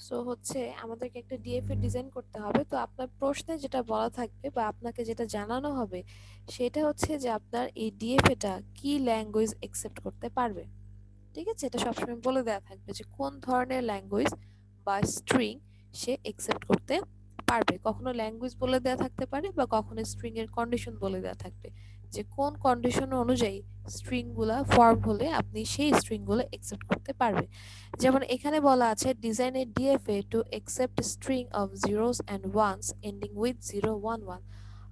So হচ্ছে আমাদেরকে একটা ডিএফ এর ডিজাইন করতে হবে। তো আপনার প্রশ্নে যেটা বলা থাকবে বা আপনাকে যেটা জানানো হবে সেটা হচ্ছে যে আপনার এই ডিএফ এটা কি ল্যাঙ্গুয়েজ অ্যাকসেপ্ট করতে পারবে। ঠিক আছে, এটা সবসময় বলে দেওয়া থাকবে যে কোন ধরনের ল্যাঙ্গুয়েজ বা স্ট্রিং সে অ্যাকসেপ্ট করতে পারবে। কখনো ল্যাঙ্গুয়েজ বলে দেওয়া থাকতে পারে বা কখনো স্ট্রিং এর কন্ডিশন বলে দেওয়া থাকবে যে কোন কন্ডিশন অনুযায়ী স্ট্রিং গুলা ফর্ম হলে আপনি সেই স্ট্রিং গুলো অ্যাকসেপ্ট করতে পারবে। যেমন এখানে বলা আছে design a DFA to accept string of zeros and ones ending with 011।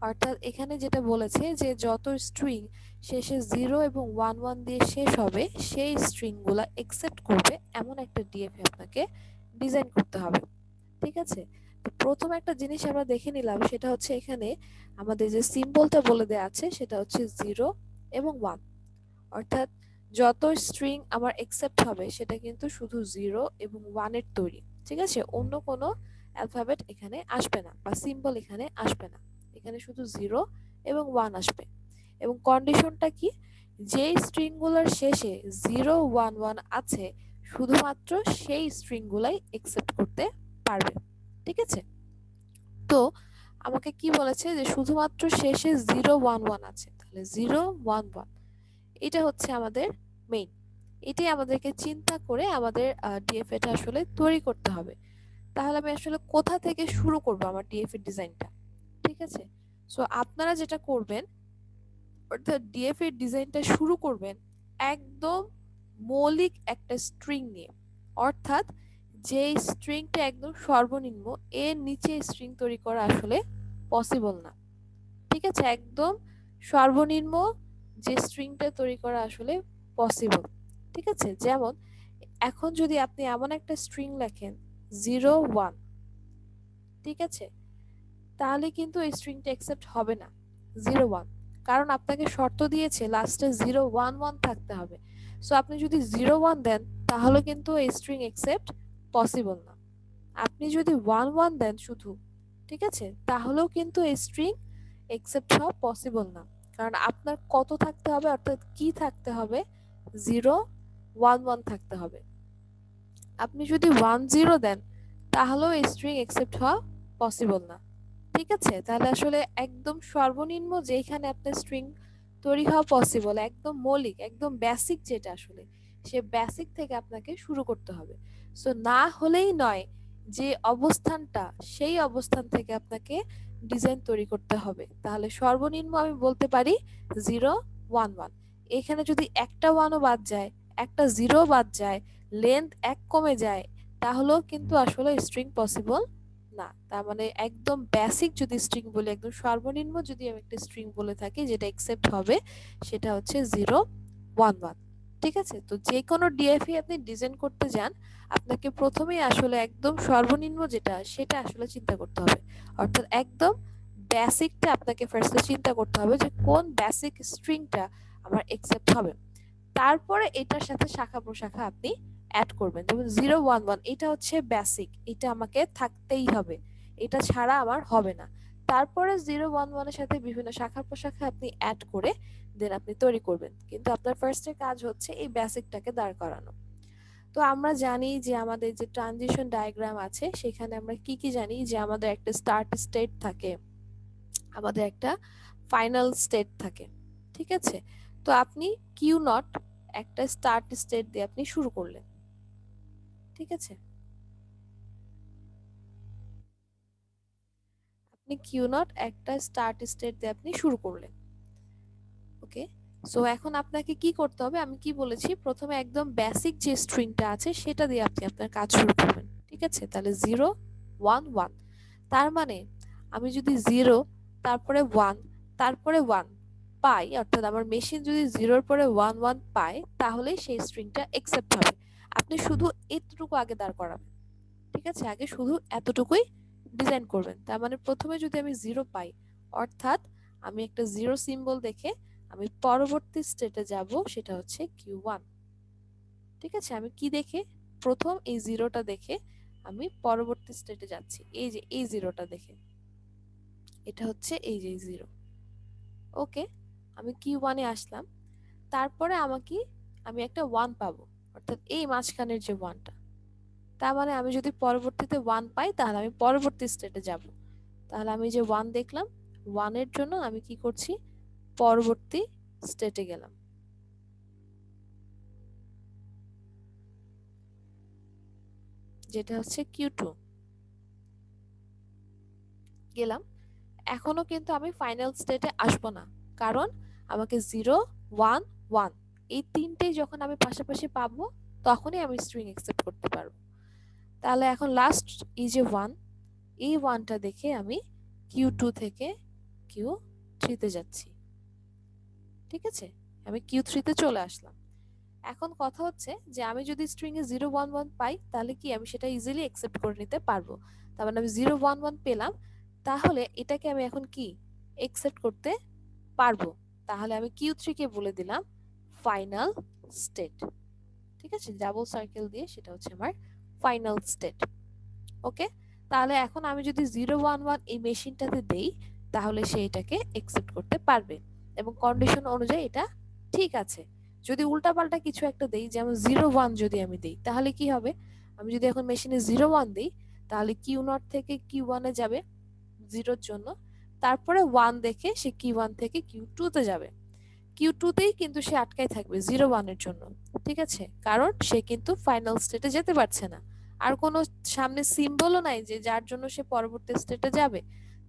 অর্থাৎ এখানে যেটা বলেছে যে যত স্ট্রিং শেষে 0 এবং 11 দিয়ে শেষ হবে সেই স্ট্রিংগুলো অ্যাকসেপ্ট করবে এমন একটা ডিএফএ আপনাকে ডিজাইন করতে হবে। ঠিক আছে, তো প্রথম একটা জিনিস আমরা দেখে নিলাম, সেটা হচ্ছে এখানে আমাদের যে সিম্বলটা বলে দেওয়া আছে সেটা হচ্ছে 0 এবং 1। অর্থাৎ যত স্ট্রিং আমার অ্যাকসেপ্ট হবে সেটা কিন্তু শুধু 0 এবং 1 এর তৈরি। ঠিক আছে, অন্য কোনো অ্যালফাবেট এখানে আসবে না বা সিম্বল এখানে আসবে না, এখানে শুধু 0 এবং 1 আসবে। এবং কন্ডিশনটা কি, যেই স্ট্রিংগুলোর শেষে 011 আছে শুধুমাত্র সেই স্ট্রিংগুলাই অ্যাকসেপ্ট করতে পারবে। ঠিক আছে, তো আমাকে কি বলেছে যে শুধুমাত্র শেষে 011 আছে, তাহলে 011 এটা হচ্ছে আমাদের মেইন। এটাই আমাদেরকে চিন্তা করে আমাদের ডিএফএটা আসলে তৈরি করতে হবে। তাহলে আমি আসলে কোথা থেকে শুরু করব আমার ডিএফএ ডিজাইনটা। ঠিক আছে, সো আপনারা যেটা করবেন অর্থাৎ ডিএফ এর ডিজাইনটা শুরু করবেন একদম মৌলিক একটা স্ট্রিং নিয়ে। অর্থাৎ যে স্ট্রিংটা একদম সর্বনিম্ন, এর নিচে স্ট্রিং তৈরি করা আসলে পসিবল না। ঠিক আছে, একদম সর্বনিম্ন যে স্ট্রিংটা তৈরি করা আসলে পসিবল। ঠিক আছে, যেমন এখন যদি আপনি এমন একটা স্ট্রিং লেখেন 01, ঠিক আছে, তাহলে কিন্তু এই স্ট্রিংটা অ্যাকসেপ্ট হবে না 01, কারণ আপনাকে শর্ত দিয়েছে লাস্টে 011 থাকতে হবে। সো আপনি যদি 01 দেন তাহলে কিন্তু এই স্ট্রিং অ্যাকসেপ্ট পসিবল না। আপনি যদি 11 দেন শুধু, ঠিক আছে, তাহলেও কিন্তু এই স্ট্রিং অ্যাকসেপ্ট হওয়া পসিবল না, কারণ আপনার কত থাকতে হবে, অর্থাৎ কি থাকতে হবে, 011 থাকতে হবে। আপনি যদি 10 দেন তাহলেও এই স্ট্রিং অ্যাকসেপ্ট হওয়া পসিবল না। ঠিক আছে, তাহলে আসলে একদম সর্বনিম্ন যেখানে আপনার স্ট্রিং তৈরি হওয়া পসিবল, একদম মৌলিক একদম বেসিক যেটা আসলে, সে বেসিক থেকে আপনাকে শুরু করতে হবে। সো না হলেই নয়, যে অবস্থানটা সেই অবস্থান থেকে আপনাকে ডিজাইন তৈরি করতে হবে। তাহলে সর্বনিম্ন আমি বলতে পারি 011। এখানে যদি একটা ওয়ানও বাদ যায়, একটা জিরো বাদ যায়, লেন্থ এক কমে যায়, তাহলেও কিন্তু আসলে স্ট্রিং পসিবল না। তার মানে একদম বেসিক যদি স্ট্রিং বলি, একদম সর্বনিম্ন যদি আমি একটা স্ট্রিং বলে থাকি যেটা অ্যাকসেপ্ট হবে, সেটা হচ্ছে 011। ঠিক আছে, তো যে কোনো ডিএফই আপনি ডিজাইন করতে যান, আপনাকে প্রথমেই আসলে একদম সর্বনিম্ন যেটা সেটা আসলে চিন্তা করতে হবে। অর্থাৎ একদম বেসিকটা আপনাকে ফার্স্টে চিন্তা করতে হবে যে কোন বেসিক স্ট্রিংটা আমার অ্যাকসেপ্ট হবে। তারপরে এটার সাথে শাখা প্রশাখা আপনি অ্যাড করবেন। যেমন 011 এটা হচ্ছে বেসিক, এটা আমাকে থাকতেই হবে, এটা ছাড়া আমার হবে না। তারপরে 011 এর সাথে বিভিন্ন শাখা প্রশাখা আপনি অ্যাড করে দেন আপনি তৈরি করবেন, কিন্তু আপনার ফার্স্টের কাজ হচ্ছে এই বেসিকটাকে দাঁড় করানো। তো আমরা জানি যে আমাদের যে ট্রানজিশন ডায়াগ্রাম আছে সেখানে আমরা কি কি জানি, যে আমাদের একটা স্টার্ট স্টেট থাকে, আমাদের একটা ফাইনাল স্টেট থাকে। ঠিক আছে, তো আপনি কিউ নট একটা স্টার্ট স্টেট দিয়ে আপনি শুরু করলেন। ঠিক আছে, আপনি কিউ নট একটা স্টার্ট স্টেট দিয়ে আপনি শুরু করলেন। ওকে, সো এখন আপনাকে কি করতে হবে, আমি কি বলেছি, প্রথমে একদম বেসিক যে স্ট্রিংটা আছে সেটা দিয়ে আপনি আপনার কাজ শুরু করবেন। ঠিক আছে, তাহলে 011, তার মানে আমি যদি 0 তারপরে 1 তারপরে 1 পাই, অর্থাৎ আমার মেশিন যদি 0-র পরে 11 পায় তাহলেই সেই স্ট্রিংটা অ্যাকসেপ্ট হবে। আপনি শুধু এতটুকু আগে দাঁড় করাবেন। ঠিক আছে, আগে শুধু এতটুকুই ডিজাইন করবেন। তার মানে প্রথমে যদি আমি 0 পাই, অর্থাৎ আমি একটা 0 সিম্বল দেখে আমি পরবর্তী স্টেটে যাব, সেটা হচ্ছে Q1। ঠিক আছে, আমি কি দেখে, প্রথম এই 0টা দেখে আমি পরবর্তী স্টেটে যাচ্ছি, এই যে এই 0টা দেখে, এটা হচ্ছে এই যে 0। ওকে, আমি Q1 এ আসলাম, তারপরে আমি একটা 1 পাবো, অর্থাৎ এই মাঝখানের যে 1টা। তার মানে আমি যদি পরবর্তীতে 1 পাই তাহলে আমি পরবর্তী স্টেটে যাব। তাহলে আমি যে 1 দেখলাম, 1 এর জন্য আমি কি করছি, পরবর্তী স্টেটে গেলাম। যেটা হচ্ছে Q2 গেলাম। এখনো কিন্তু আমি ফাইনাল স্টেটে আসবো না, কারণ আমাকে 0 1 1 এই তিনটেই যখন আমি পাশাপাশি পাবো তখনই আমি স্ট্রিং অ্যাকসেপ্ট করতে পারবো। তাহলে এখন লাস্ট এই যে 1, এই 1টা দেখে আমি Q2 থেকে Q3 তে যাচ্ছি। ঠিক আছে, আমি Q3 তে চলে আসলাম। এখন কথা হচ্ছে যে আমি যদি স্ট্রিং এ 0 1 1 পাই তাহলে কি আমি সেটা ইজিলি অ্যাকসেপ্ট করে নিতে পারবো। তার মানে আমি 0 1 1 পেলাম, তাহলে এটাকে আমি এখন কি অ্যাকসেপ্ট করতে পারবো। তাহলে আমি Q3 কে বলে দিলাম ফাইনাল স্টেট। ঠিক আছে, ডাবল সার্কেল দিয়ে সেটা হচ্ছে আমার ফাইনাল স্টেট। ওকে, তাহলে এখন আমি যদি 0 1 1 এই মেশিনটাতে দেই তাহলে সে এটাকে অ্যাকসেপ্ট করতে পারবে এবং কন্ডিশন অনুযায়ী এটা ঠিক আছে। যদি উল্টাপাল্টা কিছু একটা দেই, যেমন 0 1 যদি আমি দেই তাহলে কি হবে, আমি যদি এখন মেশিনে 0 1 দেই তাহলে Q0 থেকে Q1 এ যাবে 0 এর জন্য, তারপরে 1 দেখে সে Q1 থেকে Q2 তে যাবে। Q2 তেই কিন্তু সে আটকায় থাকবে 0 1 এর জন্য। ঠিক আছে, কারণ সে কিন্তু ফাইনাল স্টেটে যেতে পারছে না, আর কোনো সামনে সিম্বলও নাই যে যার জন্য সে পরবর্তী স্টেটে যাবে।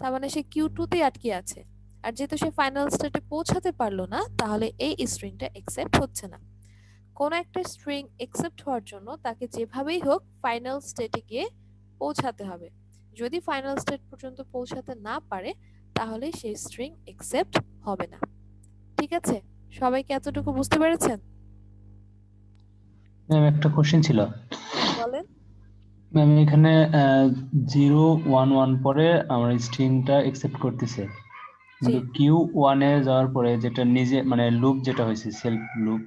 তার মানে সে Q2 তেই আটকে আছে। আর যেহেতু সে ফাইনাল স্টেটে পৌঁছাতে পারলো না, তাহলে এই স্ট্রিংটা অ্যাকসেপ্ট হচ্ছে না। কোন একটা স্ট্রিং অ্যাকসেপ্ট হওয়ার জন্য তাকে যেভাবেই হোক ফাইনাল স্টেটে গিয়ে পৌঁছাতে হবে। যদি ফাইনাল স্টেট পর্যন্ত পৌঁছাতে না পারে তাহলে সেই স্ট্রিং অ্যাকসেপ্ট হবে না। ঠিক আছে, সবাই কি এতটুকু বুঝতে পেরেছেন? ম্যাম একটা কোশ্চেন ছিল। বলেন। ম্যাম এখানে 0 1 1 পরে আমার স্ট্রিংটা একসেপ্ট করতেছে, জি, কিন্তু Q1 এ যাওয়ার পরে যেটা নিজে মানে লুপ যেটা হয়েছে সেলফ লুপ,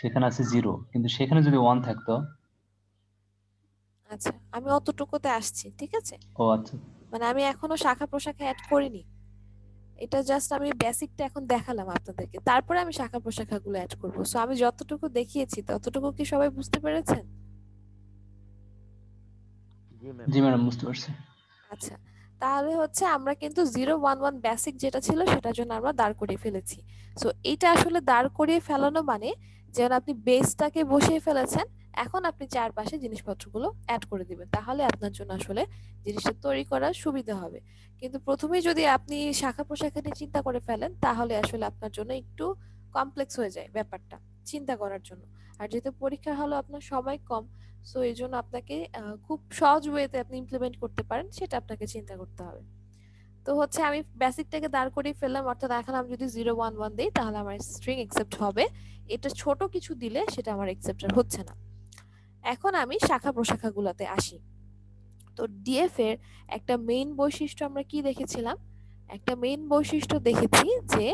সেখানে আছে 0, কিন্তু সেখানে যদি 1 থাকতো। আচ্ছা, আমি অতটুকুতে আসছি। ঠিক আছে, ও আচ্ছা। মানে আমি এখনো শাখা প্রশাখা অ্যাড করিনি। এটা জাস্ট আমি বেসিকটা এখন দেখালাম আপনাদেরকে, তারপরে আমি শাখা প্রশাখাগুলো অ্যাড করব। সো আমি যতটুকু দেখিয়েছি ততটুকু কি সবাই বুঝতে পেরেছেন? জি ম্যাডাম, বুঝতে পারছি। আচ্ছা, তাহলে হচ্ছে আমরা কিন্তু 0 1 1 বেসিক যেটা ছিল সেটার জন্য আমরা দাঁড় করিয়ে ফেলেছি। সো এটা আসলে দাঁড় করিয়ে ফেলানো মানে যেন আপনি বেসটাকে বসিয়ে ফেলেছেন, এখন আপনি চারপাশে জিনিসপত্রগুলো অ্যাড করে দিবেন, তাহলে আপনার জন্য আসলে জিনিসটা তৈরি করার সুবিধা হবে। কিন্তু প্রথমেই যদি আপনি শাখা প্রশাখা নিয়ে চিন্তা করে ফেলেন তাহলে আসলে আপনার জন্য একটু কমপ্লেক্স হয়ে যায় ব্যাপারটা চিন্তা করার জন্য। আর যেহেতু পরীক্ষার হলো আপনার সময় কম, সো এই জন্য আপনাকে খুব সহজ ওয়েতে আপনি ইমপ্লিমেন্ট করতে পারেন সেটা আপনাকে চিন্তা করতে হবে। তো হচ্ছে আমি বেসিকটাকে দাঁড় করিয়ে ফেললাম, অর্থাৎ এখন আমি যদি 0 1 1 দেই তাহলে আমার স্ট্রিং অ্যাকসেপ্ট হবে। এটা ছোট কিছু দিলে সেটা আমার অ্যাকসেপ্টার হচ্ছে না। এখন আমি শাখা প্রশাখাগুলোতে আসি। তো ডিএফ এর একটা মেইন বৈশিষ্ট্য আমরা কি দেখেছিলাম, একটা মেইন বৈশিষ্ট্য দেখেছি যে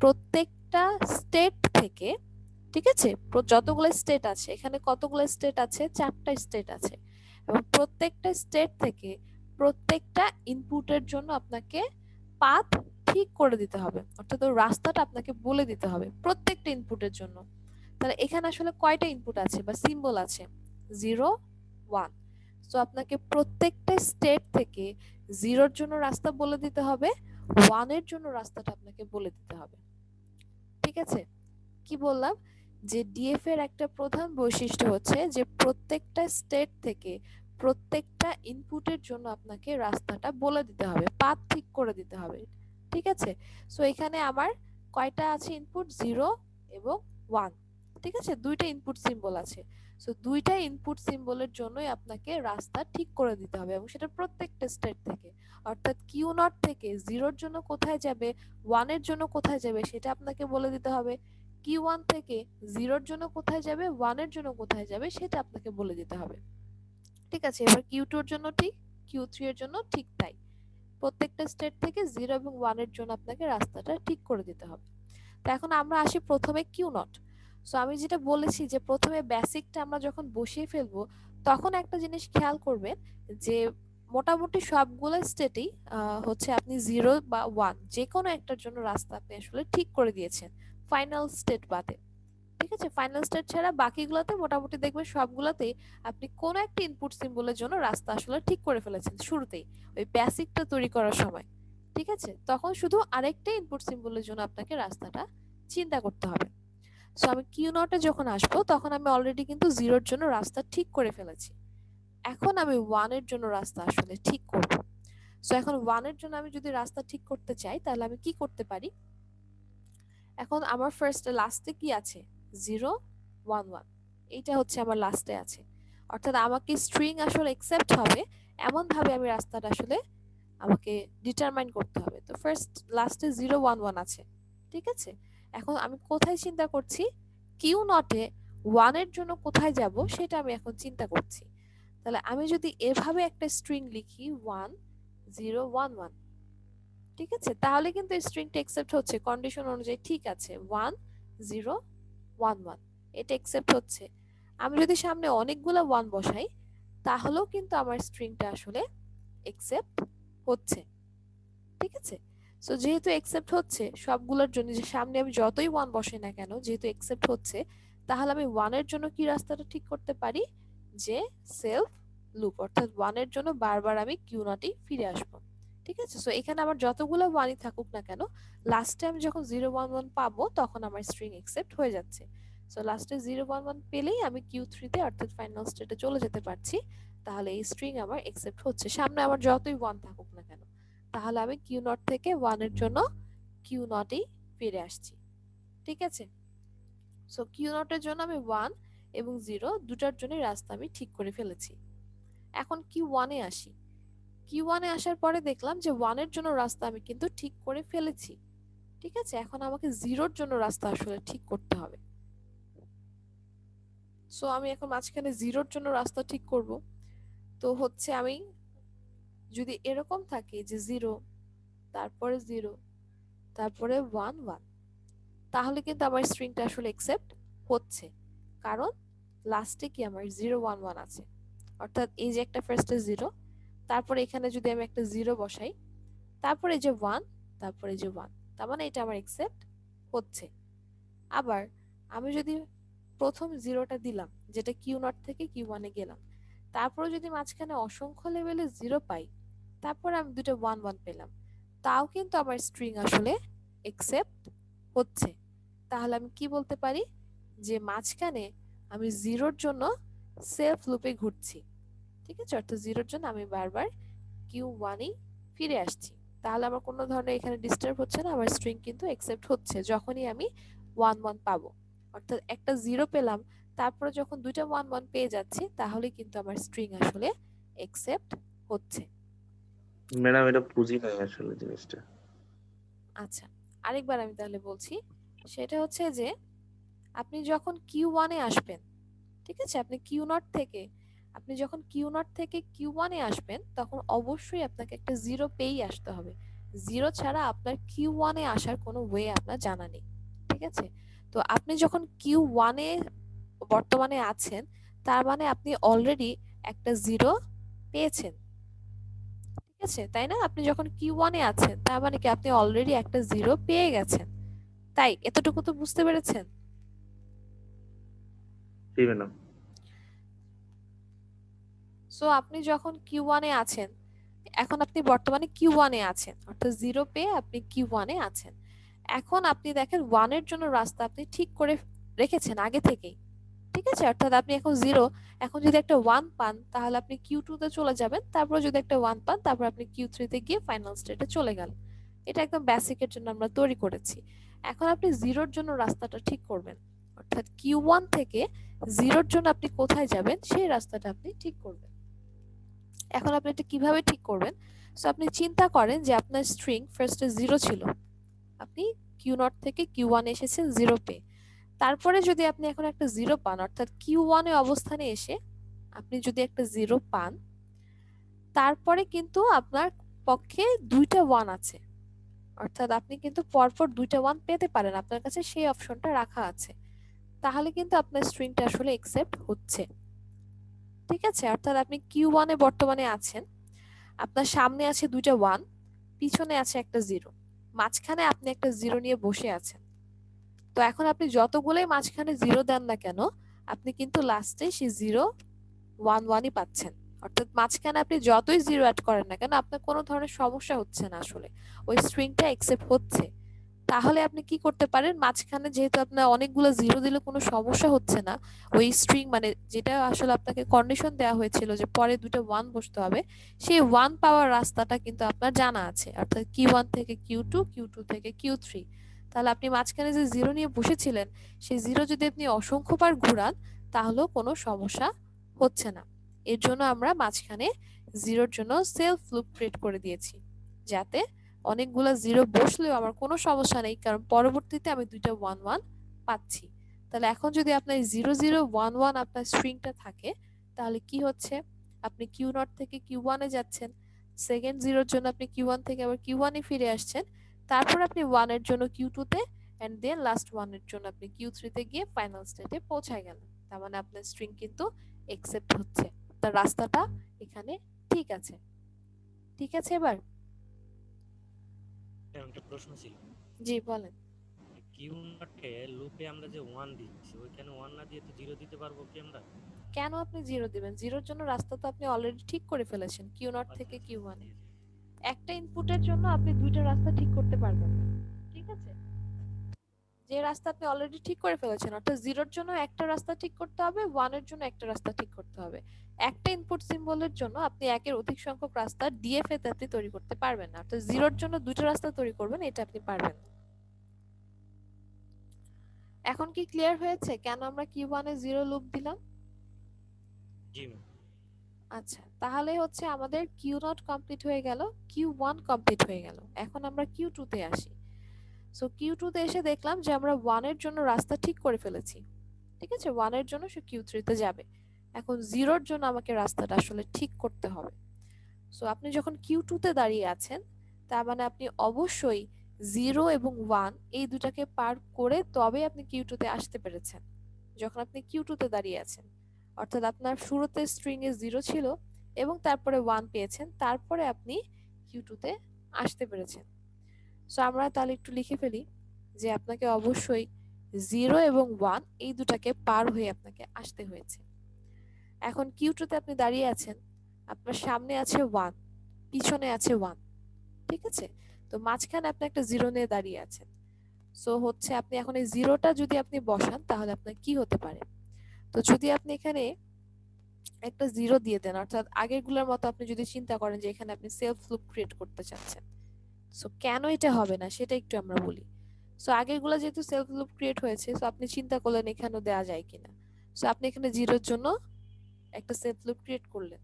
প্রত্যেকটা স্টেট থেকে, ঠিক আছে, যতগুলো স্টেট আছে এখানে, কতগুলো স্টেট আছে, 4টা স্টেট আছে, এবং প্রত্যেকটা স্টেট থেকে প্রত্যেকটা ইনপুটের জন্য আপনাকে পাথ ঠিক করে দিতে হবে, অর্থাৎ ওই রাস্তাটা আপনাকে বলে দিতে হবে প্রত্যেকটা ইনপুটের জন্য। তাহলে এখানে আসলে কয়টা ইনপুট আছে বা সিম্বল আছে, 0 1। সো আপনাকে প্রত্যেকটা স্টেট থেকে 0 এর জন্য রাস্তা বলে দিতে হবে, 1 এর জন্য রাস্তাটা আপনাকে বলে দিতে হবে। ঠিক আছে, কি বললাম যে ডিএফ এর একটা প্রধান বৈশিষ্ট্য হচ্ছে যে প্রত্যেকটা স্টেট থেকে প্রত্যেকটা ইনপুটের জন্য আপনাকে রাস্তাটা বলে দিতে হবে, পাথ ঠিক করে দিতে হবে। ঠিক আছে, সো এখানে আমার কয়টা আছে ইনপুট, 0 এবং 1। ঠিক আছে, দুইটা ইনপুট সিম্বল আছে। সো দুইটা ইনপুট সিম্বলের জন্যই আপনাকে রাস্তা ঠিক করে দিতে হবে এবং সেটা প্রত্যেকটা স্টেট থেকে, অর্থাৎ কিউ নট থেকে 0 এর জন্য কোথায় যাবে, 1 এর জন্য কোথায় যাবে সেটা আপনাকে বলে দিতে হবে। Q1 থেকে 0 এর জন্য কোথায় যাবে, 1 এর জন্য কোথায় যাবে সেটা আপনাকে বলে দিতে হবে। ঠিক আছে, এবার Q2 এর জন্য ঠিক, Q3 এর জন্য ঠিক তাই। প্রত্যেকটা স্টেট থেকে 0 এবং 1 এর জন্য আপনাকে রাস্তাটা ঠিক করে দিতে হবে। তো এখন আমরা আসি প্রথমে Q0। সো আমি যেটা বলেছি যে প্রথমে বেসিকটা আমরা যখন বসিয়ে ফেলবো তখন একটা জিনিস খেয়াল করবেন যে মোটামুটি সবগুলো স্টেটেই হচ্ছে আপনি 0 বা 1 যে কোনো একটার জন্য রাস্তা আপনি আসলে ঠিক করে দিয়েছেন ফাইনাল স্টেট বাদে। ঠিক আছে? ফাইনাল স্টেট ছাড়া বাকিগুলোতে মোটামুটি দেখবেন সবগুলাতেই আপনি কোনো একটা ইনপুট সিম্বলের জন্য রাস্তা আসলে ঠিক করে ফেলেছেন শুরুতেই, ওই বেসিকটা তৈরি করার সময়। ঠিক আছে? তখন শুধু আরেকটা ইনপুট সিম্বলের জন্য আপনাকে রাস্তাটা চিন্তা করতে হবে। সো আমি কিউ নটে যখন আসবো তখন আমি অলরেডি কিন্তু জিরোর জন্য রাস্তা ঠিক করে ফেলেছি। এখন আমি ওয়ানের জন্য রাস্তা আসলে ঠিক করব। সো এখন ওয়ানের জন্য আমি যদি রাস্তা ঠিক করতে চাই তাহলে আমি কি করতে পারি? এখন আমার ফার্স্ট লাস্টে কি আছে? 0 1 1, এইটা হচ্ছে আমার লাস্টে আছে। অর্থাৎ আমাকে স্ট্রিং আসলে অ্যাকসেপ্ট হবে এমন ভাবে আমি রাস্তাটা আসলে আমাকে ডিটারমাইন করতে হবে। তো ফার্স্ট লাস্টে 0 1 1 আছে, ঠিক আছে? এখন আমি কোথায় চিন্তা করছি? কিউ নটে 1 এর জন্য কোথায় যাব সেটা আমি এখন চিন্তা করছি। তাহলে আমি যদি এভাবে একটা স্ট্রিং লিখি 1 0 1 1, ঠিক আছে, তাহলে কিন্তু স্ট্রিংটা অ্যাকসেপ্ট হচ্ছে কন্ডিশন অনুযায়ী, ঠিক আছে, 1 0 1 1 এটা অ্যাকসেপ্ট হচ্ছে। আমি যদি সামনে অনেকগুলো 1 বসাই তাহলেও কিন্তু আমার স্ট্রিংটা আসলে অ্যাকসেপ্ট হচ্ছে, ঠিক আছে? সো যেহেতু অ্যাকসেপ্ট হচ্ছে সবগুলোর জন্য, যে সামনে আমি যতই 1 বসাই না কেন যেহেতু অ্যাকসেপ্ট হচ্ছে, তাহলে আমি 1 এর জন্য কি রাস্তাটা ঠিক করতে পারি? যে সেলফ লুপ, অর্থাৎ 1 এর জন্য বারবার আমি কিউ নটেই ফিরে আসবো। ঠিক আছে? সো এখানে আমার যতগুলো 1ই থাকুক না কেন, লাস্টে আমি যখন 0 1 1 পাবো তখন আমার স্ট্রিং অ্যাকসেপ্ট হয়ে যাচ্ছে। সো লাস্টে 0 1 1 পেলেই আমি কিউ 3 তে অর্থাৎ ফাইনাল স্টেটে চলে যেতে পারছি। তাহলে এই স্ট্রিং আমার অ্যাকসেপ্ট হচ্ছে সামনে আমার যতই 1 থাকুক না কেন। তাহলে আমি কিউ নট থেকে 1 এর জন্য কিউ নটেই ফিরে আসছি, ঠিক আছে? সো কিউ নটের জন্য আমি 1 এবং 0 দুটার জন্য রাস্তা আমি ঠিক করে ফেলেছি। এখন কিউ 1 এ আসি। কিউ 1 এ আসার পরে দেখলাম যে 1 এর জন্য রাস্তা আমি কিন্তু ঠিক করে ফেলেছি, ঠিক আছে? এখন আমাকে 0 এর জন্য রাস্তা আসলে ঠিক করতে হবে। সো আমি এখন মাঝখানে 0 এর জন্য রাস্তা ঠিক করব। তো হচ্ছে আমি যদি এরকম থাকে যে 0 তারপরে 0 তারপরে 1 1, তাহলে কিন্তু আমার স্ট্রিংটা আসলে অ্যাকসেপ্ট হচ্ছে, কারণ লাস্টে কি আমার 0 1 1 আছে। অর্থাৎ এই যে একটা ফার্স্টে 0, তারপরে এখানে যদি আমি একটা 0 বসাই, তারপরে যে 1, তারপরে যে 1, তার মানে এটা আমার অ্যাকসেপ্ট হচ্ছে। আবার আমি যদি প্রথম 0টা দিলাম যেটা কিউ নট থেকে কিউ 1 এ গেলাম, তারপরে যদি মাঝখানে অসংখ্য লেভেলে 0 পাই, তারপরে আমি দুটো 1 1 পেলাম, তাও কিন্তু আমার স্ট্রিং আসলে অ্যাকসেপ্ট হচ্ছে। তাহলে আমি কি বলতে পারি? যে মাঝখানে আমি 0 এর জন্য সেলফ লুপে ঘুরছি, ঠিক আছে? অর্থাৎ 0 এর জন্য আমি বারবার কিউ 1 এই ফিরে আসছি। তাহলে আমার কোনো ধরনের এখানে ডিস্টার্ব হচ্ছে না, আমার স্ট্রিং কিন্তু অ্যাকসেপ্ট হচ্ছে যখনই আমি 1 1 পাবো। অর্থাৎ একটা 0 পেলাম, তারপরে যখন দুইটা 1 1 পেয়ে যাচ্ছি তাহলে কিন্তু আমার স্ট্রিং আসলে অ্যাকসেপ্ট হচ্ছে। ম্যাডাম এটা বুঝি নাই আসলে জিনিসটা। আচ্ছা, আরেকবার আমি তাহলে বলছি। সেটা হচ্ছে যে আপনি যখন কিউ 1 এ আসবেন, ঠিক আছে, আপনি যখন কিউ নট থেকে কিউ 1 এ আসবেন তখন অবশ্যই আপনাকে একটা 0 পেয়েই আসতে হবে। 0 ছাড়া আপনার কিউ 1 এ আসার কোনো ওয়ে আপনার জানা নেই, ঠিক আছে? তো আপনি যখন কিউ 1 এ বর্তমানে আছেন, তার মানে আপনি অলরেডি একটা 0 পেয়েছেন, ঠিক আছে? তাই না? আপনি যখন কিউ 1 এ আছেন তার মানে কি আপনি অলরেডি একটা 0 পেয়ে গেছেন। তাই এতটুকু তো বুঝতে পেরেছেন? জি ম্যাডাম। সো আপনি যখন কিউ 1 এ আছেন, এখন আপনি বর্তমানে কিউ 1 এ আছেন, অর্থাৎ 0 পেয়ে আপনি কিউ 1 এ আছেন। এখন আপনি দেখেন 1 এর জন্য রাস্তা আপনি ঠিক করে রেখেছেন আগে থেকেই, ঠিক আছে? অর্থাৎ আপনি এখন 0, এখন যদি একটা 1 পান তাহলে আপনি কিউ 2 তে চলে যাবেন, তারপর যদি একটা 1 পান তারপর আপনি কিউ 3 তে গিয়ে ফাইনাল স্টেটে চলে গেলেন। এটা একদম বেসিকের জন্য আমরা তৈরি করেছি। এখন আপনি 0 এর জন্য রাস্তাটা ঠিক করবেন, অর্থাৎ কিউ 1 থেকে 0 এর জন্য আপনি কোথায় যাবেন সেই রাস্তাটা আপনি ঠিক করবেন। এখন আপনি এটা কিভাবে ঠিক করবেন? সো আপনি চিন্তা করেন যে আপনার স্ট্রিং ফার্স্টে 0 ছিল, আপনি কিউ নট থেকে কিউ 1 এসেছেন 0 পে, তারপরে যদি আপনি এখন একটা 0 পান, অর্থাৎ কিউ 1 এ অবস্থানে এসে আপনি যদি একটা 0 পান, তারপরে কিন্তু আপনার পক্ষে দুইটা 1 আছে, অর্থাৎ আপনি কিন্তু পরপর দুইটা 1 পেতে পারেন, আপনার কাছে সেই অপশনটা রাখা আছে। তাহলে কিন্তু আপনার স্ট্রিংটা আসলে অ্যাকসেপ্ট হচ্ছে, ঠিক আছে? অর্থাৎ আপনি কিউ 1 এ বর্তমানে আছেন, আপনার সামনে আছে দুইটা 1, পিছনে আছে একটা 0, মাঝখানে আপনি একটা 0 নিয়ে বসে আছেন, তো এখন আপনি যতগুলোই মাঝখানে জিরো দেন না কেন, আপনি কিন্তু লাস্টে সেই 0 1 1ই পাচ্ছেন। অর্থাৎ মাঝখানে আপনি যতই জিরো অ্যাড করেন না কেন, আপনার কোনো ধরনের সমস্যা হচ্ছে না, আসলে ওই স্ট্রিংটা অ্যাকসেপ্ট হচ্ছে। তাহলে আপনি কি করতে পারেন, মাঝখানে যেহেতু আপনার অনেকগুলো জিরো দিলে কোনো সমস্যা হচ্ছে না, ওই স্ট্রিং মানে যেটা আসলে আপনাকে কন্ডিশন দেওয়া হয়েছিল যে পরে দুটো ওয়ান বসতে হবে, সেই ওয়ান পাওয়ার রাস্তাটা কিন্তু আপনার জানা আছে, অর্থাৎ Q1 থেকে Q2, Q2 থেকে Q3। তাহলে আপনি মাঝখানে যে জিরো নিয়ে বসেছিলেন, সেই জিরো যদি আপনি অসংখ্যবার ঘুরান তাহলেও কোনো সমস্যা হচ্ছে না। এর জন্য আমরা মাঝখানে জিরোর জন্য সেলফ লুপ ক্রিয়েট করে দিয়েছি, যাতে অনেকগুলো জিরো বসলেও আমার কোনো সমস্যা নেই, কারণ পরবর্তীতে আমি দুইটা 1 1 পাচ্ছি। তাহলে এখন যদি আপনার 0 0 1 1 আপনার স্ট্রিংটা থাকে, তাহলে কি হচ্ছে, আপনি Q0 থেকে Q1 এ যাচ্ছেন, সেকেন্ড জিরোর জন্য আপনি Q1 থেকে আবার Q1 এ ফিরে আসছেন, তারপর আপনি 1 এর জন্য Q2 তে, এন্ড দেন লাস্ট 1 এর জন্য আপনি Q3 তে গিয়ে ফাইনাল স্টেটে পৌঁছায় গেলেন। তার মানে আপনার স্ট্রিং কিন্তু একসেপ্ট হচ্ছে, তার রাস্তাটা এখানে ঠিক আছে। ঠিক আছে এবার? একটা প্রশ্ন ছিল, জি বলেন। কিউ নটে লুপে আমরা যে 1 দিচ্ছি, ওইখানে 1 না দিয়ে তো 0 দিতে পারবো কি আমরা? কেন আপনি জিরো দিবেন? জিরোর জন্য রাস্তা তো আপনি অলরেডি ঠিক করে ফেলেছেন Q0 থেকে Q1 এ। একটা ইনপুটের জন্য আপনি দুইটা রাস্তা ঠিক করতে পারবেন না, ঠিক আছে? যে রাস্তা আপনি অলরেডি ঠিক করে ফেলেছেন, অর্থাৎ জিরোর জন্য একটা রাস্তা ঠিক করতে হবে, 1 এর জন্য একটা রাস্তা ঠিক করতে হবে। একটা ইনপুট সিম্বলের জন্য আপনি একের অধিক সংখ্যক রাস্তা ডিএফএ তে আপনি তৈরি করতে পারবেন না, অর্থাৎ জিরোর জন্য দুইটা রাস্তা তৈরি করবেন, এটা আপনি পারবেন না। এখন কি ক্লিয়ার হয়েছে কেন আমরা Q1 এ জিরো লুপ দিলাম? জি ম্যাম। আচ্ছা, তাহলে হচ্ছে আমাদের Q0 কমপ্লিট হয়ে গেল, Q1 কমপ্লিট হয়ে গেল। এখন আমরা Q2 তে আসি। সো Q2 তে এসে দেখলাম যে আমরা 1 এর জন্য রাস্তা ঠিক করে ফেলেছি, ঠিক আছে? 1 এর জন্য সে Q3 তে যাবে। এখন 0 এর জন্য আমাকে রাস্তাটা আসলে ঠিক করতে হবে। সো আপনি যখন Q2 তে দাঁড়িয়ে আছেন, তার মানে আপনি অবশ্যই 0 এবং 1 এই দুটাকে পার করে তবে আপনি Q2 তে আসতে পেরেছেন। যখন আপনি Q2 তে দাঁড়িয়ে আছেন, অর্থাৎ আপনার শুরুতে স্ট্রিং এ 0 ছিল এবং তারপরে 1 পেয়েছেন, তারপরে আপনি Q2 তে আসতে পেরেছেন। সো আমরা তাহলে একটু লিখে ফেলি যে আপনাকে অবশ্যই 0 এবং 1 এই দুটাকে পার হয়ে আপনাকে আসতে হয়েছে। এখন Q2 তে আপনি দাঁড়িয়ে আছেন, আপনার সামনে আছে 1, পিছনে আছে 1, ঠিক আছে? তো মাঝখানে আপনি একটা 0 নিয়ে দাঁড়িয়ে আছেন। সো হচ্ছে আপনি এখন এই 0টা যদি আপনি বসান তাহলে আপনার কি হতে পারে? তো যদি আপনি এখানে একটা 0 দিয়ে দেন, অর্থাৎ আগেরগুলোর মতো আপনি যদি চিন্তা করেন যে এখানে আপনি সেলফ লুপ ক্রিয়েট করতে চাচ্ছেন, সো কেন এটা হবে না সেটা একটু আমরা বলি। সো আগেরগুলো যেহেতু সেলফ লুপ ক্রিয়েট হয়েছে, সো আপনি চিন্তা করলেন এখানেও দেওয়া যায় কিনা। সো আপনি এখানে 0 এর জন্য একটা সেলফ লুপ ক্রিয়েট করলেন,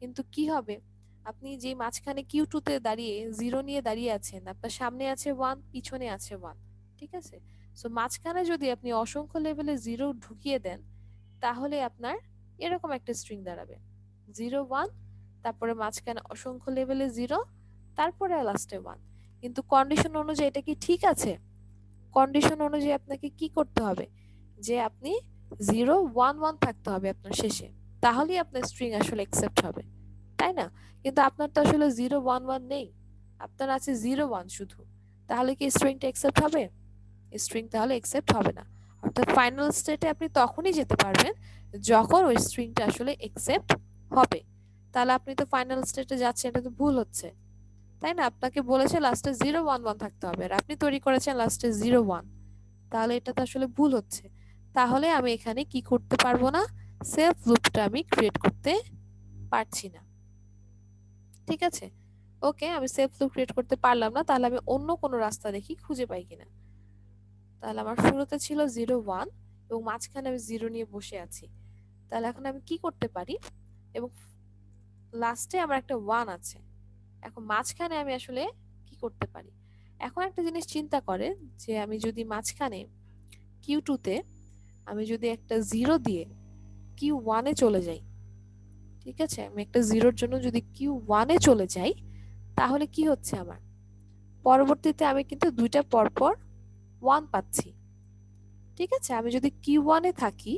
কিন্তু কি হবে, আপনি যে মাঝখানে Q2 তে দাঁড়িয়ে 0 নিয়ে দাঁড়িয়ে আছেন, আপনার সামনে আছে 1, পিছনে আছে 1, ঠিক আছে? সো মাঝখানে যদি আপনি অসংখ্য লেভেলে 0 ঢুকিয়ে দেন, তাহলে আপনার এরকম একটা স্ট্রিং দাঁড়াবে 0 1, তারপরে মাঝখানে অসংখ্য লেভেলে 0, তারপরে লাস্টে 1। কিন্তু কন্ডিশন অনুযায়ী এটা কি ঠিক আছে? কন্ডিশন অনুযায়ী আপনাকে কি করতে হবে, যে আপনি 0 1 1 থাকতে হবে আপনার শেষে, তাহলেই আপনার স্ট্রিং আসলে অ্যাকসেপ্ট হবে, তাই না? কিন্তু আপনার তো আসলে 0 1 1 নেই, আপনার আছে 0 1 শুধু। তাহলে কি স্ট্রিংটা অ্যাকসেপ্ট হবে? স্ট্রিং তাহলে অ্যাকসেপ্ট হবে না। অর্থাৎ ফাইনাল স্টেটে আপনি তখনই যেতে পারবেন যখন ওই স্ট্রিংটা আসলে অ্যাকসেপ্ট হবে। তাহলে আপনি তো ফাইনাল স্টেটে যাচ্ছেন, এটা তো ভুল হচ্ছে, তাই না? আপনাকে বলেছে লাস্টে 0 1 1 থাকতে হবে, আর আপনি তৈরি করেছেন লাস্টে 0 1, তাহলে এটা তো আসলে ভুল হচ্ছে। তাহলে আমি এখানে কি করতে পারবো না, সেলফ লুপটা আমি ক্রিয়েট করতে পারছি না, ঠিক আছে? ওকে, আমি সেলফ লুপ ক্রিয়েট করতে পারলাম না, তাহলে আমি অন্য কোনো রাস্তা দেখি খুঁজে পাই কিনা। তাহলে আমার শুরুতে ছিল 0 1 এবং মাঝখানে আমি 0 নিয়ে বসে আছি, তাহলে এখন আমি কি করতে পারি, এবং লাস্টে আমার একটা 1 আছে, এখন মাঝখানে আমি আসলে কি করতে পারি? এখন একটা জিনিস চিন্তা করেন যে আমি যদি মাঝখানে Q2 তে আমি যদি একটা 0 দিয়ে Q1 এ চলে যাই, ঠিক আছে? আমি একটা 0-র জন্য যদি Q1 এ চলে যাই, তাহলে কি হচ্ছে আমার, পরবর্তীতে আমি কিন্তু দুইটা পরপর 1 পাচ্ছি, ঠিক আছে? আমি যদি Q1 এ থাকি,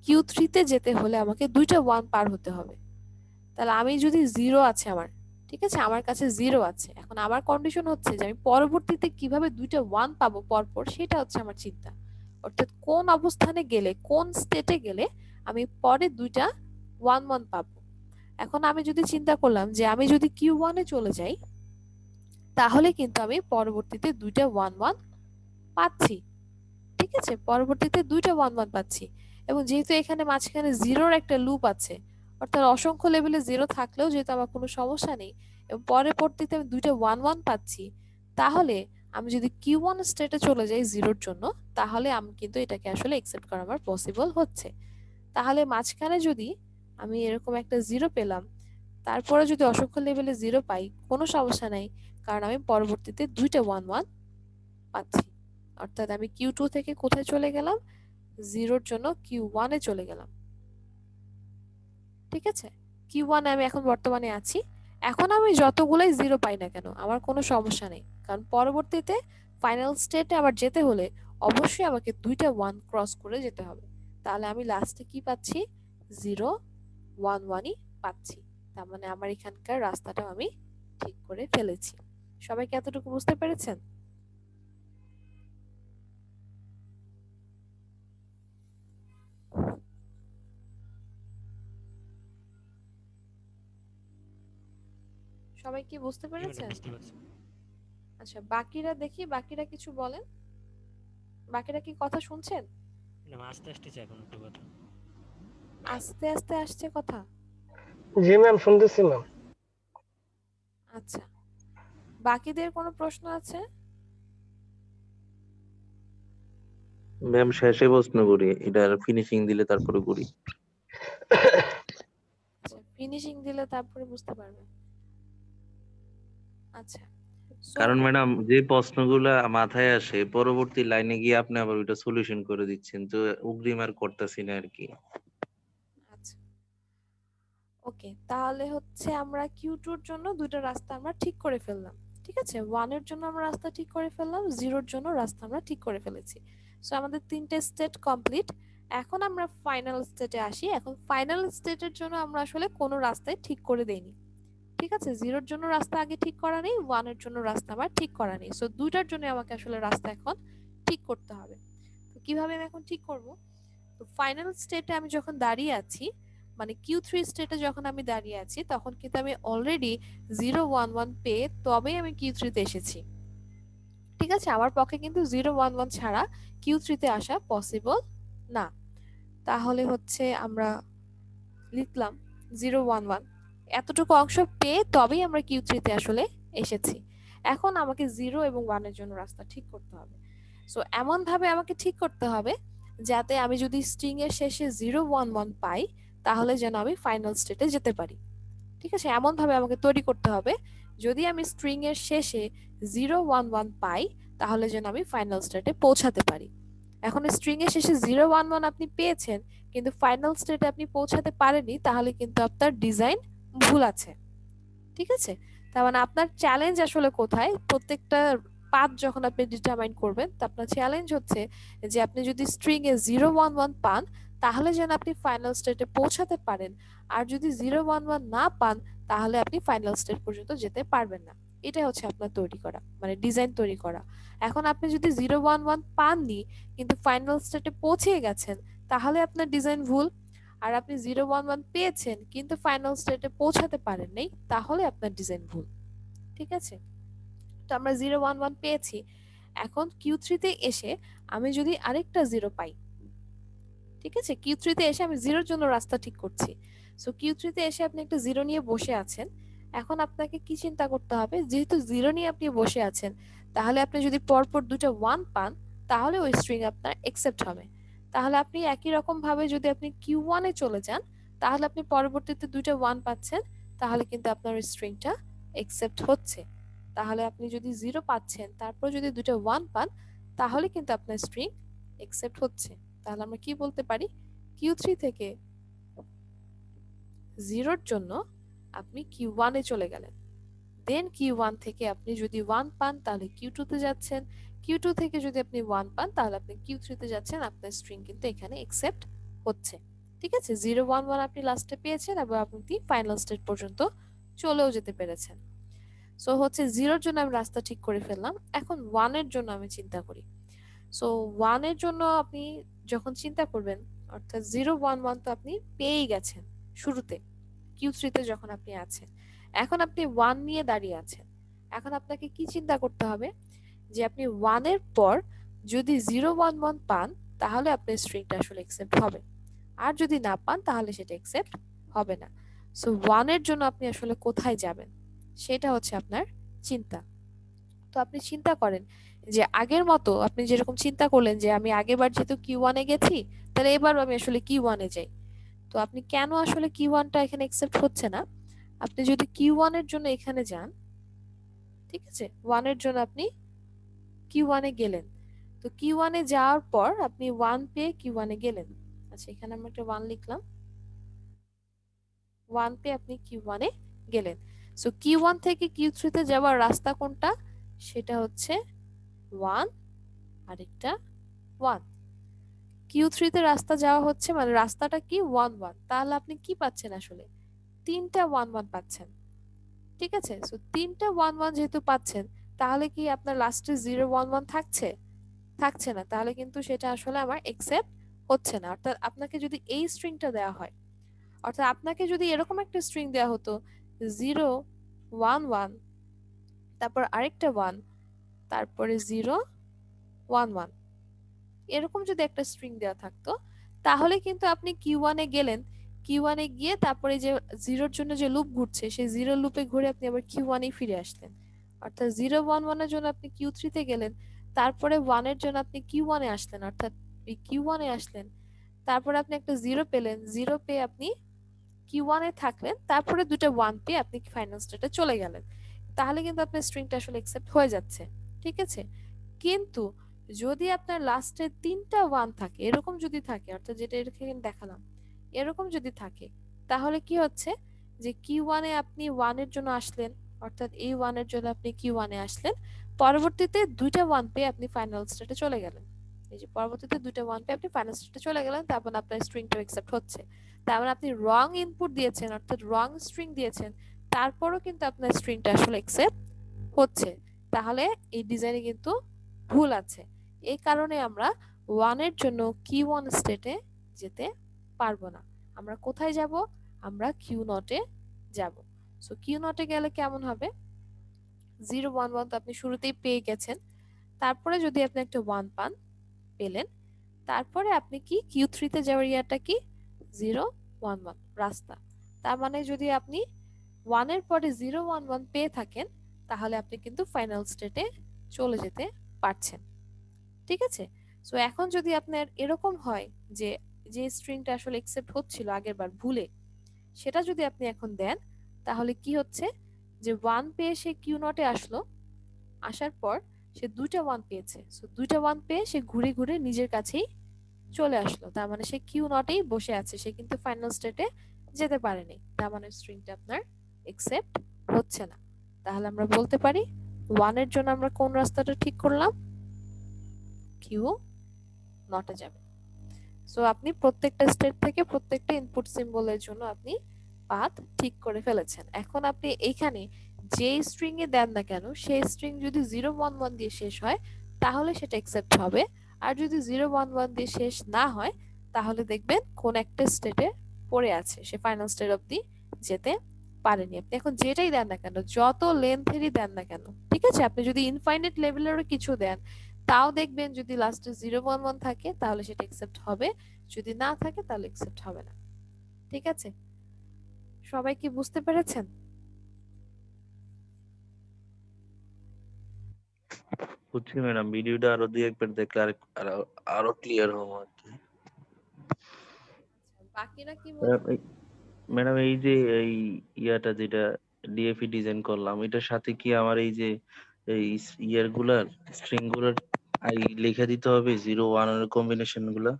Q3 তে যেতে হলে আমাকে দুইটা 1 পার হতে হবে। তাহলে আমি যদি 0 আছে আমার, ঠিক আছে, আমার কাছে 0 আছে, এখন আমার কন্ডিশন হচ্ছে যে আমি পরবর্তীতে কিভাবে দুইটা 1 পাবো পরপর, সেটা হচ্ছে আমার চিন্তা। অর্থাৎ কোন অবস্থানে গেলে, কোন স্টেটে গেলে আমি পরে দুইটা 1 1 পাবো। এখন আমি যদি চিন্তা করলাম যে আমি যদি Q1 এ চলে যাই, তাহলে কিন্তু আমি পরবর্তীতে দুইটা 1 1 পাচ্ছি। ঠিক আছে, পরবর্তীতে দুইটা 1 1 পাচ্ছি, এবং যেহেতু এখানে মাঝখানে জিরোর একটা লুপ আছে, অর্থাৎ অসংখ্য লেভেলে জিরো থাকলেও যেহেতু আমার কোনো সমস্যা নেই এবং পরবর্তীতে আমি দুইটা 1 1 পাচ্ছি, তাহলে আমি যদি Q1 স্টেটে চলে যাই জিরোর জন্য, তাহলে আমি কিন্তু এটাকে আসলে একসেপ্ট করা আমার পসিবল হচ্ছে। তাহলে মাঝখানে যদি আমি এরকম একটা জিরো পেলাম, তারপরে যদি অসংখ্য লেভেলে জিরো পাই, কোনো সমস্যা নাই, কারণ আমি পরবর্তীতে দুইটা 1 1 পাচ্ছি। অর্থাৎ আমি Q2 থেকে কোথায় চলে গেলাম, জিরোর জন্য Q1 এ চলে গেলাম। ঠিক আছে, Q1 এ আমি এখন বর্তমানে আছি। এখন আমি যতগুলাই জিরো পাই না কেন আমার কোনো সমস্যা নেই, কারণ পরবর্তীতে ফাইনাল স্টেটে আবার যেতে হলে অবশ্যই আমাকে দুইটা 1 ক্রস করে যেতে হবে। তাহলে আমি লাস্টে কি পাচ্ছি, 0 1 1ই পাচ্ছি। তার মানে আমার এখানকার রাস্তাটাও আমি ঠিক করে ফেলেছি। সবাই কি এতটুকু বুঝতে পেরেছেন? সবাই কি বুঝতে জি ম্যাডাম, পেরেছেন? বুঝতে পারছি। আচ্ছা, বাকিরা দেখি, বাকিরা কিছু বলেন। বাকিরা কি কথা শুনছেন? ম্যাডাম আস্তে আসতেছে এখন একটু কথা। আস্তে আস্তে আসছে কথা। জি ম্যাম, শুনতেছি ম্যাম। আচ্ছা, বাকিদের কোনো প্রশ্ন আছে? ম্যাম শেষে প্রশ্ন করি, এটার ফিনিশিং দিলে তারপরে করি। আচ্ছা, ফিনিশিং দিলে তারপরে বুঝতে পারবেন। আচ্ছা, সো কারণ ম্যাডাম যে প্রশ্নগুলা মাথায় আসে পরবর্তী লাইনে গিয়ে আপনি আবার ওইটা সলিউশন করে দিচ্ছেন, তো অগ্রিম আর করতেছি না আর কি। আচ্ছা, ওকে, তাহলে হচ্ছে আমরা Q2 এর জন্য দুইটা রাস্তা আমরা ঠিক করে ফেললাম। ঠিক আছে, 1 এর জন্য আমরা রাস্তা ঠিক করে ফেললাম, 0 এর জন্য রাস্তা আমরা ঠিক করে ফেলেছি। সো আমাদের তিনটে স্টেট কমপ্লিট। এখন আমরা ফাইনাল স্টেটে আসি। এখন ফাইনাল স্টেটের জন্য আমরা আসলে কোনো রাস্তায় ঠিক করে দেইনি। ঠিক আছে, 0 এর জন্য রাস্তা আগে ঠিক করা নেই, 1 এর জন্য রাস্তা আমার ঠিক করা নেই। সো দুইটার জন্য আমাকে আসলে রাস্তা এখন ঠিক করতে হবে। তো কিভাবে আমি এখন ঠিক করব? তো ফাইনাল স্টেটে আমি যখন দাঁড়িয়ে আছি, মানে Q3 স্টেটে যখন আমি দাঁড়িয়ে আছি, তখন কিন্তু আমি অলরেডি 0 1 1 পেয়ে তবেই আমি Q3 তে এসেছি। ঠিক আছে, আমার পক্ষে কিন্তু 0 1 1 ছাড়া Q3 তে আসা পসিবল না। তাহলে হচ্ছে আমরা লিখলাম 0 1 1, এতটুকু অংশ পেয়ে তবেই আমরা Q3 তে আসলে এসেছি। এখন আমাকে 0 এবং 1 এর জন্য রাস্তা ঠিক করতে হবে। সো এমন ভাবে আমাকে ঠিক করতে হবে যাতে আমি যদি স্ট্রিং এর শেষে 0 1 1 পাই, তাহলে যেন আমি ফাইনাল স্টেটে যেতে পারি। ঠিক আছে, এমন ভাবে আমাকে তৈরি করতে হবে যদি আমি স্ট্রিং এর শেষে 0 1 1 পাই, তাহলে যেন আমি ফাইনাল স্টেটে পৌঁছাতে পারি। এখন স্ট্রিং এর শেষে 0 1 1 আপনি পেয়েছেন, কিন্তু ফাইনাল স্টেটে আপনি পৌঁছাতে পারেননি, তাহলে কিন্তু আপনার ডিজাইন ভুল আছে। ঠিক আছে, তার মানে আপনার চ্যালেঞ্জ আসলে কোথায়? প্রত্যেকটা পাথ যখন আপনি ডিটারমাইন করবেন, তো আপনার চ্যালেঞ্জ হচ্ছে যে আপনি যদি স্ট্রিং এ 0 1 1 পান, তাহলে যেন আপনি ফাইনাল স্টেটে পৌঁছাতে পারেন। আর যদি 0 1 1 না পান, তাহলে আপনি ফাইনাল স্টেট পর্যন্ত যেতে পারবেন না। এটাই হচ্ছে আপনার তৈরি করা, মানে ডিজাইন তৈরি করা। এখন আপনি যদি 0 1 1 পাননি কিন্তু ফাইনাল স্টেটে পৌঁছে গেছেন, তাহলে আপনার ডিজাইন ভুল। আর আপনি 0 1 1 পেয়েছেন কিন্তু ফাইনাল স্টেটে পৌঁছাতে পারেন নাই, তাহলে আপনার ডিজাইন ভুল। ঠিক আছে, তো আমরা 0 1 1 পেয়েছি। এখন Q3 তে এসে আমি যদি আরেকটা 0 পাই, ঠিক আছে, Q3 তে এসে আমি 0 এর জন্য রাস্তা ঠিক করছি। সো Q3 তে এসে আপনি একটা 0 নিয়ে বসে আছেন। এখন আপনাকে কি চিন্তা করতে হবে? যেহেতু 0 নিয়ে আপনি বসে আছেন, তাহলে আপনি যদি পরপর দুটো 1 পান, তাহলে ওই স্ট্রিং আপনার অ্যাকসেপ্ট হবে। তাহলে আপনি একই রকম ভাবে যদি আপনি Q1 এ চলে যান, তাহলে আপনি পরবর্তীতে দুটো 1 পাচ্ছেন, তাহলে কিন্তু আপনার স্ট্রিংটা অ্যাকসেপ্ট হচ্ছে। তাহলে আপনি যদি 0 পাচ্ছেন, তারপর যদি দুটো 1 পান, তাহলে কিন্তু আপনার স্ট্রিং অ্যাকসেপ্ট হচ্ছে। তাহলে আমরা কি বলতে পারি? Q3 থেকে 0 এর জন্য আপনি Q1 এ চলে গেলেন, দেন Q1 থেকে আপনি যদি 1 পান তাহলে Q2 তে যাচ্ছেন, Q2 থেকে যদি আপনি 1 পান তাহলে আপনি Q3 তে যাচ্ছেন। আপনার স্ট্রিং কিন্তু এখানে অ্যাকসেপ্ট হচ্ছে। ঠিক আছে, 0 1 1 আপনি লাস্টে পেয়েছেন এবং আপনি ফাইনাল স্টেট পর্যন্ত চলেও যেতে পেরেছেন। সো হচ্ছে 0 এর জন্য আমি রাস্তা ঠিক করে ফেললাম। এখন 1 এর জন্য আমি চিন্তা করি। সো 1 এর জন্য আপনি যখন চিন্তা করবেন, অর্থাৎ 0 1 1 তো আপনি পেয়েই গেছেন শুরুতে, Q3 তে যখন আপনি আছেন। এখন আপনি 1 নিয়ে দাঁড়িয়ে আছেন। এখন আপনাকে কি চিন্তা করতে হবে যে আপনি 1 এর পর যদি 0 1 1 পান তাহলে আপনার স্ট্রিংটা আসলে অ্যাকসেপ্ট হবে, আর যদি না পান তাহলে সেটা অ্যাকসেপ্ট হবে না। সো 1 এর জন্য আপনি আসলে কোথায় যাবেন সেটা হচ্ছে আপনার চিন্তা। তো আপনি চিন্তা করেন যে আগের মতো আপনি যেরকম চিন্তা করলেন যে আমি আগেরবার যেহেতু Q1 এ গেছি, তাহলে এবার আমি আসলে Q1 এ যাই। তো আপনি কেন আসলে Q1 টা এখানে অ্যাকসেপ্ট হচ্ছে না? আপনি যদি Q1 এর জন্য এখানে যান, ঠিক আছে, 1 এর জন্য আপনি Q1 এ গেলেন। তো Q1 এ যাওয়ার পর আপনি 1 পেয়ে Q1 এ গেলেন। আচ্ছা, এখানে আমরা একটা 1 লিখলাম। 1 পেয়ে আপনি Q1 এ গেলেন। সো Q1 থেকে Q3 তে যাওয়ার রাস্তা কোনটা? সেটা হচ্ছে 1 আরেকটা 1। Q3 তে রাস্তা যাওয়া হচ্ছে, মানে রাস্তাটা কি 1 1। তাহলে আপনি কি পাচ্ছেন আসলে? তিনটা 1 1 পাচ্ছেন। ঠিক আছে? সো তিনটা 1 1 যেহেতু পাচ্ছেন, তাহলে কি আপনার লাস্টে 0 1 1 থাকছে? থাকছে না। তাহলে কিন্তু সেটা আসলে আমার একসেপ্ট হচ্ছে না। অর্থাৎ আপনাকে যদি এই স্ট্রিংটা দেওয়া হয়, অর্থাৎ আপনাকে যদি এরকম একটা স্ট্রিং দেওয়া হতো 0 1 1, তারপর আরেকটা 1, তারপরে 0 1 1, এরকম যদি একটা স্ট্রিং দেওয়া থাকতো, তাহলে কিন্তু আপনি Q1 এ গেলেন। Q1 এ গিয়ে তারপরে যে 0 এর জন্য যে লুপ ঘুরছে সেই 0 লুপে ঘুরে আপনি আবার Q1 এ ফিরে আসলেন। অর্থাৎ 0 1 1 এর জন্য আপনি Q3 তে গেলেন, তারপরে 1 এর জন্য আপনি Q1 এ আসলেন, অর্থাৎ এই Q1 এ আসলেন। তারপরে আপনি একটা 0 পেলেন, 0 পেয়ে আপনি Q1 এ থাকলেন, তারপরে দুটো 1 পেয়ে আপনি ফাইনাল স্টেটে চলে গেলেন। তাহলে কিন্তু আপনার স্ট্রিংটা আসলে অ্যাকসেপ্ট হয়ে যাচ্ছে। ঠিক আছে? কিন্তু যদি আপনার লাস্টে তিনটা 1 থাকে, এরকম যদি থাকে, অর্থাৎ যেটা এখানে দেখালাম, এরকম যদি থাকে, তাহলে কি হচ্ছে যে Q1 এ আপনি 1 এর জন্য আসলেন, অর্থাৎ এই 1 এর জন্য আপনি Q1 এ আসলেন, পরবর্তীতে দুইটা 1 পেয়ে আপনি ফাইনাল স্টেটে চলে গেলেন। এই যে পরবর্তীতে দুইটা 1 পেয়ে আপনি ফাইনাল স্টেটে চলে গেলেন, তারপর আপনার স্ট্রিংটা অ্যাকসেপ্ট হচ্ছে। তার মানে আপনি রং ইনপুট দিয়েছেন, অর্থাৎ রং স্ট্রিং দিয়েছেন, তারপরও কিন্তু আপনার স্ট্রিংটা আসলে অ্যাকসেপ্ট হচ্ছে। তাহলে এই ডিজাইনে কিন্তু ভুল আছে। এই কারণে আমরা 1 এর জন্য Q1 স্টেটে যেতে পারবো না। আমরা কোথায় যাব? আমরা Q0 এ যাব। সো Q0 এ গেলে কেমন হবে? 0 1 1 তো আপনি শুরুতেই পেয়ে গেছেন। তারপরে যদি আপনি একটা 1 পান, পেলেন, তারপরে আপনি কি Q3 তে যাওয়ার ইয়াটা কি 0 1 1 রাস্তা। তার মানে যদি আপনি 1 এর পরে 0 1 1 পেয়ে থাকেন, তাহলে আপনি কিন্তু ফাইনাল স্টেটে চলে যেতে পারছেন। ঠিক আছে? সো এখন যদি আপনার এরকম হয় যে যে স্ট্রিংটা আসলে অ্যাকসেপ্ট হচ্ছিল আগেরবার ভুলে, সেটা যদি আপনি এখন দেন, তাহলে কি হচ্ছে যে 1 পেয়ে সে Q0 এ আসলো, আসার পর সে দুইটা 1 পেয়েছে। সো দুইটা 1 পেয়ে সে ঘুরে ঘুরে নিজের কাছেই চলে আসলো। তার মানে সে Q0 এই বসে আছে, সে কিন্তু ফাইনাল স্টেটে যেতে পারেনি। তার মানে স্ট্রিংটা আপনার অ্যাকসেপ্ট হচ্ছে না। তাহলে আমরা বলতে পারি 1 এর জন্য আমরা কোন রাস্তাটা ঠিক করলাম? Q0 এ যাবে। সো আপনি প্রত্যেকটা স্টেট থেকে প্রত্যেকটা ইনপুট সিম্বলের জন্য আপনি পাথ ঠিক করে ফেলেছেন। এখন আপনি এইখানে যে স্ট্রিং এ দেন না কেন, সেই স্ট্রিং যদি 0 1 1 দিয়ে শেষ হয়, তাহলে সেটা অ্যাকসেপ্ট হবে। আর যদি 0 1 1 দিয়ে শেষ না হয়, তাহলে দেখবেন কোন একটা স্টেটে পড়ে আছে, সে ফাইনাল স্টেট অবধি যেতে পারেনি। আপনি এখন যেটাই দেন না কেন, যত লেন্থেরই দেন না কেন, ঠিক আছে, আপনি যদি ইনফাইনাইট লেভেলেরও কিছু দেন, তাও দেখবেন যদি লাস্টে 0 1 1 থাকে তাহলে সেটা অ্যাকসেপ্ট হবে, যদি না থাকে তাহলে অ্যাকসেপ্ট হবে না। ঠিক আছে? সবাই কি বুঝতে পেরেছেন? বুঝছি ম্যাডাম, ভিডিওটা আরো দুই একবার দেখলে আরো আরো ক্লিয়ার হবো আর কি। বাকিরা কি ম্যাডাম বলছেন? ম্যাডাম, এই যে এই ইয়াটা যেটা ডিএফই ডিজাইন করলাম, এটার সাথে কি আমার এই যে এই ইয়ার গুলার স্ট্রিং গুলার লিখে দিতে হবে 0 1 এর কম্বিনেশন গুলা?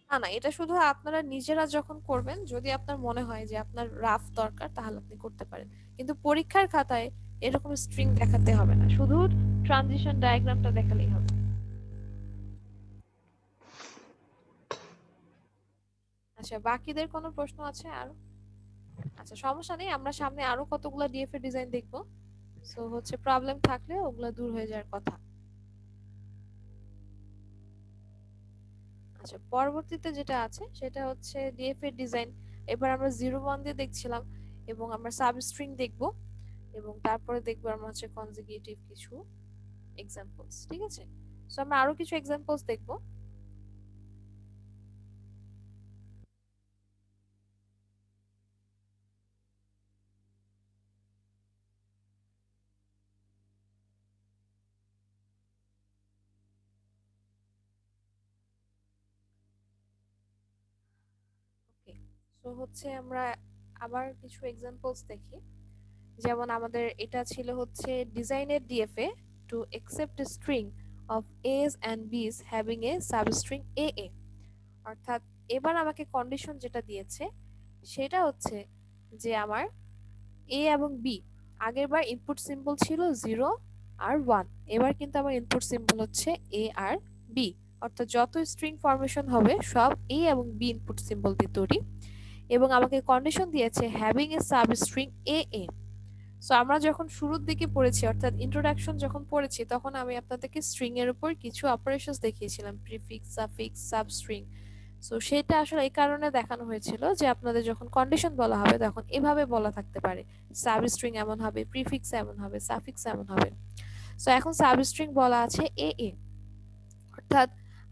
না না, এটা শুধু আপনারা নিজেরা যখন করবেন, যদি আপনার মনে হয় যে আপনার রাফ দরকার, তাহলে আপনি করতে পারেন। কিন্তু পরীক্ষার খাতায় এরকম স্ট্রিং দেখাতে হবে না, শুধু ট্রানজিশন ডায়াগ্রামটা দেখালেই হবে। আচ্ছা, বাকিদের কোনো প্রশ্ন আছে আর? আচ্ছা, সমস্যা নেই, আমরা সামনে আরো কতগুলো ডিএফ এর ডিজাইন দেখবো। সো হচ্ছে প্রবলেম থাকলে ওগুলা দূর হয়ে যাওয়ার কথা। আচ্ছা, পরবর্তীতে যেটা আছে সেটা হচ্ছে ডিএফ এর ডিজাইন। এবার আমরা 0 1 দিয়ে দেখছিলাম এবং আমরা সাবস্ট্রিং দেখব এবং তারপরে দেখব আমরা হচ্ছে কনজিকিউটিভ কিছু এক্সাম্পলস। ঠিক আছে, সো আমরা আরো কিছু এক্সাম্পলস দেখব। ওকে, সো হচ্ছে আমরা আবার কিছু এক্সাম্পলস দেখি। যেমন আমাদের এটা ছিল হচ্ছে ডিজাইনের DFA to accept a string of a's and b's having a substring aa। অর্থাৎ এবার আমাকে কন্ডিশন যেটা দিয়েছে সেটা হচ্ছে যে আমার এ এবং বি, আগেরবার ইনপুট সিম্বল ছিল 0 আর 1, এবার কিন্তু আমার ইনপুট সিম্বল হচ্ছে এ আর বি। অর্থাৎ যত স্ট্রিং ফরমেশন হবে সব এ এবং বি ইনপুট সিম্বল দিয়ে তৈরি এবং আমাকে কন্ডিশন দিয়েছে having a substring a A. So আমরা যখন শুরুর দিকে পড়েছি অর্থাৎ ইন্ট্রোডাকশন যখন পড়েছি তখন আমি আপনাদেরকে স্ট্রিং এর উপর কিছু অপারেশনস দেখিয়েছিলাম, প্রিফিক্স, সাফিক্স, সাবস্ট্রিং। সো সেটা আসলে এই কারণে দেখানো হয়েছিল যে আপনাদের যখন কন্ডিশন বলা হবে তখন এভাবে বলা থাকতে পারে, সাবস্ট্রিং এমন হবে, প্রিফিক্স এমন হবে, সাফিক্স এমন হবে। সো এখন সাবস্ট্রিং বলা আছে এ এ, অর্থাৎ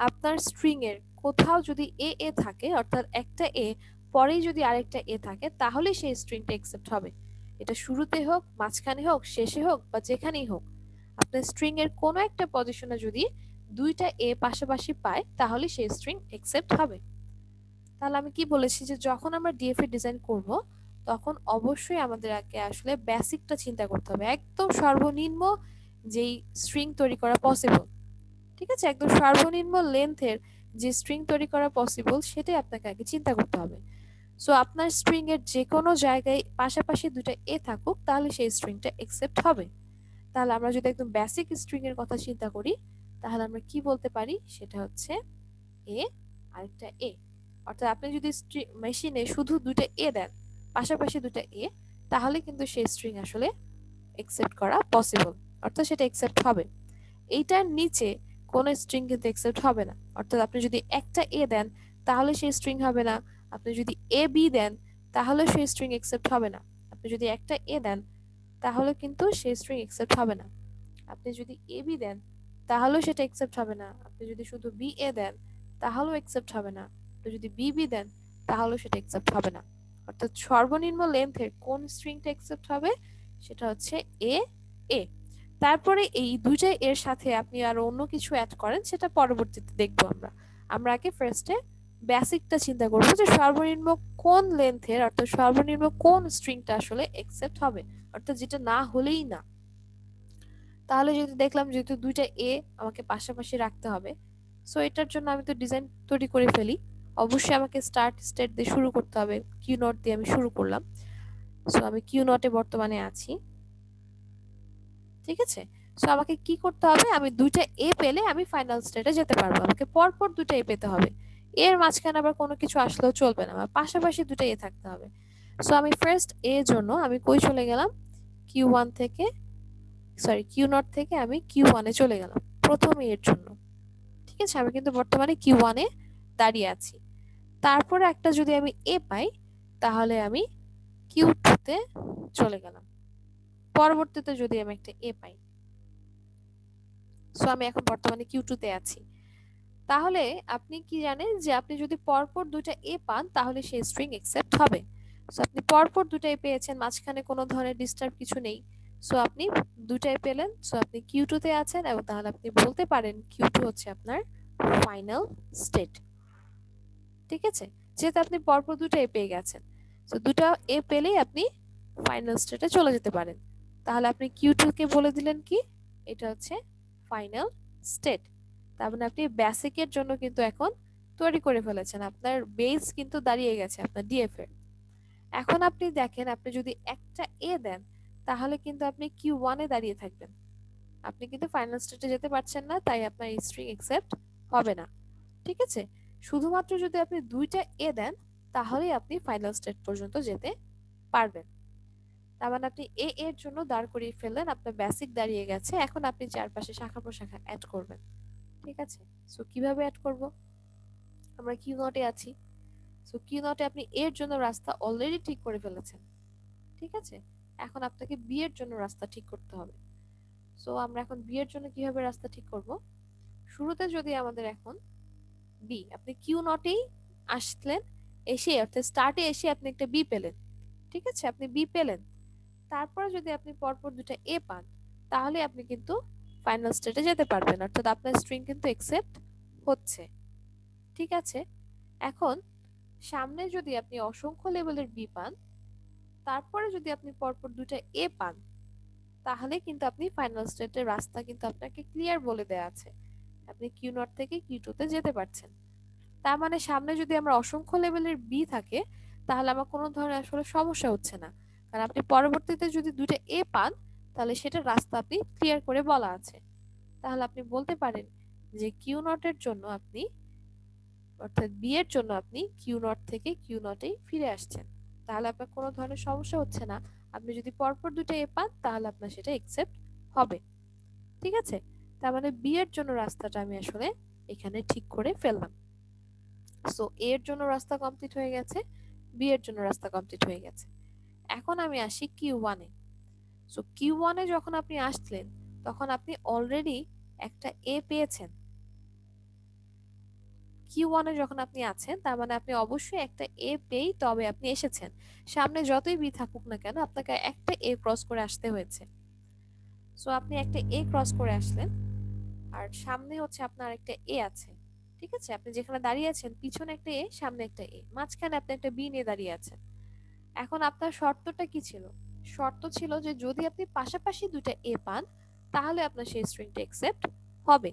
আপনার স্ট্রিং এর কোথাও যদি এ এ থাকে অর্থাৎ একটা এ পরেই যদি আরেকটা এ থাকে তাহলে সেই স্ট্রিংটা একসেপ্ট হবে। এটা শুরুতে হোক, মাঝখানে হোক, শেষে হোক বা যেখানেই হোক, আপনার স্ট্রিং এর কোনো একটা পজিশনে যদি দুইটা এ পাশাপাশি পায় তাহলে সেই স্ট্রিং একসেপ্ট হবে। তাহলে আমি কি বলেছি যে যখন আমরা ডিএফ এর ডিজাইন করব তখন অবশ্যই আমাদের আগে আসলে বেসিকটা চিন্তা করতে হবে, একদম সর্বনিম্ন যেই স্ট্রিং তৈরি করা পসিবল। ঠিক আছে, একদম সর্বনিম্ন লেন্থের যে স্ট্রিং তৈরি করা পসিবল সেটাই আপনাকে আগে চিন্তা করতে হবে। সো আপনার স্ট্রিং এর যে কোনো জায়গায় পাশাপাশি দুটো এ থাকুক তাহলে সেই স্ট্রিংটা একসেপ্ট হবে। তাহলে আমরা যদি একদম বেসিক স্ট্রিং এর কথা চিন্তা করি তাহলে আমরা কি বলতে পারি সেটা হচ্ছে এ আরেকটা এ। অর্থাৎ আপনি যদি মেশিনে শুধু দুটো এ দেন, পাশাপাশি দুটো এ, তাহলে কিন্তু সেই স্ট্রিং আসলে একসেপ্ট করা পসিবল, অর্থাৎ সেটা একসেপ্ট হবে। এইটার নিচে কোনো স্ট্রিং কিন্তু একসেপ্ট হবে না। অর্থাৎ আপনি যদি একটা এ দেন তাহলে সেই স্ট্রিং হবে না, আপনি যদি এ বি দেন তাহলে সেই স্ট্রিং একসেপ্ট হবে না, আপনি যদি একটা এ দেন তাহলে কিন্তু সেই স্ট্রিং একসেপ্ট হবে না, আপনি যদি এ বি দেন তাহলেও সেটা একসেপ্ট হবে না, আপনি যদি শুধু বি এ দেন তাহলেও একসেপ্ট হবে না, আপনি যদি বি বি দেন তাহলেও সেটা একসেপ্ট হবে না। অর্থাৎ সর্বনিম্ন লেন্থের কোন স্ট্রিংটা একসেপ্ট হবে সেটা হচ্ছে এ এ। তারপরে এই দুইটা এর সাথে আপনি আরো অন্য কিছু অ্যাড করেন সেটা পরবর্তীতে দেখবো আমরা। আমরা আগে ফার্স্টে বেসিকটা চিন্তা করবো যে সর্বনিম্ন কোন লেন্থের অর্থাৎ সর্বনিম্ন কোন স্ট্রিংটা আসলে একসেপ্ট হবে, অর্থাৎ যেটা না হলেই না। তাহলে যদি দেখলাম যেহেতু দুইটা এ আমাকে পাশাপাশি রাখতে হবে, সো এটার জন্য আমি তো ডিজাইন তৈরি করে ফেলি। অবশ্যই আমাকে স্টার্ট স্টেট দিয়ে শুরু করতে হবে, কিউ নট দিয়ে আমি শুরু করলাম। সো আমি কিউ নটে বর্তমানে আছি। ঠিক আছে, সো আমাকে কি করতে হবে, আমি দুইটা এ পেলে আমি ফাইনাল স্টেটে যেতে পারবো, আমাকে পরপর দুইটা এ পেতে হবে, এর মাঝখানে আবার কোনো কিছু আসলেও চলবে না, আমার পাশাপাশি দুইটা এ থাকতে হবে। সো আমি ফার্স্ট এর জন্য আমি কই চলে গেলাম, কিউ ওয়ান থেকে কিউ নট থেকে আমি কিউ ওয়ানে চলে গেলাম প্রথম এর জন্য। ঠিক আছে, আমি কিন্তু বর্তমানে কিউ ওয়ানে দাঁড়িয়ে আছি। তারপরে একটা যদি আমি এ পাই তাহলে আমি কিউ টুতে চলে গেলাম, পরবর্তীতে যদি আমি একটা এ পাই। সো আমি এখন বর্তমানে কিউ টুতে আছি। তাহলে আপনি কি জানেন যে আপনি যদি পরপর দুটো এ পান তাহলে সেই স্ট্রিং একসেপ্ট হবে। সো আপনি পরপর দুটো এ পেয়েছেন, মাঝখানে কোনো ধরনের ডিস্টার্ব কিছু নেই, সো আপনি দুটো এ পেলেন, সো আপনি কিউ টু তে আছেন এবং তাহলে আপনি বলতে পারেন কিউ টু হচ্ছে আপনার ফাইনাল স্টেট। ঠিক আছে, যেহেতু আপনি পরপর দুটো এ পেয়ে গেছেন, সো দুটো এ পেলেই আপনি ফাইনাল স্টেটে চলে যেতে পারেন। তাহলে আপনি কিউ টু কে বলে দিলেন কি এটা হচ্ছে ফাইনাল স্টেট। তার মানে আপনি বেসিকের জন্য কিন্তু এখন তৈরি করে ফেলেছেন, আপনার বেস কিন্তু দাঁড়িয়ে গেছে আপনার ডিএফ এর। এখন আপনি দেখেন আপনি যদি একটা এ দেন তাহলে কিন্তু আপনি কিউ ওয়ানে দাঁড়িয়ে থাকবেন, আপনি কিন্তু ফাইনাল স্টেটে যেতে পারছেন না, তাই আপনার এই স্ট্রিং একসেপ্ট হবে না। ঠিক আছে, শুধুমাত্র যদি আপনি দুইটা এ দেন তাহলেই আপনি ফাইনাল স্টেট পর্যন্ত যেতে পারবেন। তার মানে আপনি এ এর জন্য দাঁড় করিয়ে ফেললেন, আপনার বেসিক দাঁড়িয়ে গেছে, এখন আপনি চারপাশে শাখা প্রশাখা অ্যাড করবেন। ঠিক আছে, সো কিভাবে অ্যাড করব, আমরা কিউ নটে আছি। সো কিউ নটে আপনি এর জন্য রাস্তা অলরেডি ঠিক করে ফেলেছেন, ঠিক আছে? এখন আপনাকে বি এর জন্য রাস্তা ঠিক করতে হবে। সো আমরা এখন বি এর জন্য কিভাবে রাস্তা ঠিক করব? শুরুতে যদি আমাদের এখন বি, আপনি কিউ নটেই আসলেন, এসে অর্থাৎ স্টার্টে এসে আপনি একটা বি পেলেন, ঠিক আছে? আপনি বি পেলেন, তারপরে যদি আপনি পরপর দুটো এ পান, তাহলে আপনি কিন্তু ফাইনাল স্টেটে যেতে পারবেন, অর্থাৎ আপনার স্ট্রিং কিন্তু একসেপ্ট হচ্ছে, ঠিক আছে? এখন সামনে যদি আপনি অসংখ্য লেভেলের বি পান, তারপরে যদি আপনি পরপর দুটো এ পান, তাহলে কিন্তু আপনি ফাইনাল স্টেটের রাস্তা কিন্তু আপনাকে ক্লিয়ার বলে দেয়া আছে, আপনি কিউ নট থেকে কিউ টু তে যেতে পারছেন। তার মানে সামনে যদি আমরা অসংখ্য লেভেলের বি থাকে, তাহলে আমার কোনো ধরনের আসলে সমস্যা হচ্ছে না, কারণ আপনি পরবর্তীতে যদি দুইটা এ পান, তাহলে সেটা রাস্তা আপনি ক্লিয়ার করে বলা আছে। তাহলে আপনি বলতে পারেন যে কিউ নটের জন্য আপনি, অর্থাৎ বি এর জন্য আপনি কিউ নট থেকে কিউ নটেই ফিরে আসছেন, তাহলে আপনার কোনো ধরনের সমস্যা হচ্ছে না। আপনি যদি পরপর দুটো এ পান, তাহলে আপনার সেটা একসেপ্ট হবে, ঠিক আছে? তার মানে বি এর জন্য রাস্তাটা আমি আসলে এখানে ঠিক করে ফেললাম। সো এ এর জন্য রাস্তা কমপ্লিট হয়ে গেছে, বি এর জন্য রাস্তা কমপ্লিট হয়ে গেছে। এখন আমি আসি কিউ ওয়ানে। সো কিউ ওয়ানে যখন আপনি আসলেন, তখন আপনি অলরেডি একটা এ পেয়েছেন। কিউ ওয়ানে যখন আপনি আছেন, তার মানে আপনি অবশ্যই একটা এ পেয়েই তবে আপনি এসেছেন। সামনে যতই বি থাকুক না কেন, আপনাকে একটা এ ক্রস করে আসতে হয়েছে। সো আপনি একটা এ ক্রস করে আসলেন, আর সামনে হচ্ছে আপনার একটা এ আছে, ঠিক আছে? আপনি যেখানে দাঁড়িয়ে আছেন, পিছনে একটা এ, সামনে একটা এ, মাঝখানে আপনি একটা বি নিয়ে দাঁড়িয়ে আছেন। এখন আপনার শর্তটা কি ছিল? শর্ত ছিল যে যদি আপনি পাশাপাশি দুইটা এ পান, তাহলে আপনার সেই স্ট্রিংটা একসেপ্ট হবে।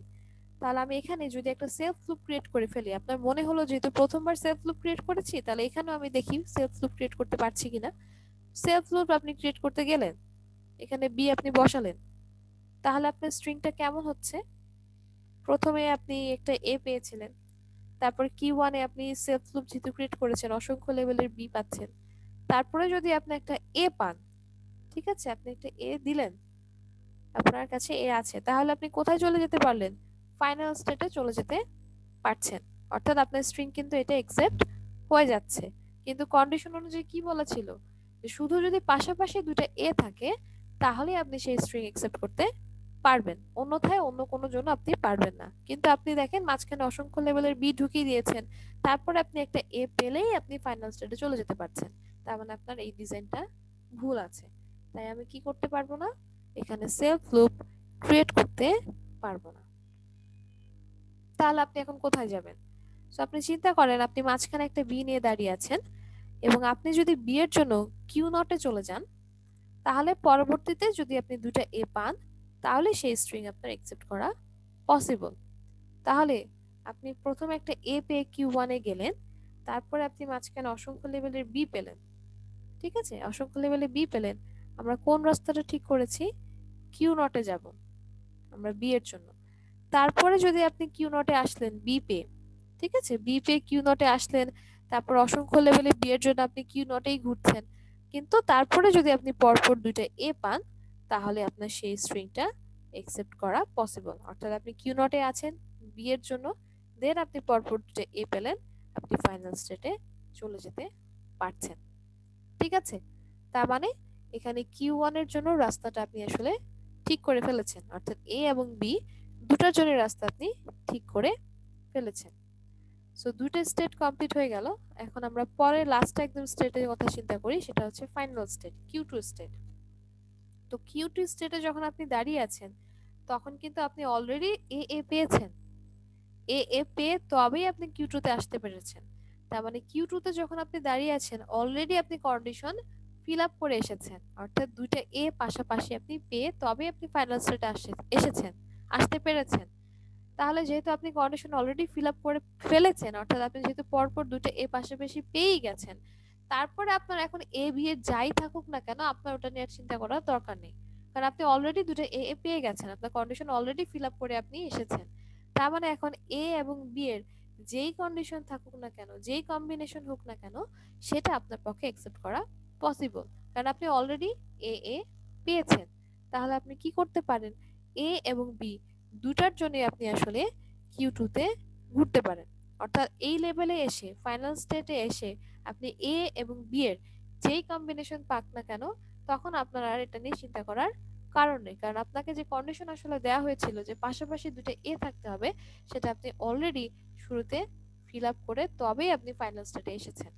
তাহলে আমি এখানে যদি একটা সেলফ লুপ ক্রিয়েট করে ফেলি, আপনার মনে হলো যেহেতু প্রথমবার সেলফ লুপ ক্রিয়েট করেছি, তাহলে এখানেও আমি দেখি সেলফ লুপ ক্রিয়েট করতে পারছি কিনা। সেলফ লুপ আপনি ক্রিয়েট করতে গেলেন, এখানে বি আপনি বসালেন, তাহলে আপনার স্ট্রিংটা কেমন হচ্ছে? প্রথমে আপনি একটা এ পেয়েছিলেন, তারপর কি ওয়ানে আপনি সেলফ লুপ যেহেতু ক্রিয়েট করেছেন, অসংখ্য লেভেলের বি পাচ্ছেন, তারপরে যদি আপনি একটা এ পান, ঠিক আছে? আপনি একটা এ দিলেন, আপনার কাছে এ আছে, তাহলে আপনি কোথায় চলে যেতে পারলেন? ফাইনাল স্টেটে চলে যেতে পারছেন, অর্থাৎ আপনার স্ট্রিং কিন্তু এটা একসেপ্ট হয়ে যাচ্ছে। কিন্তু কন্ডিশন অনুযায়ী কি বলা ছিল? যে শুধু যদি পাশাপাশি দুটো এ থাকে, তাহলে আপনি সেই স্ট্রিং একসেপ্ট করতে পারবেন, অন্যথায় অন্য কোনো জন্য আপনি পারবেন না। কিন্তু আপনি দেখেন মাঝখানে অসংখ্য লেভেলের বি ঢুকিয়ে দিয়েছেন, তারপরে আপনি একটা এ পেলেই আপনি ফাইনাল স্টেটে চলে যেতে পারছেন। তার মানে আপনার এই ডিজাইনটা ভুল আছে, তাই আমি কি করতে পারবো না? এখানে সেলফ লুপ ক্রিয়েট করতে পারবো না। তাহলে আপনি এখন কোথায় যাবেন? সো আপনি চিন্তা করেন, আপনি মাঝখানে একটা বি নিয়ে দাঁড়িয়ে আছেন, এবং আপনি যদি বি এর জন্য কিউ নটে চলে যান, তাহলে পরবর্তীতে যদি আপনি দুটো এ পান, তাহলে সেই স্ট্রিং আপনার একসেপ্ট করা পসিবল। তাহলে আপনি প্রথমে একটা এ পেয়ে কিউ ওয়ানে গেলেন, তারপরে আপনি মাঝখানে অসংখ্য লেভেলের বি পেলেন, ঠিক আছে? অসংখ্য লেভেলে বি পেলেন, আমরা কোন রাস্তাটা ঠিক করেছি? কিউ নটে যাব আমরা বি এর জন্য। তারপরে যদি আপনি কিউ নটে আসলেন বি পেয়ে, ঠিক আছে? বি পেয়ে কিউ নটে আসলেন, তারপর অসংখ্য লেভেলে বি এর জন্য আপনি কিউ নটেই ঘুরছেন, কিন্তু তারপরে যদি আপনি পরপর দুইটা এ পান, তাহলে আপনার সেই স্ট্রিংটা একসেপ্ট করা পসিবল। অর্থাৎ আপনি কিউ নটে আছেন বি এর জন্য, দেন আপনি পরপর দুইটা এ পেলেন, আপনি ফাইনাল স্টেটে চলে যেতে পারছেন, ঠিক আছে? তার মানে এখানে কিউ ওয়ান এর জন্য রাস্তাটা আপনি আসলে ঠিক করে ফেলেছেন, অর্থাৎ এ এবং বি দুটার জন্য রাস্তা আপনি ঠিক করে ফেলেছেন। সো দুটো স্টেট কমপ্লিট হয়ে গেল। এখন আমরা পরে লাস্ট একদম স্টেটের কথা চিন্তা করি, সেটা হচ্ছে final state, Q two state. তো কিউ টু স্টেটে যখন আপনি দাঁড়িয়ে আছেন, তখন কিন্তু আপনি অলরেডি এ এ পেয়েছেন, এ এ পেয়ে তবেই আপনি কিউ টু তে আসতে পেরেছেন। তার মানে কিউ টু তে যখন আপনি দাঁড়িয়ে আছেন, অলরেডি আপনি কন্ডিশন ফিল আপ করে এসেছেন, অর্থাৎ দুইটা এ পাশাপাশি আপনি পেয়ে তবে আপনি ফাইনাল স্টেটে এসেছেন, আসতে পেরেছেন। তাহলে যেহেতু আপনি কন্ডিশন অলরেডি ফিল আপ করে ফেলেছেন, অর্থাৎ আপনি যেহেতু পরপর দুটো এ পাশাপাশি পেয়েই গেছেন, তারপরে আপনার এখন এ বি এ যাই থাকুক না কেন, আপনার ওটা নিয়ে আর চিন্তা করার দরকার নেই, কারণ আপনি অলরেডি দুটো এ এ পেয়ে গেছেন, আপনার কন্ডিশন অলরেডি ফিল আপ করে আপনি এসেছেন। তার মানে এখন এ এবং বি এর যেই কন্ডিশন থাকুক না কেন, যেই কম্বিনেশন হোক না কেন, সেটা আপনার পক্ষে অ্যাকসেপ্ট করা পসিবল, কারণ আপনি অলরেডি এ এ পেয়েছেন। তাহলে আপনি কি করতে পারেন? এ এবং বি দুটার জন্য আপনি আসলে কিউ টু তে ঘুরতে পারেন। অর্থাৎ এই লেভেলে এসে ফাইনাল স্টেটে এসে আপনি এ এবং বি এর যেই কম্বিনেশন পাক না কেন, তখন আপনার আর এটা নিয়ে চিন্তা করার কারণ নেই, কারণ আপনাকে যে কন্ডিশন আসলে দেওয়া হয়েছিল যে পাশাপাশি দুটো এ থাকতে হবে, সেটা আপনি অলরেডি শুরুতে ফিল আপ করে তবেই আপনি ফাইনাল স্টেটে এসেছেন।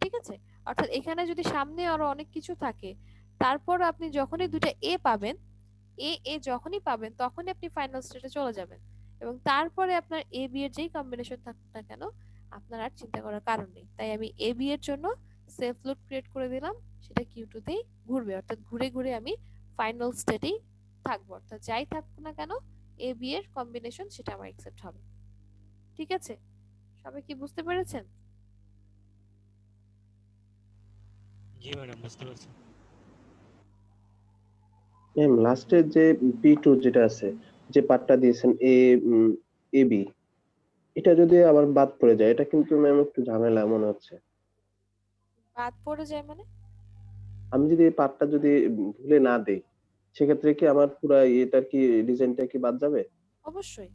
ঠিক আছে? অর্থাৎ এখানে যদি সামনে আরো অনেক কিছু থাকে, তারপর আপনি যখনই দুটো এ পাবেন, যখনই পাবেন তখনই আপনি ফাইনাল স্টেটে চলে যাবেন, এবং তারপরে আপনার এ বি এর যেই কম্বিনেশন থাকুক না কেন, আপনার আর চিন্তা করার কারণ নেই। তাই আমি এ বি এর জন্য সেলফ লুপ ক্রিয়েট করে দিলাম, সেটা কিউ টু তেই ঘুরবে, অর্থাৎ ঘুরে ঘুরে আমি ফাইনাল স্টেটেই থাকবো, অর্থাৎ যাই থাকুক না কেন এ বি এর কম্বিনেশন সেটা আমার অ্যাকসেপ্ট হবে। ঠিক আছে? সবাই কি বুঝতে পেরেছেন? জি ম্যাডাম, বুঝতে পারছি। ম্যাম লাস্টের যে পি2 যেটা আছে, যে পার্টটা দিয়েছেন এ বি, এটা যদি আবার বাদ পড়ে যায়, এটা কিন্তু ম্যাম একটু ঝামেলা মনে হচ্ছে। বাদ পড়ে যায় মানে? আমি যদি এই পার্টটা যদি ভুলে না দেই, সেক্ষেত্রে কি আমার পুরো এটার কি ডিজাইনটা কি বাদ যাবে? অবশ্যই।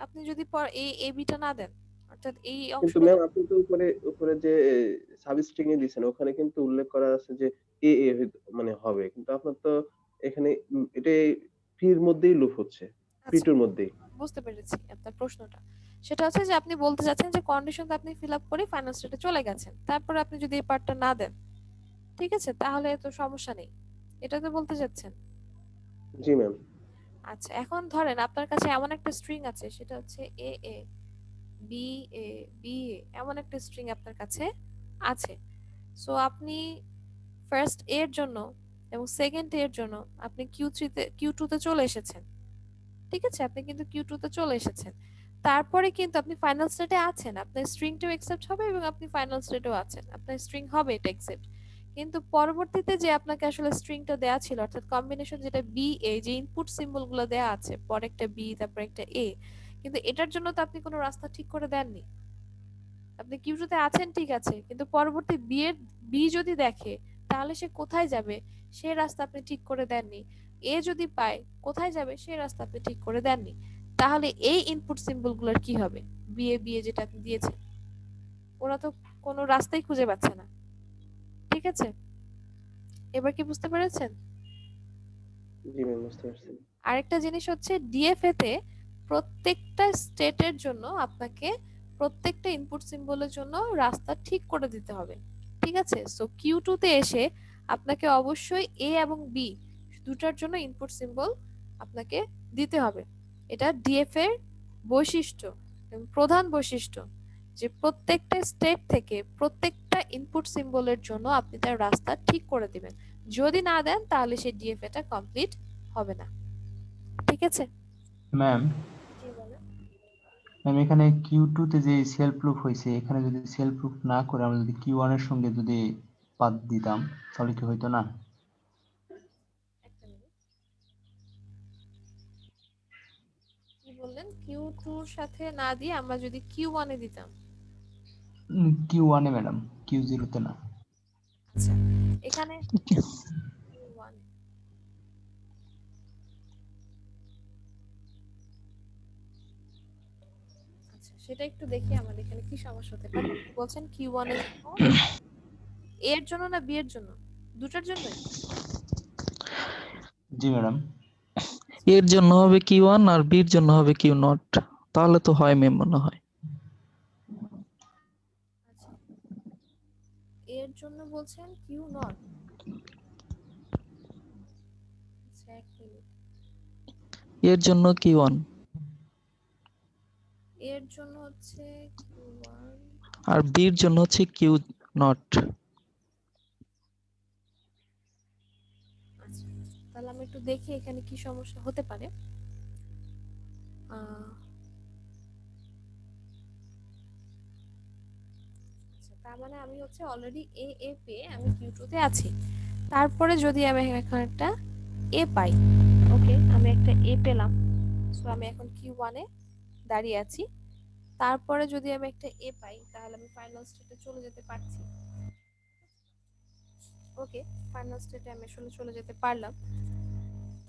আপনি যদি এই এ বিটা না দেন, অর্থাৎ এই কিন্তু অংশটা ম্যাম আপনি তো উপরে উপরে যে সাবস্ট্রিং এ দিয়েছেন, ওখানে কিন্তু উল্লেখ করা আছে যে এ মানে হবে, কিন্তু আপনার তো এখানে এটা পির মধ্যেই লুপ হচ্ছে, আচ্ছা, পি2 এর মধ্যেই। বুঝতে পেরেছি আপনার প্রশ্নটা। সেটা হচ্ছে যে আপনি বলতে চাচ্ছেন যে কন্ডিশনটা আপনি ফিল আপ করে ফাইনাল স্টেটে চলে গেছেন, তারপরে আপনি যদি এই পার্টটা না দেন, ঠিক আছে, তাহলে তো সমস্যা নেই, এটা তো বলতে চাচ্ছেন। জি ম্যাম। আচ্ছা, এখন ধরেন আপনার কাছে এমন একটা স্ট্রিং আছে, সেটা হচ্ছে এ a B A B A, এমন একটা স্ট্রিং আপনার কাছে আছে। সো আপনি ফার্স্ট এর জন্য এবং সেকেন্ড এর জন্য আপনি কিউ টু তে চলে এসেছেন। ঠিক আছে, আপনি কিন্তু কিউ টু তে চলে এসেছেন, তারপরে কিন্তু আপনি ফাইনাল স্টেটে আছেন, আপনার স্ট্রিংটাও অ্যাকসেপ্ট হবে এবং আপনি ফাইনাল স্টেটেও আছেন, আপনার স্ট্রিং হবে এটা অ্যাকসেপ্ট। কিন্তু পরবর্তীতে যে আপনাকে আসলে স্ট্রিংটা দেয়া ছিল, অর্থাৎ কম্বিনেশন যেটা বি এ, যে ইনপুট সিম্বল গুলো দেয়া আছে, পরে একটা বি তারপর একটা এ, কিন্তু এটার জন্য তো আপনি কোনো রাস্তা ঠিক করে দেননি। আপনি কিউ টু তে আছেন ঠিক আছে, কিন্তু পরবর্তী বি যদি দেখে, তাহলে সে কোথায় যাবে সেই রাস্তা আপনি ঠিক করে দেননি। এ যদি পায়, কোথায় যাবে সেই রাস্তা আপনি ঠিক করে দেননি। তাহলে এই ইনপুট সিম্বল গুলোর কি হবে? বি এ যেটা আপনি দিয়েছেন, ওরা তো কোনো রাস্তাই খুঁজে পাচ্ছে না। ঠিক আছে? এবার কি বুঝতে পেরেছেন? জি ম্যাম, বুঝতে পারছি। আরেকটা জিনিস হচ্ছে ডিএফএ তে প্রত্যেকটা স্টেটের জন্য আপনাকে প্রত্যেকটা ইনপুট সিম্বলের জন্য রাস্তা ঠিক করে দিতে হবে। ঠিক আছে? সো কিউ টু তে এসে আপনাকে অবশ্যই এ এবং বি দুটার জন্য ইনপুট সিম্বল আপনাকে দিতে হবে। এটা ডিএফ এর বৈশিষ্ট্য এবং প্রধান বৈশিষ্ট্য, যে প্রত্যেকটা স্টেট থেকে প্রত্যেকটা ইনপুট সিম্বলের জন্য আপনি তার রাস্তা ঠিক করে দিবেন। যদি না দেন, তাহলে সেই ডিএফএ টা কমপ্লিট হবে না। ঠিক আছে? ম্যাম জি বলেন। ম্যাম এখানে কিউ2 তে যে সেলফ লুপ হয়েছে, এখানে যদি সেলফ লুপ না করে আমরা যদি কিউ1 এর সঙ্গে যদি বাদ দিতাম, তাহলে কি হইতো না? একটা মিনিট, কি বললেন? কিউ টুর সাথে না দিয়ে আমরা যদি কিউ ওয়ানে দিতাম? কিউ1 এ ম্যাডাম, কিউ0 তে না। আচ্ছা, এখানে কিউ ওয়ান, আচ্ছা সেটা একটু দেখি আমার এখানে কি সমস্যা হতে পারে। আপনি বলছেন কিউ ওয়ান এর জন্য, এ এর জন্য না বি এর জন্য? দুটার জন্যই? জি ম্যাডাম। এর জন্য হবে কিউ1 আর বির জন্য হবে কিউ0, তাহলে তো হয় ম্যাম মনে হয়। আচ্ছা, এর জন্য বলছেন কিউ নট। আচ্ছা এক মিনিট, এর জন্য কিউ1 এর জন্য হচ্ছে কিউ ওয়ান, আর বির জন্য হচ্ছে কিউ0। আচ্ছা তাহলে আমি একটু দেখি এখানে কি সমস্যা হতে পারে। আচ্ছা, তার মানে আমি হচ্ছে অলরেডি এ পেয়ে আমি কিউ টু তে আছি, তারপরে যদি আমি এখন একটা এ পাই, ওকে আমি একটা এ পেলাম, সো আমি এখন কিউ ওয়ানে দাঁড়িয়ে আছি, তারপরে যদি আমি একটা এ পাই, তাহলে আমি ফাইনাল স্টেটে চলে যেতে পারছি। ওকে, ফাইনাল স্টেটে আমি আসলে চলে যেতে পারলাম।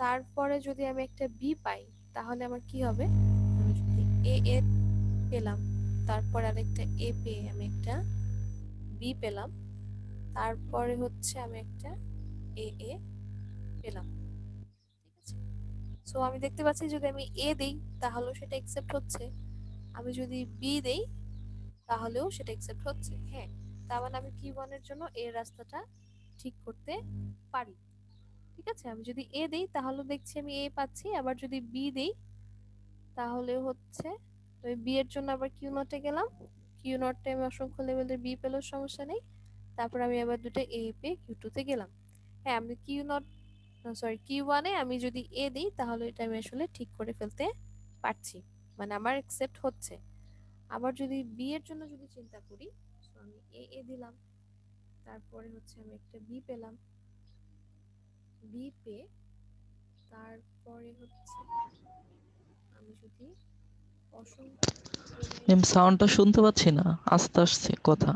তারপরে যদি আমি একটা বি পাই, তাহলে আমার কি হবে? আমি যদি এ পেলাম, তারপরে আরেকটা এ পেয়ে আমি একটা বি পেলাম, তারপরে হচ্ছে আমি একটা এ এ পেলাম। ঠিক আছে, সো আমি দেখতে পাচ্ছি যদি আমি এ দেই তাহলেও সেটা একসেপ্ট হচ্ছে, আমি যদি বি দেই তাহলেও সেটা একসেপ্ট হচ্ছে। হ্যাঁ, তার মানে আমি কিউ ওয়ান এর জন্য এর রাস্তাটা ঠিক করতে পারি। ঠিক আছে, আমি যদি এ দেই তাহলে দেখছি আমি এ পাচ্ছি, আবার যদি বি দেই তাহলে হচ্ছে আমি বি এর জন্য আবার কিউ নটে গেলাম, কিউ নটে আমি অসংখ্য লেভেলের বি পেলেও সমস্যা নেই, তারপর আমি আবার দুটো এ পেয়ে কিউ টু তে গেলাম। হ্যাঁ, আমি কিউ নট সরি কিউ ওয়ানে আমি যদি এ দিই তাহলে এটা আমি আসলে ঠিক করে ফেলতে পারছি, মানে আমার অ্যাকসেপ্ট হচ্ছে। আবার যদি বি এর জন্য যদি চিন্তা করি, তো আমি এ এ দিলাম, তারপরে হচ্ছে আমি একটা বি পেলাম, বি পেয়ে তারপরে হচ্ছে আমি যদি অসংখ্য ক্রমে ম্যাম সাউন্ডটা শুনতে পাচ্ছি না, আস্তে আসছে কথা।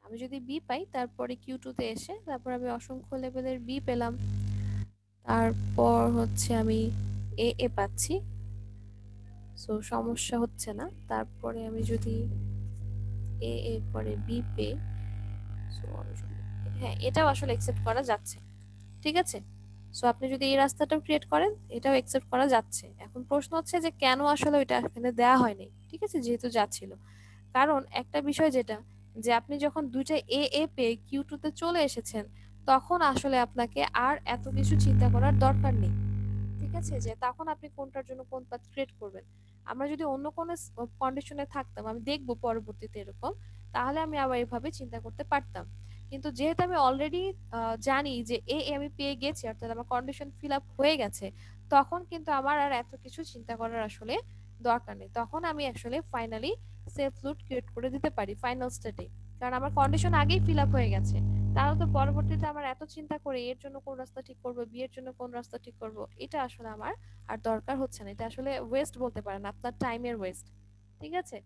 আমি যদি বি পাই তারপরে কিউ টু তে এসে তারপর আমি অসংখ্য লেভেলের বি পেলাম, তারপর হচ্ছে আমি এ এ পাচ্ছি, সো সমস্যা হচ্ছে না। তারপরে আমি যদি এ এর পরে বি পেয়ে, সো আমি যদি হ্যাঁ এটাও আসলে একসেপ্ট করা যাচ্ছে। ঠিক আছে, সো আপনি যদি এই রাস্তাটাও ক্রিয়েট করেন এটাও একসেপ্ট করা যাচ্ছে। এখন প্রশ্ন হচ্ছে যে কেন আসলে ওইটা এখানে দেওয়া হয়নি। ঠিক আছে, যেহেতু যাচ্ছিল, কারণ একটা বিষয় যেটা যে আপনি যখন দুইটা এ এ পেয়ে কিউ টু তে চলে এসেছেন তখন আসলে আপনাকে আর এত কিছু চিন্তা করার দরকার নেই। ঠিক আছে, যে তখন আপনি কোনটার জন্য কোন পাথ ক্রিয়েট করবেন। আমরা যদি অন্য কোনো কন্ডিশনে থাকতাম, আমি দেখবো পরবর্তীতে এরকম, তাহলে আমি আবার এভাবে চিন্তা করতে পারতাম। কিন্তু যেহেতু আমি অলরেডি জানি যে এ আমি পেয়ে গেছি, অর্থাৎ আমার কন্ডিশন ফিল আপ হয়ে গেছে, তখন কিন্তু আমার আর এত কিছু চিন্তা করার আসলে দরকার নেই। তখন আমি আসলে ফাইনালি সেফ লুট ক্রিয়েট করে দিতে পারি ফাইনাল স্টেটে, কারণ আমার কন্ডিশন আগেই ফিল আপ হয়ে গেছে। তাহলে তো পরবর্তীতে আমার এত চিন্তা করে এর জন্য কোন রাস্তা ঠিক করব, বি এর জন্য কোন রাস্তা ঠিক করব, এটা আসলে আমার আর দরকার হচ্ছে না। এটা আসলে ওয়েস্ট বলতে পারেন, আপনার টাইমের ওয়েস্ট। ঠিক আছে,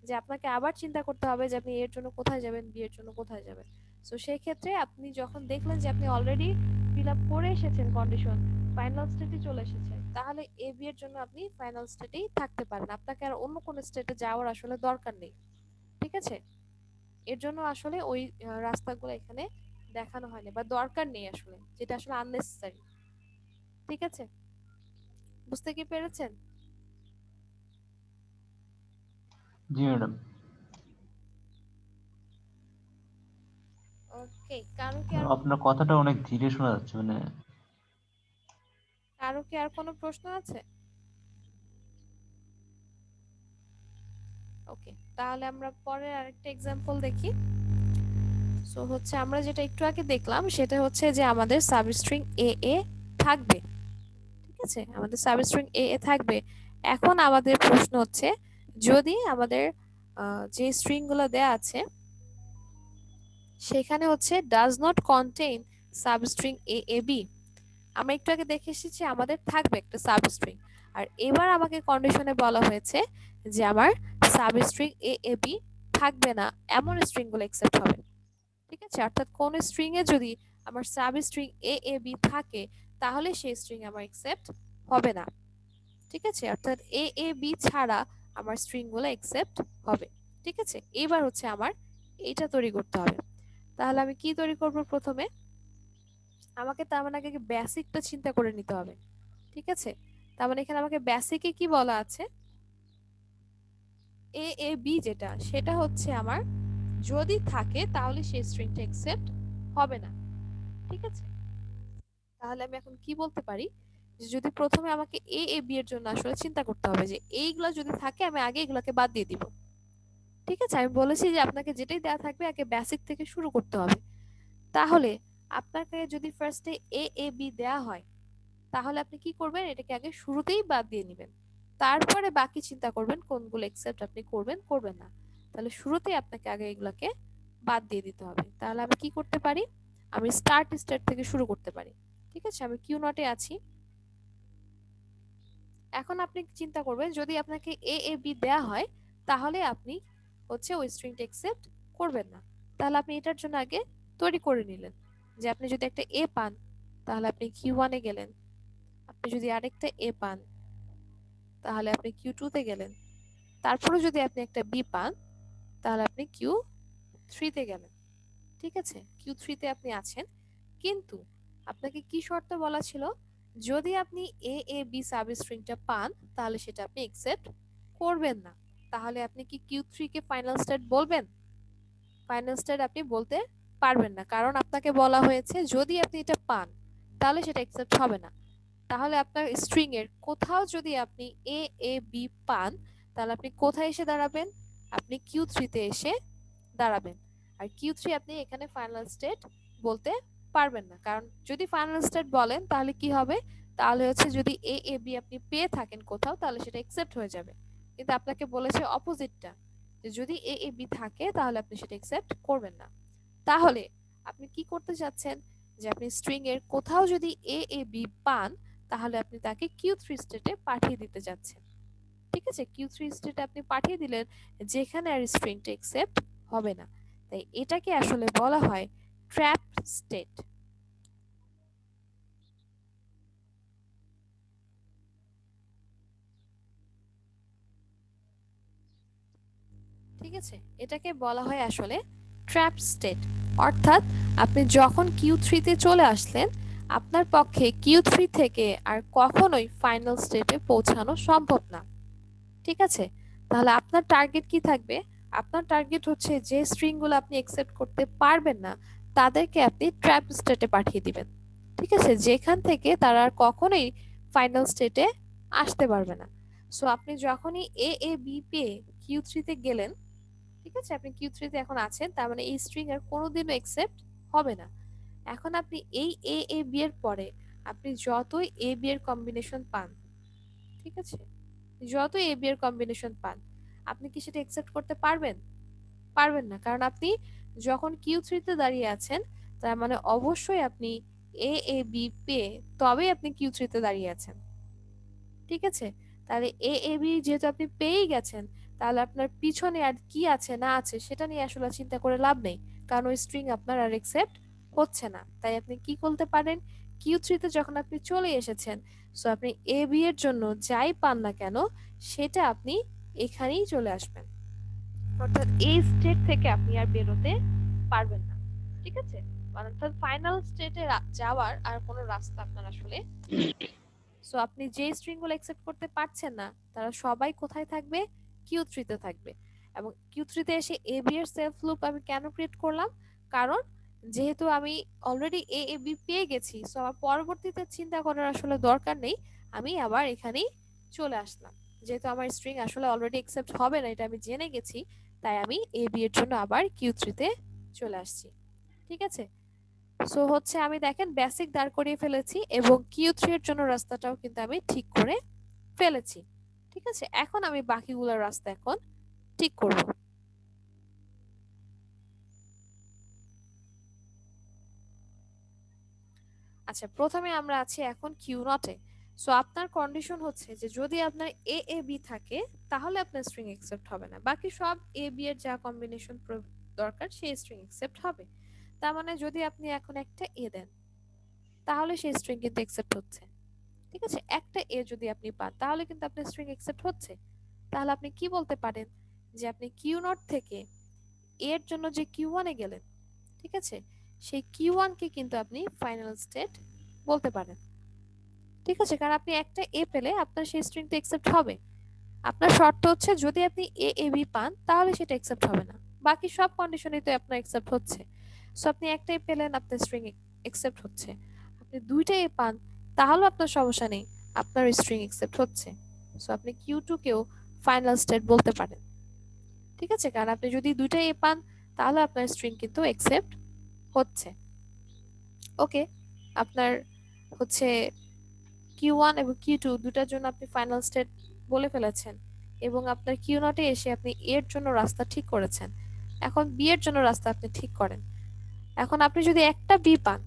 যে আপনাকে আবার চিন্তা করতে হবে যে আপনি এর জন্য কোথায় যাবেন, বি এর জন্য কোথায় যাবেন। সো সেই ক্ষেত্রে আপনি যখন দেখলেন যে আপনি অলরেডি ফিল আপ করে এসেছেন কন্ডিশন, ফাইনাল স্টেটে চলে এসেছেন, তাহলে এ বি এর জন্য আপনি ফাইনাল স্টেটেই থাকতে পারেন, আপনাকে আর অন্য কোনো স্টেটে যাওয়ার আসলে দরকার নেই। ঠিক আছে, এর জন্য আসলে ওই রাস্তাগুলো এখানে দেখানো হয়নি বা দরকার নেই আসলে, যেটা আসলে আননেসেসারি। ঠিক আছে, বুঝতে কি পেরেছেন? জি ম্যাডাম। ওকে, কারো কি আর আপনার কথাটা অনেক ধীরে শোনা যাচ্ছে, মানে কোনো প্রশ্ন আছে? ওকে, তাহলে আমরা পরের আরেকটা এক্সাম্পল দেখি। সো হচ্ছে আমরা যেটা একটু আগে দেখলাম সেটা হচ্ছে যে আমাদের সাবস্ট্রিং এ এ থাকবে। ঠিক আছে, আমাদের সাবস্ট্রিং এ এ থাকবে। এখন আমাদের প্রশ্ন হচ্ছে যদি আমাদের যে স্ট্রিং গুলো দেয়া আছে সেখানে হচ্ছে does not contain substring a a b, আমরা একটু আগে দেখে এসেছি আমাদের থাকবে একটা সাবস্ট্রিং, আর এবার আমাকে কন্ডিশনে বলা হয়েছে যে আমার সাবস্ট্রিং এ এ বি থাকবে না, এমন স্ট্রিং গুলো একসেপ্ট হবে। ঠিক আছে, অর্থাৎ কোন স্ট্রিং এ যদি আমার সাবস্ট্রিং এ এ বি থাকে তাহলে সেই স্ট্রিং আমার একসেপ্ট হবে না। ঠিক আছে, অর্থাৎ এ এ বি ছাড়া আমার স্ট্রিং গুলো একসেপ্ট হবে। ঠিক আছে, এবার হচ্ছে আমার এইটা তৈরি করতে হবে। তাহলে আমি কি তৈরি করব? প্রথমে আমাকে তার মানে আগে বেসিকটা চিন্তা করে নিতে হবে। ঠিক আছে, তার মানে এখানে আমাকে বেসিকে কি বলা আছে, এ এ বি যেটা সেটা হচ্ছে আমার যদি থাকে তাহলে সেই স্ট্রিংটা একসেপ্ট হবে না। ঠিক আছে, তাহলে আমি এখন কি বলতে পারি যে যদি প্রথমে আমাকে এ এ বি এর জন্য আসলে চিন্তা করতে হবে যে এইগুলা যদি থাকে আমি আগে এগুলাকে বাদ দিয়ে দিব। ঠিক আছে, আমি বলেছি যে আপনাকে যেটাই দেওয়া থাকবে আগে বেসিক থেকে শুরু করতে হবে। তাহলে আপনাকে যদি ফার্স্টে এ এ বি দেওয়া হয় তাহলে আপনি কি করবেন, এটাকে আগে শুরুতেই বাদ দিয়ে নেবেন, তারপরে বাকি চিন্তা করবেন কোনগুলো একসেপ্ট আপনি করবেন করবেন না। তাহলে শুরুতেই আপনাকে আগে এগুলাকে বাদ দিয়ে দিতে হবে। তাহলে আমি কি করতে পারি, আমি স্টার্ট স্টেট থেকে শুরু করতে পারি। ঠিক আছে, আমি কিউ নটে আছি। এখন আপনি চিন্তা করবেন যদি আপনাকে এ এ বি দেয়া হয় তাহলে আপনি হচ্ছে ওই স্ট্রিংটা একসেপ্ট করবেন না। তাহলে আপনি এটার জন্য আগে তৈরি করে নিলেন যে আপনি যদি একটা এ পান তাহলে আপনি কিউ ওয়ানে গেলেন, আপনি যদি আরেকটা এ পান তাহলে আপনি Q2 তে গেলেন। তারপরে যদি আপনি একটা বি পান তাহলে আপনি Q3 তে গেলেন। ঠিক আছে, Q3 তে আপনি আছেন, কিন্তু আপনাকে কি শর্ত বলা ছিল, যদি আপনি এ বি সাবস্ট্রিংটা পান তাহলে সেটা আপনি একসেপ্ট করবেন না। তাহলে আপনি কি Q3 কে ফাইনাল স্টেট বলবেন? ফাইনাল স্টেট আপনি বলতে পারবেন না, কারণ আপনাকে বলা হয়েছে যদি আপনি এটা পান তাহলে সেটা একসেপ্ট হবে না। তাহলে আপনার স্ট্রিং এর কোথাও যদি আপনি এ বি পান তাহলে আপনি কোথায় এসে দাঁড়াবেন? আপনি Q3 তে এসে দাঁড়াবেন। আর Q3 আপনি এখানে ফাইনাল স্টেট বলতে পারবেন না, কারণ যদি ফাইনাল স্টেট বলেন তাহলে কি হবে, তাহলে হচ্ছে যদি এ বি আপনি পেয়ে থাকেন কোথাও তাহলে সেটা একসেপ্ট হয়ে যাবে, কিন্তু আপনাকে বলেছে অপোজিটটা, যে যদি এ বি থাকে তাহলে আপনি সেটা একসেপ্ট করবেন না। তাহলে আপনি কি করতে চাচ্ছেন, যে আপনি স্ট্রিং এর কোথাও যদি এ বি পান তাহলে আপনি তাকে Q3 স্টেটে পাঠিয়ে দিতে যাচ্ছেন। ঠিক আছে, Q3 স্টেটে আপনি পাঠিয়ে দিলেন, যেখানে আর স্ট্রিংটা একসেপ্ট হবে না। তাই এটাকে আসলে বলা হয় ট্র্যাপ স্টেট। ঠিক আছে, এটাকে বলা হয় আসলে ট্র্যাপ স্টেট। অর্থাৎ আপনি যখন Q3 তে চলে আসলেন, আপনার পক্ষে Q3 থেকে আর কখনোই ফাইনাল স্টেটে পৌঁছানো সম্ভব না। ঠিক আছে, তাহলে আপনার টার্গেট কি থাকবে? আপনার টার্গেট হচ্ছে যে স্ট্রিংগুলো আপনি একসেপ্ট করতে পারবেন না তাদেরকে আপনি ট্র্যাপ স্টেটে পাঠিয়ে দিবেন। ঠিক আছে, যেখান থেকে তারা আর কখনোই ফাইনাল স্টেটে আসতে পারবে না। সো আপনি যখনই এ বি পেয়ে Q3 তে গেলেন, ঠিক আছে, আপনি Q3 তে এখন আছেন, তার মানে এই স্ট্রিং আর কোনোদিনও একসেপ্ট হবে না। এখন আপনি এই এ বি এর পরে আপনি যতই এ বি এর কম্বিনেশন পান, ঠিক আছে, যত এ বি এর কম্বিনেশন পান, আপনি কি সেটা একসেপ্ট করতে পারবেন? পারবেন না, কারণ আপনি যখন Q3 তে দাঁড়িয়ে আছেন তার মানে অবশ্যই আপনি এ বি পেয়ে তবেই আপনি Q3 তে দাঁড়িয়ে আছেন। ঠিক আছে, তাহলে এ বি যেহেতু আপনি পেয়েই গেছেন, তাহলে আপনার পিছনে আর কি আছে না আছে সেটা নিয়ে আসলে চিন্তা করে লাভ নেই, কারণ ওই স্ট্রিং আপনার আর একসেপ্ট হচ্ছে না। তাই আপনি কি করতে পারেন, Q3 তে যখন আপনি চলে এসেছেন, সো আপনি এ বি এর জন্য যাই পান না কেন সেটা আপনি এখানেই চলে আসবেন, অর্থাৎ এই স্টেট থেকে আপনি আর বেরোতে পারবেন না। ঠিক আছে, অর্থাৎ ফাইনাল স্টেটে যাওয়ার আর কোনো রাস্তা আপনার আসলে নেই। সো আপনি যে স্ট্রিং গুলো একসেপ্ট করতে পারছেন না তারা সবাই কোথায় থাকবে? Q3 তে থাকবে। এবং Q3 তে এসে এ বি এর সেলফ লুপ আমি কেন ক্রিয়েট করলাম? কারণ যেহেতু আমি অলরেডি এ বি পেয়ে গেছি, সো আমার পরবর্তীতে চিন্তা করার আসলে দরকার নেই, আমি আবার এখানেই চলে আসলাম। যেহেতু আমার স্ট্রিং আসলে অলরেডি একসেপ্ট হবে না এটা আমি জেনে গেছি, তাই আমি এ বি এর জন্য আবার Q3 তে চলে আসছি। ঠিক আছে, সো হচ্ছে আমি দেখেন বেসিক দাঁড় করিয়ে ফেলেছি এবং Q3 এর জন্য রাস্তাটাও কিন্তু আমি ঠিক করে ফেলেছি। ঠিক আছে, এখন আমি বাকিগুলোর রাস্তা এখন ঠিক করব। আচ্ছা, প্রথমে আমরা আছি এখন Q0 এ। সো আপনার কন্ডিশন হচ্ছে যে যদি আপনার এ বি থাকে তাহলে আপনার স্ট্রিং একসেপ্ট হবে না, বাকি সব এ বি এর যা কম্বিনেশন দরকার সেই স্ট্রিং একসেপ্ট হবে। তার মানে যদি আপনি এখন একটা এ দেন তাহলে সেই স্ট্রিং কিন্তু একসেপ্ট হচ্ছে। ঠিক আছে, একটা এ যদি আপনি পান তাহলে কিন্তু আপনার স্ট্রিং একসেপ্ট হচ্ছে। তাহলে আপনি কি বলতে পারেন, যে আপনি Q0 থেকে এর জন্য যে Q1 এ গেলেন, ঠিক আছে, সেই Q1 কে কিন্তু আপনি ফাইনাল স্টেট বলতে পারেন। ঠিক আছে, কারণ আপনি একটা এ পেলে আপনার সেই স্ট্রিংটা একসেপ্ট হবে। আপনার শর্ত হচ্ছে যদি আপনি এ বি পান তাহলে সেটা একসেপ্ট হবে না, বাকি সব কন্ডিশনেই তো আপনার একসেপ্ট হচ্ছে। সো আপনি একটা এ পেলেন আপনার স্ট্রিং একসেপ্ট হচ্ছে, আপনি দুইটা এ পান তাহলে আপনার সমস্যা নেই, আপনার স্ট্রিং একসেপ্ট হচ্ছে। সো আপনি Q2 কেও ফাইনাল স্টেট বলতে পারেন। ঠিক আছে, কারণ আপনি যদি দুইটা এ পান তাহলে আপনার স্ট্রিং কিন্তু একসেপ্ট হচ্ছে। ওকে, আপনার হচ্ছে Q1 এবং Q2 দুটার জন্য আপনি ফাইনাল স্টেট বলে ফেলেছেন এবং আপনার Q0 এ এসে আপনি এর জন্য রাস্তা ঠিক করেছেন। এখন বি এর জন্য রাস্তা আপনি ঠিক করেন। এখন আপনি যদি একটা বি পান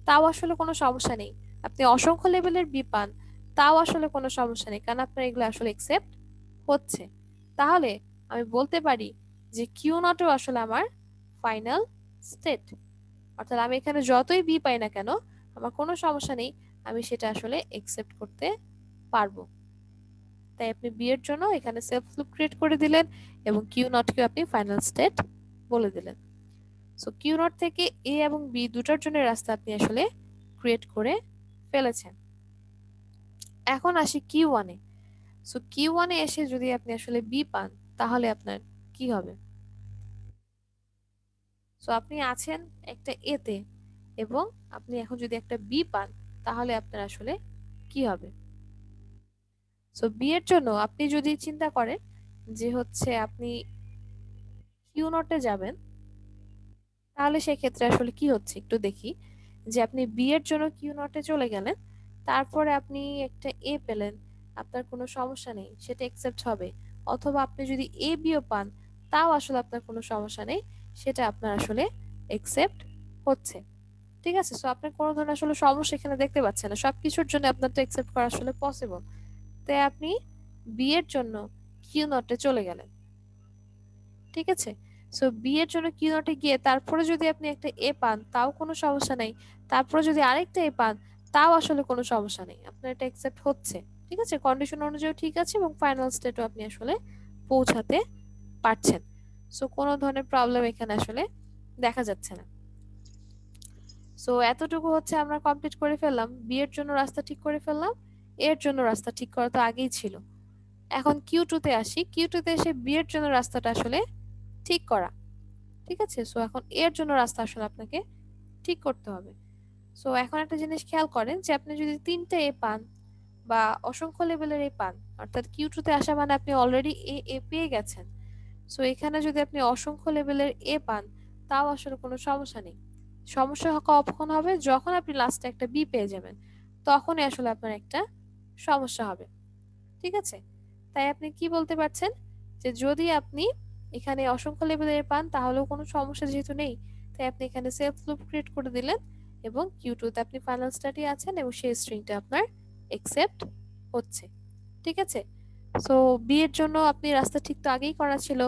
তাও আসলে কোনো সমস্যা নেই, আপনি অসংখ্য লেভেলের বি পান তাও আসলে কোনো সমস্যা নেই, কারণ আপনার এগুলো আসলে একসেপ্ট হচ্ছে। তাহলে আমি বলতে পারি যে Q0 ও আসলে আমার ফাইনাল স্টেট, অর্থাৎ আমি এখানে যতই বি পাই না কেন আমার কোনো সমস্যা নেই, আমি সেটা আসলে একসেপ্ট করতে পারবো। তাই আপনি বি এর জন্য এখানে সেলফ লুপ ক্রিয়েট করে দিলেন এবং কিউ নটকে আপনি ফাইনাল স্টেট বলে দিলেন। সো কিউ নট থেকে এ এবং বি দুটার জন্য রাস্তা আপনি আসলে ক্রিয়েট করে ফেলেছেন। এখন আসি কিউ ওয়ানে। সো কিউ ওয়ানে এসে যদি আপনি আসলে বি পান তাহলে আপনার কি হবে? সো আপনি আছেন একটা এতে এবং আপনি এখন যদি একটা বি পান তাহলে আপনার আসলে কি হবে? সো বি এর জন্য আপনি যদি চিন্তা করেন যে হচ্ছে আপনি কিউ নটে যাবেন, তাহলে সেক্ষেত্রে আসলে কি হচ্ছে একটু দেখি। যে আপনি বি এর জন্য কিউ নটে চলে গেলেন, তারপরে আপনি একটা এ পেলেন, আপনার কোনো সমস্যা নেই, সেটা অ্যাকসেপ্ট হবে। অথবা আপনি যদি এ বিও পান তাও আসলে আপনার কোনো সমস্যা নেই, সেটা আপনার আসলে অ্যাকসেপ্ট হচ্ছে। ঠিক আছে, সো আপনার কোনো ধরনের আসলে সমস্যা এখানে দেখতে পাচ্ছেন না, সবকিছুর জন্য আপনার তো অ্যাকসেপ্ট করা আসলে পসিবল। তাই আপনি বি এর জন্য কিউ নটে চলে গেলেন। ঠিক আছে, সো বি এর জন্য কিউ নটে গিয়ে তারপরে যদি আপনি একটা এ পান তাও কোনো সমস্যা নেই, তারপরে যদি আরেকটা এ পান তাও আসলে কোনো সমস্যা নেই, আপনার এটা অ্যাকসেপ্ট হচ্ছে। ঠিক আছে, কন্ডিশন অনুযায়ী ঠিক আছে এবং ফাইনাল স্টেটও আপনি আসলে পৌঁছাতে পারছেন। সো কোনো ধরনের প্রবলেম এখানে আসলে দেখা যাচ্ছে না। সো এতটুকু হচ্ছে আমরা কমপ্লিট করে ফেললাম, বি এর জন্য রাস্তা ঠিক করে ফেললাম, এর জন্য রাস্তা ঠিক করা তো আগেই ছিল। এখন কিউ টু তে আসি, কিউ টু তে এসে বি এর জন্য রাস্তাটা আসলে ঠিক করা। ঠিক আছে, সো এখন এর জন্য রাস্তা আসলে আপনাকে ঠিক করতে হবে। সো এখন একটা জিনিস খেয়াল করেন যে আপনি যদি 3টে এ পান বা অসংখ্য লেভেলের এ পান, অর্থাৎ কিউ টু তে আসা মানে আপনি অলরেডি এ পেয়ে গেছেন। সো এখানে যদি আপনি অসংখ্য লেভেলের এ পান তাও আসলে কোনো সমস্যা নেই। সমস্যা কখন হবে? যখন আপনি লাস্টে একটা বি পেয়ে যাবেন, তখনই আসলে আপনার একটা সমস্যা হবে। ঠিক আছে, তাই আপনি কি বলতে পারছেন যে যদি আপনি এখানে অসংখ্য লেভেলের পান তাহলেও কোনো সমস্যা যেহেতু নেই, তাই আপনি এখানে সেলফ লুপ ক্রিয়েট করে দিলেন এবং কিউ টু তে আপনি ফাইনাল স্টেটে আছেন এবং সেই স্ট্রিংটা আপনার অ্যাকসেপ্ট হচ্ছে। ঠিক আছে, সো বি এর জন্য আপনি রাস্তা ঠিক তো আগেই করা ছিল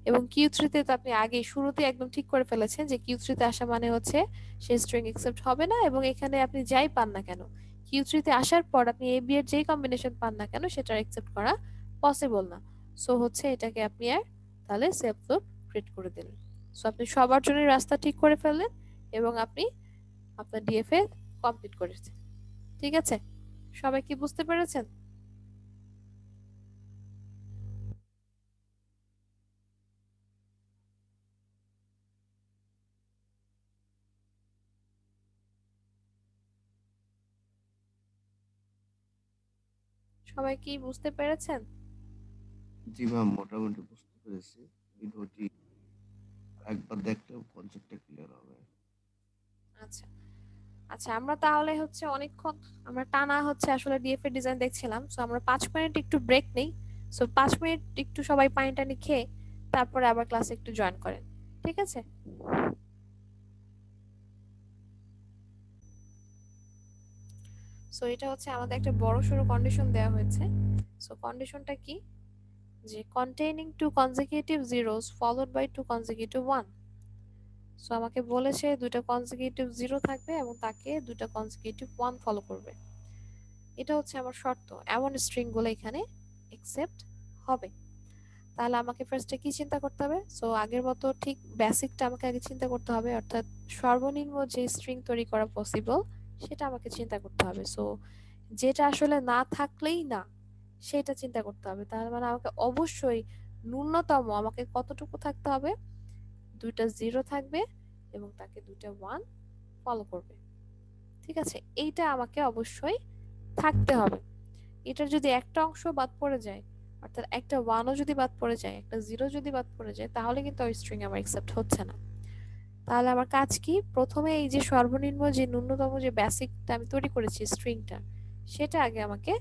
এবং কিউ থ্রি তে তো আপনি আগেই শুরুতে একদম ঠিক করে ফেলেছেন যে কিউ থ্রি তে আসা মানে হচ্ছে সেই স্ট্রিং অ্যাকসেপ্ট হবে না, এবং এখানে আপনি যাই পান না কেন, কিউ থ্রি তে আসার পর আপনি এ বি এর যেই কম্বিনেশন পান না কেন সেটা অ্যাকসেপ্ট করা পসিবল না। সো হচ্ছে এটাকে আপনি আর তাহলে সেলফ লুপ ক্রিয়েট করে দিলেন। সো আপনি সবার জন্য রাস্তা ঠিক করে ফেললেন এবং আপনি আপনার ডিএফএ কমপ্লিট করেছেন। ঠিক আছে, সবাই কি বুঝতে পেরেছেন? সবাই কি বুঝতে পেরেছেন? জি ম্যাম, মোটামুটি বুঝতে পেরেছি। ভিডিওটি একবার দেখলেও কনসেপ্টটা ক্লিয়ার হবে। আচ্ছা আচ্ছা, আমরা তাহলে হচ্ছে অনেকক্ষণ আমরা টানা হচ্ছে আসলে ডিএফএ ডিজাইন দেখছিলাম। সো আমরা 5 মিনিট একটু ব্রেক নেই। সো 5 মিনিট একটু সবাই পানি টানি খেয়ে তারপরে আবার ক্লাসে একটু জয়েন করেন। ঠিক আছে, সো এটা হচ্ছে আমাদের একটা বড় সড়ো কন্ডিশন দেওয়া হয়েছে। সো কন্ডিশনটা কি? যে containing two consecutive zeros followed by two consecutive one. So আমাকে বলেছে দুইটা কনজিকিউটিভ জিরো থাকবে এবং তাকে দুইটা কনজিকিউটিভ ওয়ান ফলো করবে। এটা হচ্ছে আমার শর্ত, এমন স্ট্রিং গুলো এখানে অ্যাকসেপ্ট হবে। তাহলে আমাকে ফার্স্টে কি চিন্তা করতে হবে? সো আগের মতো ঠিক বেসিকটা আমাকে আগে চিন্তা করতে হবে, অর্থাৎ সর্বনিম্ন যে স্ট্রিং তৈরি করা পসিবল সেটা আমাকে চিন্তা করতে হবে। সো যেটা আসলে না থাকলেই না সেটা চিন্তা করতে হবে। তাহলে মানে আমাকে অবশ্যই ন্যূনতম আমাকে কতটুকু থাকতে হবে? দুইটা জিরো থাকবে এবং তাকে দুইটা ওয়ান ফলো করবে। ঠিক আছে, এইটা আমাকে অবশ্যই থাকতে হবে। এটার যদি একটা অংশ বাদ পড়ে যায়, অর্থাৎ একটা ওয়ানও যদি বাদ পড়ে যায়, একটা জিরো যদি বাদ পড়ে যায়, তাহলে কিন্তু ওই স্ট্রিং আমার অ্যাকসেপ্ট হচ্ছে না। তাহলে আমার কাজ কি? প্রথমে এই যে সর্বনিম্ন যে ন্যূনতম যে বেসিকটা আমি তৈরি করেছি স্ট্রিংটা, সেটা আগে আমাকে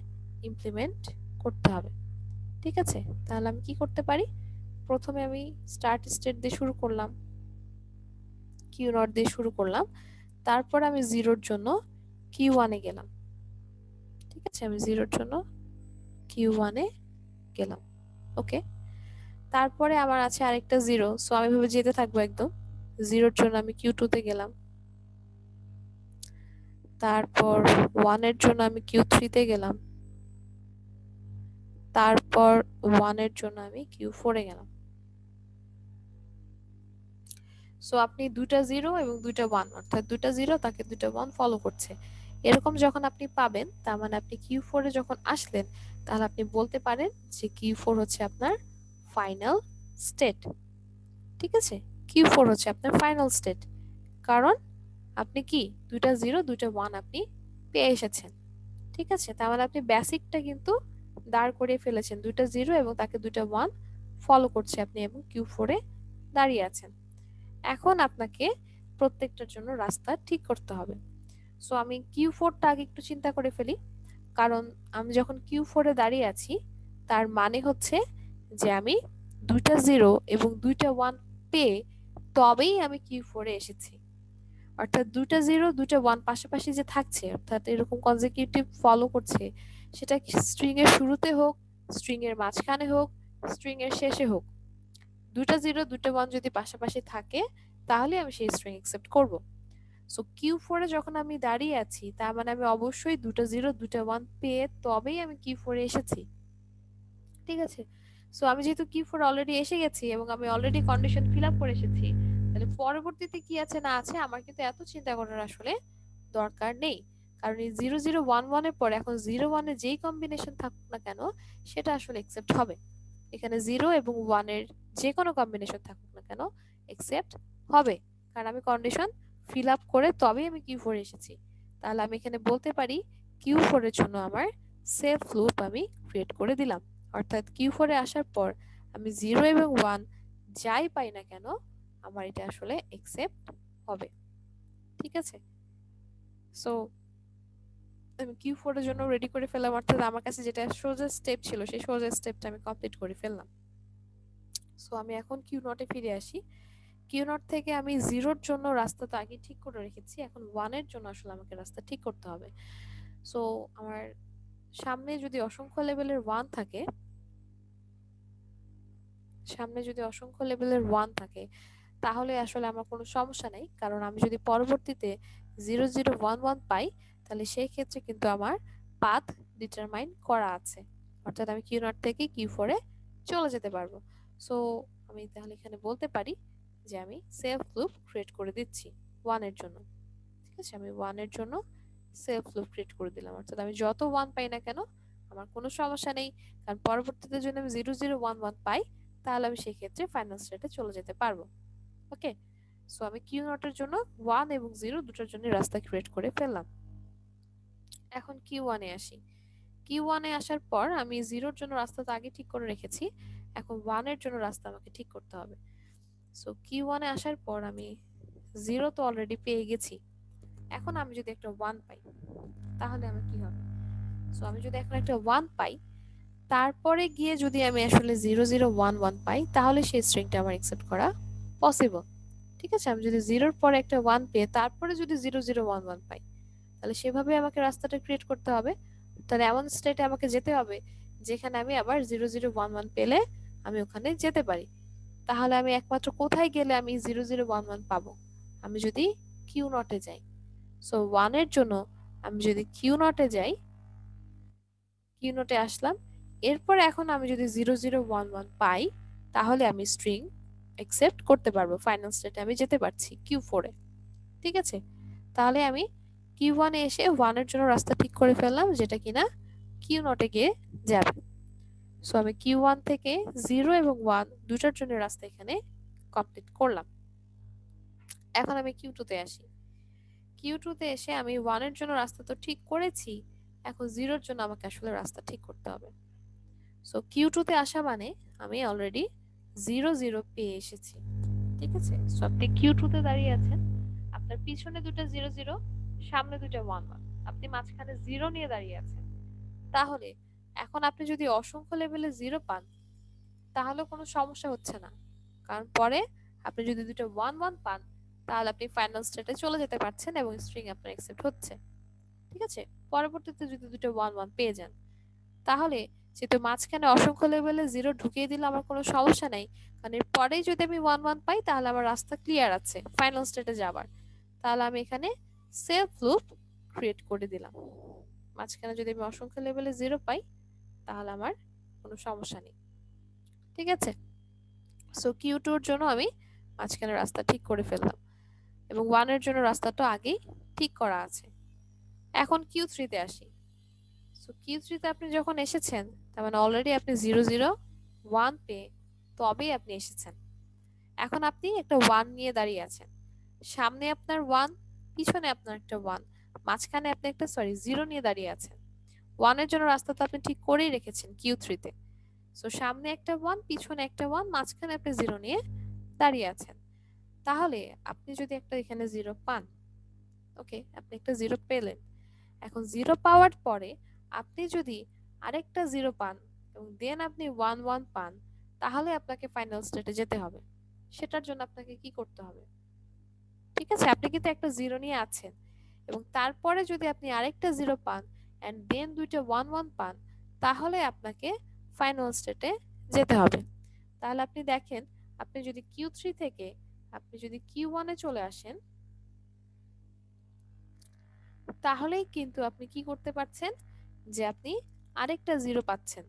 ইমপ্লিমেন্ট করতে হবে। ঠিক আছে, তাহলে আমি কি করতে পারি? প্রথমে আমি স্টার্ট স্টেট দিয়ে শুরু করলাম, কিউ নট দিয়ে শুরু করলাম, তারপর আমি জিরোর জন্য কিউ ওয়ানে গেলাম। ঠিক আছে, আমি জিরোর জন্য কিউ ওয়ানে গেলাম। ওকে, তারপরে আমার আছে আরেকটা জিরো, সো আমি ভাবে যেতে থাকবো একদম। জিরোর জন্য আমি কিউ টু তে গেলাম, তারপর ওয়ানের জন্য আমি কিউ থ্রি তে গেলাম, তারপর 1 এর জন্য আমি Q4 এ গেলাম। সো আপনি দুইটা 0 এবং দুইটা 1 অর্থাৎ দুইটা 0 তাকে দুইটা 1 ফলো করছে, এরকম যখন আপনি পাবেন তার মানে আপনি Q4 এ যখন আসলেন তাহলে আপনি বলতে পারেন যে Q4 হচ্ছে আপনার ফাইনাল স্টেট। ঠিক আছে, Q4 হচ্ছে আপনার ফাইনাল স্টেট, কারণ আপনি কি দুইটা 0 দুইটা 1 আপনি পেয়ে এসেছেন। ঠিক আছে, তার মানে আপনি বেসিকটা কিন্তু দাঁড় করিয়ে ফেলেছেন, দুইটা 0 এবং তাকে দুইটা 1 ফলো করছে আপনি এবং Q4 এ দাঁড়িয়ে আছেন। এখন আপনাকে প্রত্যেকটার জন্য রাস্তা ঠিক করতে হবে। সো আমি Q4 টা আগে একটু চিন্তা করে ফেলি, কারণ আমি যখন Q4 এ দাঁড়িয়ে আছি তার মানে হচ্ছে যে আমি দুইটা 0 এবং দুইটা 1 পেয়ে তবেই আমি Q4 এ এসেছি। অর্থাৎ দুইটা 0 দুইটা 1 পাশাপাশি যে থাকছে অর্থাৎ এরকম কনজিকিউটিভ ফলো করছে, সেটা স্ট্রিং এর শুরুতে হোক, স্ট্রিং এর মাঝখানে হোক, স্ট্রিং এর শেষে হোক, দুইটা 0 দুইটা 1 যদি পাশাপাশি থাকে তাহলে আমি সেই স্ট্রিং অ্যাকসেপ্ট করব। সো Q4 এ যখন আমি দাঁড়িয়ে আছি তার মানে আমি অবশ্যই দুটো 0 দুটো 1 পেয়ে তবেই আমি Q4 এ এসেছি। ঠিক আছে, সো আমি যেহেতু Q4 অলরেডি এসে গেছি এবং আমি অলরেডি কন্ডিশন ফিল আপ করে এসেছি, তাহলে পরবর্তীতে কি আছে না আছে আমার কিন্তু এত চিন্তা করার আসলে দরকার নেই, কারণ এই 0 0 1 1 এর পর এখন 0 1 এর যেই কম্বিনেশন থাকুক না কেন সেটা আসলে অ্যাকসেপ্ট হবে। এখানে 0 এবং 1 এর যে কোনো কম্বিনেশন থাকুক না কেন অ্যাকসেপ্ট হবে, কারণ আমি কন্ডিশন ফিল আপ করে তবেই আমি Q4 এ এসেছি। তাহলে আমি এখানে বলতে পারি Q4 এর জন্য আমার সেফ লুপ আমি ক্রিয়েট করে দিলাম, অর্থাৎ Q4 এ আসার পর আমি 0 এবং 1 যাই পাই না কেন আমার এটা আসলে অ্যাকসেপ্ট হবে। ঠিক আছে, সো আমি Q4 এর জন্য রেডি করে ফেললাম, অর্থাৎ আমার কাছে যেটা সোজা স্টেপ ছিল সেই সোজা স্টেপটা আমি কমপ্লিট করে ফেললাম। সো আমি এখন Q নট এ ফিরে আসি। Q নট থেকে আমি 0 এর জন্য রাস্তা তো আগে ঠিক করে রেখেছি, এখন 1 এর জন্য আসলে আমাকে রাস্তা ঠিক করতে হবে। সো আমার সামনে যদি অসংখ্য লেভেলের 1 থাকে, তাহলে আসলে আমার কোনো সমস্যা নেই, কারণ আমি যদি পরবর্তীতে 0 0 1 1 পাই তাহলে সেই ক্ষেত্রে কিন্তু আমার পাথ ডিটারমাইন করা আছে, অর্থাৎ আমি Q0 থেকে Q4 এ চলে যেতে পারবো। সো আমি তাহলে এখানে বলতে পারি যে আমি সেলফ লুপ ক্রিয়েট করে দিচ্ছি 1 এর জন্য। ঠিক আছে, আমি 1 এর জন্য সেলফ লুপ ক্রিয়েট করে দিলাম, অর্থাৎ আমি যত 1 পাই না কেন আমার কোনো সমস্যা নেই, কারণ পরবর্তীতে যদি আমি 0 0 1 1 পাই তাহলে আমি সেই ক্ষেত্রে ফাইনাল স্টেটে চলে যেতে পারবো। ওকে, সো আমি Q0 এর জন্য 1 এবং 0 দুটোর জন্য রাস্তা ক্রিয়েট করে ফেললাম। এখন Q1 এ আসি। Q1 এ আসার পর আমি 0 এর জন্য রাস্তা তো আগে ঠিক করে রেখেছি, এখন 1 এর জন্য রাস্তা আমাকে ঠিক করতে হবে। সো Q1 এ আসার পর আমি 0 তো অলরেডি পেয়ে গেছি, এখন আমি যদি একটা 1 পাই তাহলে আমার কি হবে? সো আমি যদি এখন একটা 1 পাই, তারপরে গিয়ে যদি আমি আসলে 0 0 1 1 পাই তাহলে সেই স্ট্রিংটা আমার অ্যাকসেপ্ট করা পসিবল। ঠিক আছে, আমি যদি 0 এর পরে একটা 1 পেয়ে তারপরে যদি 0 0 1 1 পাই তাহলে সেভাবে আমাকে রাস্তাটা ক্রিয়েট করতে হবে। তাহলে এমন স্টেটে আমাকে যেতে হবে যেখানে আমি আবার 0 0 1 1 পেলে আমি ওখানে যেতে পারি। তাহলে আমি একমাত্র কোথায় গেলে আমি 0 0 1 1 পাবো? আমি যদি Q0 এ যাই। সো 1 এর জন্য আমি যদি Q0 এ যাই, Q0 এ আসলাম, এরপর এখন আমি যদি 0 0 1 1 পাই তাহলে আমি স্ট্রিং অ্যাকসেপ্ট করতে পারবো, ফাইনাল স্টেটে আমি যেতে পারছি Q4 এ। ঠিক আছে, তাহলে আমি Q1 এ এসে 1 এর জন্য রাস্তা ঠিক করে ফেললাম যেটা কিনা Q0 এ গিয়ে যাবে। সো আমি Q1 থেকে 0 এবং 1 দুটার জন্য রাস্তা এখানে কমপ্লিট করলাম। এখন আমি Q2 তে আসি। Q2 তে এসে আমি 1 এর জন্য রাস্তা তো ঠিক করেছি, এখন 0 এর জন্য আমাকে আসলে রাস্তা ঠিক করতে হবে। সো Q2 তে আসা মানে আমি অলরেডি 0 0 পেয়ে এসেছি। ঠিক আছে, সো আপনি Q2 তে দাঁড়িয়ে আছেন, আপনার পিছনে দুটো 0 0, সামনে দুটো 1 1, আপনি মাঝখানে 0 নিয়ে দাঁড়িয়ে আছেন। তাহলে এখন আপনি যদি অসংখ্য লেভেলে 0 পান তাহলে কোনো সমস্যা হচ্ছে না, কারণ পরে আপনি যদি দুটো 1 1 পান তাহলে আপনি ফাইনাল স্টেটে চলে যেতে পারছেন এবং স্ট্রিং আপনার অ্যাকসেপ্ট হচ্ছে। ঠিক আছে, পরবর্তীতে যদি দুটো 1 1 পেয়ে যান তাহলে যেহেতু মাঝখানে অসংখ্য লেভেলে 0 ঢুকিয়ে দিলে আমার কোনো সমস্যা নাই, কারণ এর পরেই যদি আমি 1 1 পাই তাহলে আমার রাস্তা ক্লিয়ার আছে ফাইনাল স্টেটে যাবার। তাহলে আমি এখানে সেলফ লুপ ক্রিয়েট করে দিলাম, মাঝখানে যদি আমি অসংখ্য লেভেলে 0 পাই তাহলে আমার কোনো সমস্যা নেই। ঠিক আছে, সো Q2 এর জন্য আমি মাঝখানে রাস্তা ঠিক করে ফেললাম এবং 1 এর জন্য রাস্তাটা আগেই ঠিক করা আছে। এখন Q3 তে আসি। সো Q3 তে আপনি যখন এসেছেন, তার মানে অলরেডি আপনি 0 0 1 পেয়ে তবেই আপনি এসেছেন। এখন আপনি একটা 1 নিয়ে দাঁড়িয়ে আছেন, সামনে আপনার 1, পিছনে আপনার একটা 1, মাঝখানে আপনি একটা 0 নিয়ে দাঁড়িয়ে আছেন। 1 এর জন্য রাস্তা তো আপনি ঠিক করেই রেখেছেন Q3 তে। সো সামনে একটা 1, পিছনে একটা 1, মাঝখানে আপনি 0 নিয়ে দাঁড়িয়ে আছেন। তাহলে আপনি যদি একটা এখানে 0 পান, ওকে, আপনি একটা 0 পেলেন। এখন 0 পাওয়ার পরে আপনি যদি আরেকটা 0 পান এবং দেন আপনি 1 1 পান, তাহলে আপনাকে ফাইনাল স্টেটে যেতে হবে। সেটার জন্য আপনাকে কি করতে হবে? ঠিক আছে, আপনি কিন্তু একটা 0 নিয়ে আছেন এবং তারপরে যদি আপনি আরেকটা 0 পান এন্ড দেন দুইটা 1 1 পান, তাহলে আপনাকে ফাইনাল স্টেটে যেতে হবে। তাহলে আপনি দেখেন, আপনি যদি Q3 থেকে আপনি যদি Q1 এ চলে আসেন, তাহলেই কিন্তু আপনি কি করতে পারছেন যে আপনি আরেকটা 0 পাচ্ছেন।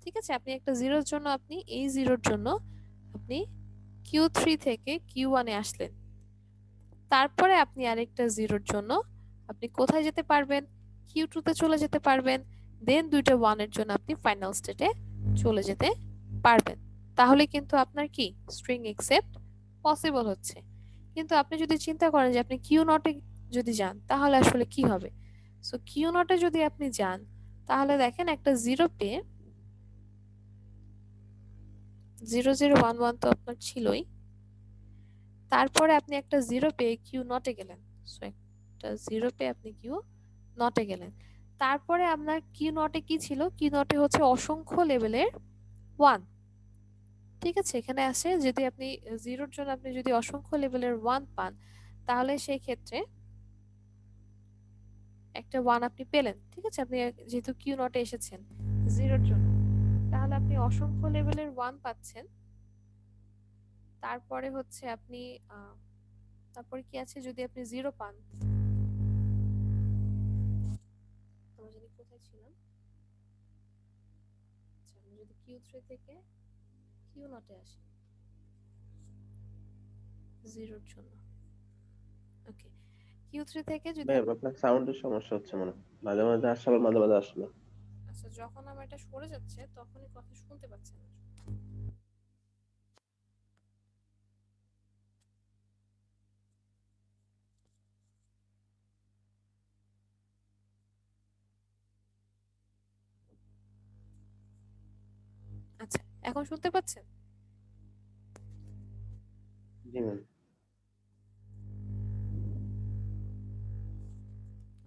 ঠিক আছে, আপনি একটা 0-এর জন্য আপনি এই 0-এর জন্য আপনি Q3 থেকে Q1 এ আসলেন। তারপরে আপনি আরেকটা 0-এর জন্য আপনি কোথায় যেতে পারবেন? Q2 তে চলে যেতে পারবেন। দেন দুইটা 1 এর জন্য আপনি ফাইনাল স্টেটে চলে যেতে পারবেন। তাহলে কিন্তু আপনার কি স্ট্রিং একসেপ্ট পসিবল হচ্ছে। কিন্তু আপনি যদি চিন্তা করেন যে আপনি Q0 এ যদি যান, তাহলে আসলে কি হবে? সো Q0 এ যদি আপনি যান, তাহলে দেখেন একটা 0 পেয়ে 0 0 1 1 তো আপনার ছিলই। তারপরে আপনি একটা 0 পেয়ে Q0 এ গেলেন। সো একটা 0 পেয়ে আপনি Q0 এ গেলেন। তারপরে আপনার Q0 এ কি ছিল? Q0 এ হচ্ছে অসংখ্য লেভেলের 1। ঠিক আছে, এখানে আসে যদি আপনি 0-এর জন্য আপনি যদি অসংখ্য লেভেলের 1 পান, তাহলে সেই ক্ষেত্রে একটা 1 আপনি পেলেন। ঠিক আছে, আপনি যেহেতু Q0 এ এসেছেন 0-এর জন্য, তাহলে আপনি অসংখ্য লেভেলের 1 পাচ্ছেন। তারপরে হচ্ছে আপনি তারপরে কি আছে, যদি আপনি 0 পান, আমরা জানি কোথায় ছিলাম। আচ্ছা, আমি যদি Q3 থেকে Q0 এ আসি 0-এর জন্য, ওকে, Q3 থেকে যদি ম্যাম আপনার সাউন্ডের সমস্যা হচ্ছে মনে হয়, মাঝে মাঝে আসছে আবার মাঝে মাঝে আসে না। আচ্ছা, যখন আমার এটা সরে যাচ্ছে তখনই কথা শুনতে পাচ্ছেন না। আচ্ছা, এখন শুনতে পাচ্ছেন? জি ম্যাম।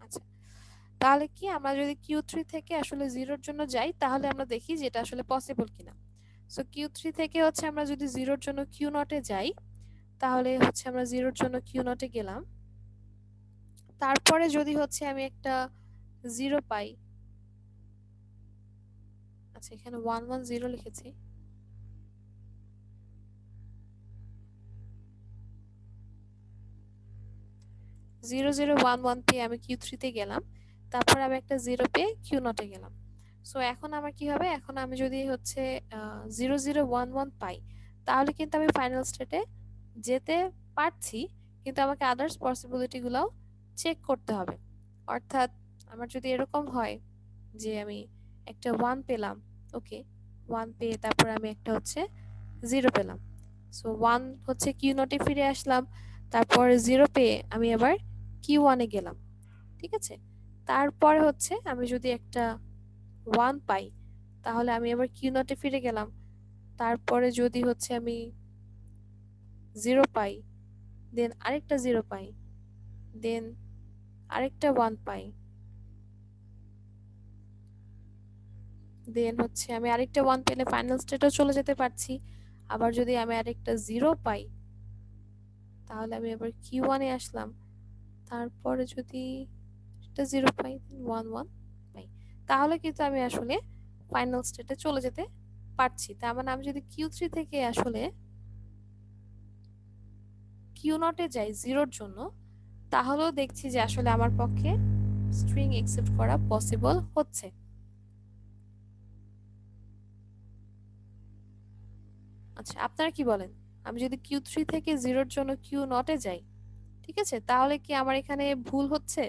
আচ্ছা, তাহলে কি আমরা যদি Q3 থেকে আসলে 0-এর জন্য যাই, তাহলে আমরা দেখি যে এটা আসলে পসিবল কিনা। সো Q3 থেকে হচ্ছে আমরা যদি 0-এর জন্য Q0 এ যাই, তাহলে হচ্ছে আমরা 0-এর জন্য Q0 এ গেলাম। তারপরে যদি হচ্ছে আমি একটা 0 পাই, আচ্ছা এখানে 1 1 0 লিখেছি। জিরো জিরো ওয়ান ওয়ান পেয়ে আমি Q3 তে গেলাম, তারপর আমি একটা 0 পেয়ে Q0 এ গেলাম। সো এখন আমার কি হবে? এখন আমি যদি হচ্ছে 0 0 1 1 পাই, তাহলে কিন্তু আমি ফাইনাল স্টেটে যেতে পারছি, কিন্তু আমাকে আদার্স পসিবিলিটি গুলাও চেক করতে হবে। অর্থাৎ আমার যদি এরকম হয় যে আমি একটা 1 পেলাম, ওকে, 1 পেয়ে তারপর আমি একটা হচ্ছে 0 পেলাম। সো 1 হচ্ছে Q0 এ ফিরে আসলাম, তারপর 0 পেয়ে আমি আবার Q1 এ গেলাম। ঠিক আছে, তারপরে হচ্ছে আমি যদি একটা 1 পাই, তাহলে আমি আবার Q0 এ ফিরে গেলাম। তারপরে যদি হচ্ছে আমি 0 পাই, দেন আরেকটা 0 পাই, দেন আরেকটা 1 পাই, দেন হচ্ছে আমি আরেকটা 1 পেলে ফাইনাল স্টেটেও চলে যেতে পারছি। আবার যদি আমি আরেকটা 0 পাই, তাহলে আমি আবার Q1 এ আসলাম। তারপরে যদি একটা 0 পাই, 1 1 পাই, তাহলে কিন্তু আমি আসলে ফাইনাল স্টেটে চলে যেতে পারছি। তার মানে আমি যদি Q3 থেকে আসলে Q0 এ যাই 0-এর জন্য, তাহলেও দেখছি যে আসলে আমার পক্ষে স্ট্রিং একসেপ্ট করা পসিবল হচ্ছে। আচ্ছা, আপনারা কি বলেন? আমি যদি Q3 থেকে 0 এর জন্য Q0 এ যাই, ঠিক আছে? তাহলে কি আমার এখানে ভুল হচ্ছে?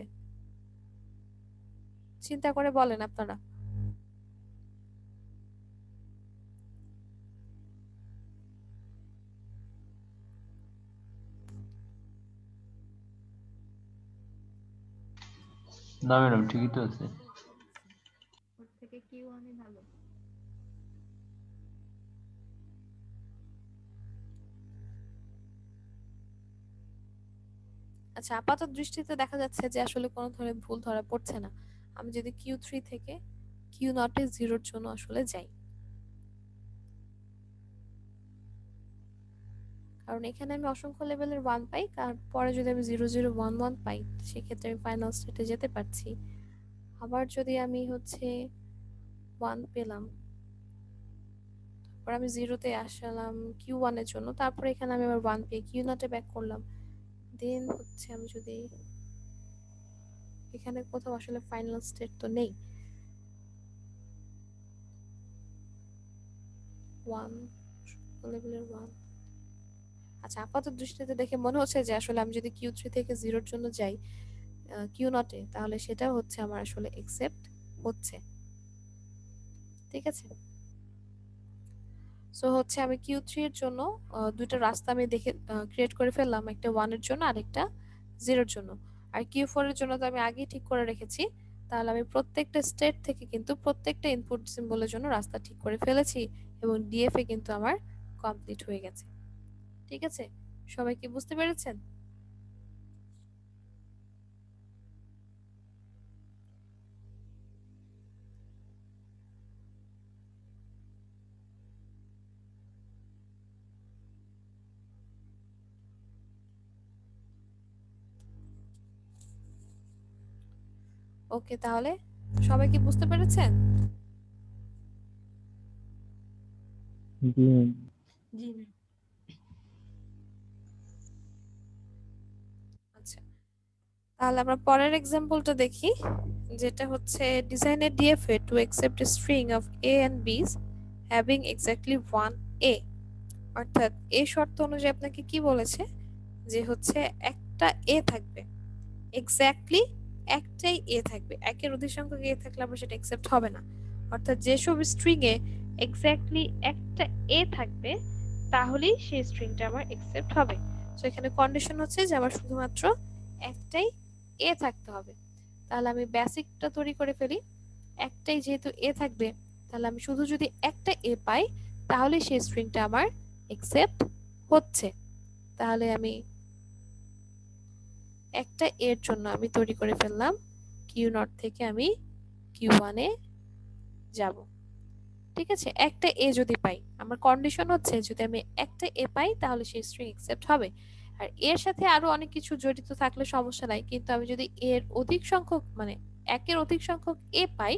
চিন্তা করে বলেন আপনারা। না ম্যাডাম, ঠিকই তো আছে। ওর থেকে Q1 ই ভালো। আচ্ছা, আপাতত দৃষ্টিতে দেখা যাচ্ছে যে আসলে কোনো ধরনের ভুল ধরা পড়ছে না। আমি যদি Q3 থেকে Q0 এ 0 এর জন্য আসলে যাই, কারণ এখানে আমি অসংখ্য লেভেলের 1 পাই, কারণ পরে যদি আমি 0011 পাই সেক্ষেত্রে আমি ফাইনাল স্টেটে যেতে পারছি। আবার যদি আমি হচ্ছে 1 পেলাম, তারপর আমি 0 তে আসলাম Q1 এর জন্য, তারপর এখানে আমি আবার 1 পেয়ে Q0 এ ব্যাক করলাম। দেন হচ্ছে আমি যদি এখানে কোথাও আসলে ফাইনাল স্টেট তো নেই, 1 লেভেলের 1। আচ্ছা, আপাতত দৃষ্টিতে দেখে মনে হচ্ছে যে আসলে আমি যদি Q3 থেকে 0 এর জন্য যাই Q0 এ, তাহলে সেটা হচ্ছে আমার আসলে একসেপ্ট হচ্ছে। ঠিক আছে? সো হচ্ছে আমি Q3 এর জন্য দুইটা রাস্তা আমি দেখে ক্রিয়েট করে ফেললাম, একটা 1 এর জন্য আর একটা 0 এর জন্য। আর Q4 এর জন্য তো আমি আগেই ঠিক করে রেখেছি, তাহলে আমি প্রত্যেকটা স্টেট থেকে কিন্তু প্রত্যেকটা ইনপুট সিম্বলের জন্য রাস্তা ঠিক করে ফেলেছি এবং ডিএফ এ কিন্তু আমার কমপ্লিট হয়ে গেছে। ঠিক আছে? সবাই কি বুঝতে পেরেছেন? ওকে, তাহলে সবাই কি বুঝতে পেরেছেন? জি ম্যাম। জি ম্যাম। আচ্ছা, তাহলে আমরা পরের এক্সাম্পলটা দেখি, যেটা হচ্ছে design a DFA to accept a string of a and b's having exactly 1 a. অর্থাৎ এই শর্ত অনুযায়ী আপনাকে কি বলেছে যে হচ্ছে একটা এ থাকবে, এক্স্যাক্টলি একটাই এ থাকবে। একের অধিক সংখ্যক এ থাকলে আবার সেটা অ্যাকসেপ্ট হবে না। অর্থাৎ যেসব স্ট্রিং এ এক্স্যাক্টলি একটা এ থাকবে তাহলেই সেই স্ট্রিংটা আমার অ্যাকসেপ্ট হবে। সো এখানে কন্ডিশন হচ্ছে যে আমার শুধুমাত্র একটাই এ থাকতে হবে। তাহলে আমি বেসিকটা তৈরি করে ফেলি। একটাই যেহেতু এ থাকবে, তাহলে আমি শুধু যদি একটা এ পাই তাহলে সেই স্ট্রিংটা আমার অ্যাকসেপ্ট হচ্ছে। তাহলে আমি একটা এর জন্য আমি তৈরি করে ফেললাম, Q0 থেকে আমি Q1 এ যাব। ঠিক আছে? একটা এ যদি পাই, আমার কন্ডিশন হচ্ছে যদি আমি একটা এ পাই তাহলে সেই স্ট্রিং অ্যাকসেপ্ট হবে। আর এর সাথে আরো অনেক কিছু জড়িত থাকলে সমস্যা নাই, কিন্তু আমি যদি এর অধিক সংখ্যক মানে একের অধিক সংখ্যক এ পাই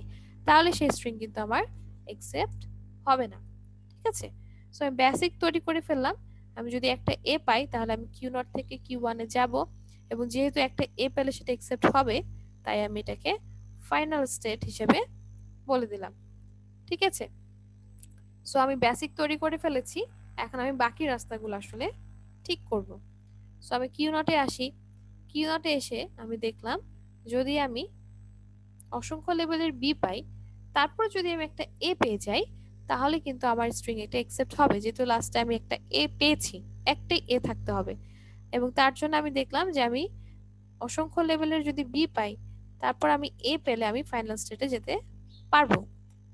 তাহলে সেই স্ট্রিং কিন্তু আমার অ্যাকসেপ্ট হবে না। ঠিক আছে? সো আমি বেসিক তৈরি করে ফেললাম। আমি যদি একটা এ পাই তাহলে আমি Q0 থেকে Q1 এ যাব, এবং যেহেতু একটা এ পেলে সেটা অ্যাকসেপ্ট হবে, তাই আমি এটাকে ফাইনাল স্টেট হিসেবে বলে দিলাম। ঠিক আছে? সো আমি বেসিক তৈরি করে ফেলেছি, এখন আমি বাকি রাস্তাগুলো আসলে ঠিক করব। সো আমি Q0 এ আসি। Q0 এ এসে আমি দেখলাম যদি আমি অসংখ্য লেভেলের বি পাই, তারপর যদি আমি একটা এ পেয়ে যাই, তাহলে কিন্তু আমার স্ট্রিং এটা অ্যাকসেপ্ট হবে, যেহেতু লাস্টে আমি একটা এ পেয়েছি, একটাই এ থাকতে হবে। এবং তার জন্য আমি দেখলাম যে আমি অসংখ্য লেভেলের যদি বি পাই, তারপর আমি এ পেলে আমি ফাইনাল স্টেটে যেতে পারবো।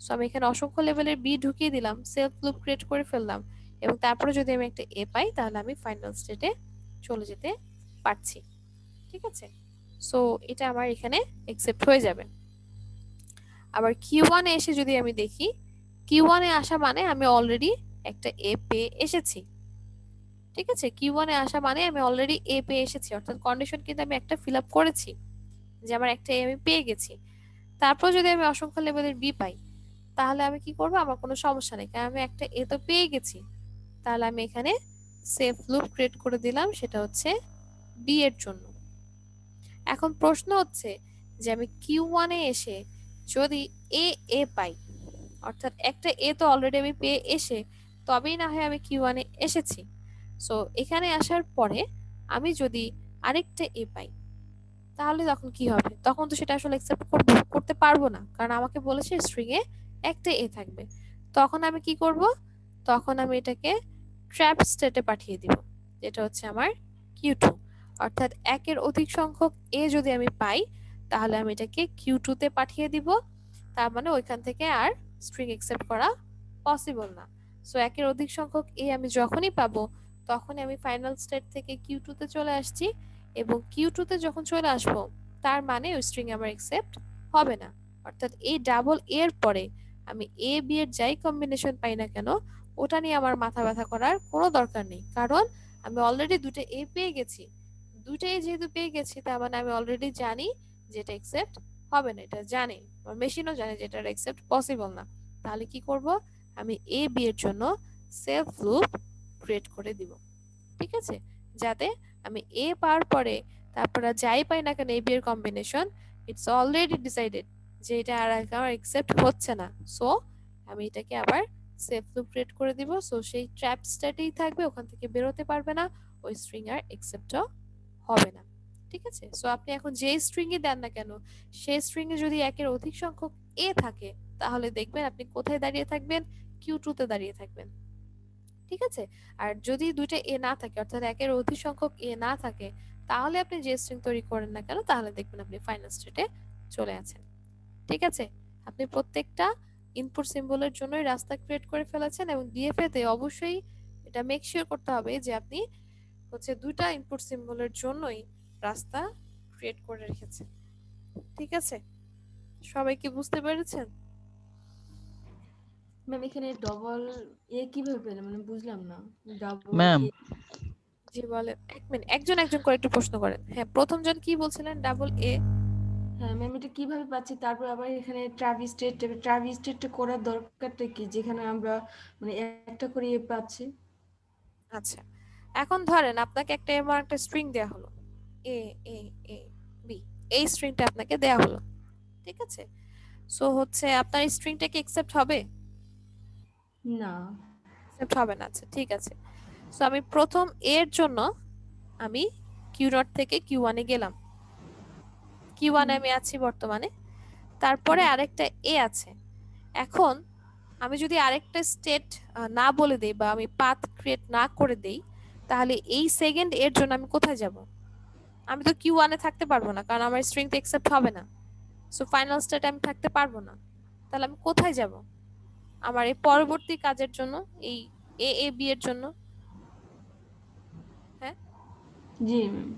সো আমি এখানে অসংখ্য লেভেলের বি ঢুকিয়ে দিলাম, সেলফ লুপ ক্রিয়েট করে ফেললাম, এবং তারপরে যদি আমি একটা এ পাই তাহলে আমি ফাইনাল স্টেটে চলে যেতে পারছি। ঠিক আছে? সো এটা আমার এখানে অ্যাকসেপ্ট হয়ে যাবে। আবার Q1 এ এসে যদি আমি দেখি, Q1 এ আসা মানে আমি অলরেডি একটা এ পেয়ে এসেছি। ঠিক আছে? Q1 এ আসা মানে আমি অলরেডি এ পেয়ে এসেছি, অর্থাৎ কন্ডিশন কিন্তু আমি একটা ফিল আপ করেছি যে আমার একটা এ আমি পেয়ে গেছি। তারপর যদি আমি অসংখ্য লেভেলের বি পাই তাহলে আমি কি করব? আমার কোনো সমস্যা নেই, কারণ আমি একটা এ তো পেয়ে গেছি। তাহলে আমি এখানে সেফ লুপ ক্রিয়েট করে দিলাম, সেটা হচ্ছে বি এর জন্য। এখন প্রশ্ন হচ্ছে যে আমি Q1 এ এসে যদি এ এ পাই, অর্থাৎ একটা এ তো অলরেডি আমি পেয়ে এসে তবেই না হয় আমি কিউ1 এ এসেছি। সো এখানে আসার পরে আমি যদি আরেকটা এ পাই তাহলে তখন কি হবে? তখন তো সেটা আসলে অ্যাকসেপ্ট করতে পারবো না, কারণ আমাকে বলেছে স্ট্রিং এ একটা এ থাকবে। তখন আমি কি করব? তখন আমি এটাকে ট্র্যাপ স্টেটে পাঠিয়ে দিব, যেটা হচ্ছে আমার কিউ2। অর্থাৎ একের অধিক সংখ্যক এ যদি আমি পাই তাহলে আমি এটাকে কিউ2 তে পাঠিয়ে দিব। তার মানে ওইখান থেকে আর স্ট্রিং অ্যাকসেপ্ট করা পসিবল না। সো একের অধিক সংখ্যক এ আমি যখনই পাবো তখনই আমি ফাইনাল স্টেট থেকে কিউ2 তে চলে আসছি, এবং কিউ2 তে যখন চলে আসবো তার মানে ওই স্ট্রিং আমার অ্যাকসেপ্ট হবে না। অর্থাৎ এই ডাবল এর পরে আমি এ বি এর যাই কম্বিনেশন পাই না কেন ওটা নিয়ে আমার মাথা ব্যথা করার কোনো দরকার নেই, কারণ আমি অলরেডি দুটো এ পেয়ে গেছি। দুটো এ যেহেতু পেয়ে গেছি তার মানে আমি অলরেডি জানি যে এটা অ্যাকসেপ্ট হবে না, এটা জানি, আমার মেশিনও জানে যে এটা অ্যাকসেপ্ট পসিবল না। তাহলে কি করব? আমি এ বি এর জন্য সেলফ লুপ ক্রিয়েট করে দিব, ঠিক আছে? যাতে আমি এ পাওয়ার পরে তারপরে যাই পাই না কেন এ বি এর কম্বিনেশন, ইটস অলরেডি ডিসাইডেড যে এটা আর আমার অ্যাকসেপ্ট হচ্ছে না। সো আমি এটাকে আবার সেলফ লুপ ক্রিয়েট করে দিব। সো সেই ট্র্যাপ স্টেটেই থাকবে, ওখান থেকে বেরোতে পারবে না, ওই স্ট্রিং আর অ্যাকসেপ্টও হবে না, ঠিক আছে? সো আপনি এখন যে স্ট্রিং এ দেন না কেন সেই স্ট্রিং এ যদি একের অধিক সংখ্যক এ থাকে তাহলে দেখবেন আপনি কোথায় দাঁড়িয়ে থাকবেন? কিউ2 তে দাঁড়িয়ে থাকবেন, ঠিক আছে? আর যদি দুইটা এ না থাকে অর্থাৎ একের অধিক সংখ্যক এ না থাকে তাহলে আপনি যে স্ট্রিং তৈরি করেন না কেন তাহলে দেখবেন আপনি ফাইনাল স্টেটে চলে আছেন, ঠিক আছে? আপনি প্রত্যেকটা ইনপুট সিম্বলের জন্যই রাস্তা ক্রিয়েট করে ফেলেছেন, এবং ডিএফএ তে অবশ্যই এটা মেক শিওর করতে হবে যে আপনি হচ্ছে দুইটা ইনপুট সিম্বলের জন্যই রাস্তা ক্রিয়েট করে রেখেছেন, ঠিক আছে? সবাই কি বুঝতে পেরেছেন? ম্যাম এখানে ডবল এ কিভাবে পেলাম মানে বুঝলাম না। ডাবল ম্যাম এ জি বলেন, এক মিনিট, একজন একজন করে একটু প্রশ্ন করেন। হ্যাঁ, প্রথমজন কি বলছিলেন? Double A. হ্যাঁ ম্যাম এটা কিভাবে পাচ্ছি? তারপর আবার এখানে ট্রাভিস্টেট করার দরকারটা কি, যেখানে আমরা মানে একটা করে এ পাচ্ছি? আচ্ছা, এখন ধরেন আপনাকে একটা এমন একটা স্ট্রিং দেয়া হলো, এ এ এ বি, এই স্ট্রিংটা আপনাকে দেয়া হলো, ঠিক আছে? সো হচ্ছে আপনার এই স্ট্রিংটা কি অ্যাকসেপ্ট হবে? না। অ্যাকসেপ্ট হবে না। আচ্ছা ঠিক আছে। সো আমি প্রথম এর জন্য আমি কিউ নট থেকে কিউ1 এ গেলাম, কিউ1 এ আমি আছি বর্তমানে। তারপরে আরেকটা এ আছে। এখন আমি যদি আরেকটা স্টেট না বলে দেই বা আমি পাথ ক্রিয়েট না করে দেই তাহলে এই সেকেন্ড এর জন্য আমি কোথায় যাব? আমি তো কিউ1 এ থাকতে পারবো না, কারণ আমার স্ট্রিং তো অ্যাকসেপ্ট হবে না। সো ফাইনাল স্টেটে আমি থাকতে পারবো না। তাহলে আমি কোথায় যাব আমার এই পরবর্তী কাজের জন্য, এই এ এ বি এর জন্য? হ্যাঁ, জি ম্যাম।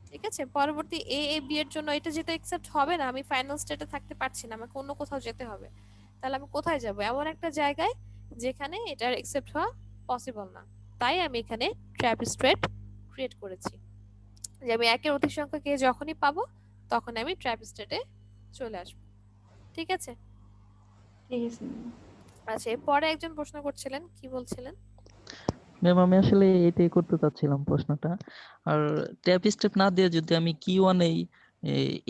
ঠিক আছে, পরবর্তী এ এ বি এর জন্য এটা যেটা অ্যাকসেপ্ট হবে না, আমি ফাইনাল স্টেটে থাকতে পারছি না, আমাকে অন্য কোথাও যেতে হবে। তাহলে আমি কোথায় যাব? এমন একটা জায়গায় যেখানে এটার অ্যাকসেপ্ট হওয়া পসিবল না। তাই আমি এখানে ট্র্যাপ স্টেট ক্রিয়েট করেছি, যে আমি একের অধিক সংখ্যক এ যখনই পাবো তখন আমি ট্র্যাপ স্টেটে চলে আসব, ঠিক আছে? ঠিক আছে ম্যাম। আচ্ছা, এরপরে একজন প্রশ্ন করছিলেন, কি বলছিলেন? ম্যাম আমি আসলে এটাই করতে চাচ্ছিলাম প্রশ্নটা। আর ট্যাপ স্টেপ না দিয়ে যদি আমি কিউ1 এ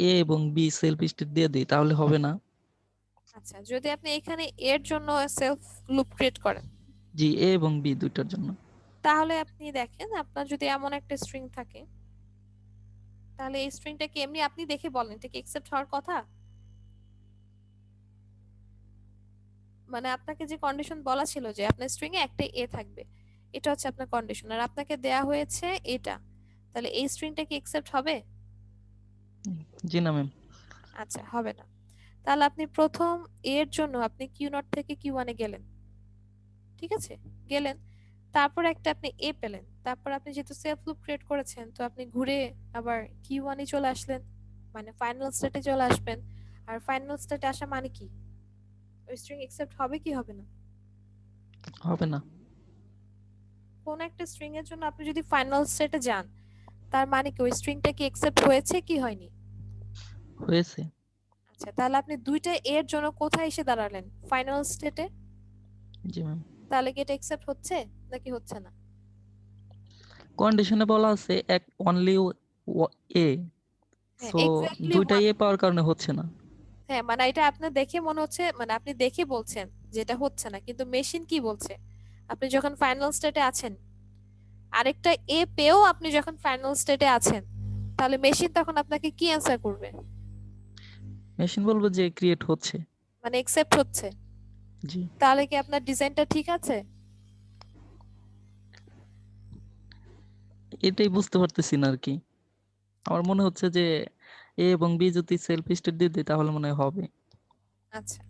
এ এবং বি সেলফ স্টেট দিয়ে দিই তাহলে হবে না? আচ্ছা, যদি আপনি এখানে এর জন্য সেলফ লুপ ক্রিয়েট করেন জি, এ এবং বি দুইটার জন্য। তাহলে আপনি দেখেন আপনার যদি এমন একটা স্ট্রিং থাকে তাহলে এই স্ট্রিংটা কি এমনি আপনি দেখে বলেন এটা কি অ্যাকসেপ্ট হওয়ার কথা? মানে আপনাকে যে কন্ডিশন বলা ছিল যে আপনার স্ট্রিং এ একটা এ থাকবে, এটা হচ্ছে আপনার কন্ডিশন, আর আপনাকে দেয়া হয়েছে এটা, তাহলে এই স্ট্রিংটা কি অ্যাকসেপ্ট হবে? জি না ম্যাম। আচ্ছা, হবে না। তাহলে আপনি প্রথম এর জন্য আপনি কিউ নট থেকে কিউ1 এ গেলেন, ঠিক আছে? গেলেন, তারপর একটা আপনি এ পেলেন, তারপর আপনি যেহেতু সেলফ লুপ ক্রিয়েট করেছেন তো আপনি ঘুরে আবার কিউ1 এ চলে আসলেন, মানে ফাইনাল স্টেটে চলে আসবেন। আর ফাইনাল স্টেটে আসা মানে কি? ওই স্ট্রিং অ্যাকসেপ্ট হবে কি হবে না? হবে না। কোন একটা স্ট্রিং এর জন্য আপনি যদি ফাইনাল স্টেটে যান তার মানে কি ওই স্ট্রিংটা কি অ্যাকসেপ্ট হয়েছে কি হয়নি? হয়েছে। আচ্ছা, তাহলে আপনি দুইটা এর জন্য কোথায় এসে দাঁড়ালেন? ফাইনাল স্টেটে। জি ম্যাম। তাহলে কি এটা অ্যাকসেপ্ট হচ্ছে নাকি হচ্ছে না? কন্ডিশনে বলা আছে এক অনলি এ, হ্যাঁ সো এক্স্যাক্টলি দুইটা এ পাওয়ার কারণে হচ্ছে না। হ্যাঁ, মানে এটা আপনার দেখে মনে হচ্ছে, মানে আপনি দেখে বলছেন যেটা হচ্ছে না, কিন্তু মেশিন কি বলছে? আপনি যখন ফাইনাল স্টেটে আছেন, আরেকটা এ পেয়েও আপনি যখন ফাইনাল স্টেটে আছেন, তাহলে মেশিন তখন আপনাকে কি অ্যান্সার করবে? মেশিন বলবো যে ক্রিয়েট হচ্ছে। মানে একসেপ্ট হচ্ছে। জি। তাহলে কি আপনার ডিজাইনটা ঠিক আছে? এটাই বুঝতে পারতেছি না আর কি। আমার মনে হচ্ছে যে এ এবং বি যদি সেলফ স্টেট দিয়ে দিই তাহলে মনে হয় হবে। আচ্ছা,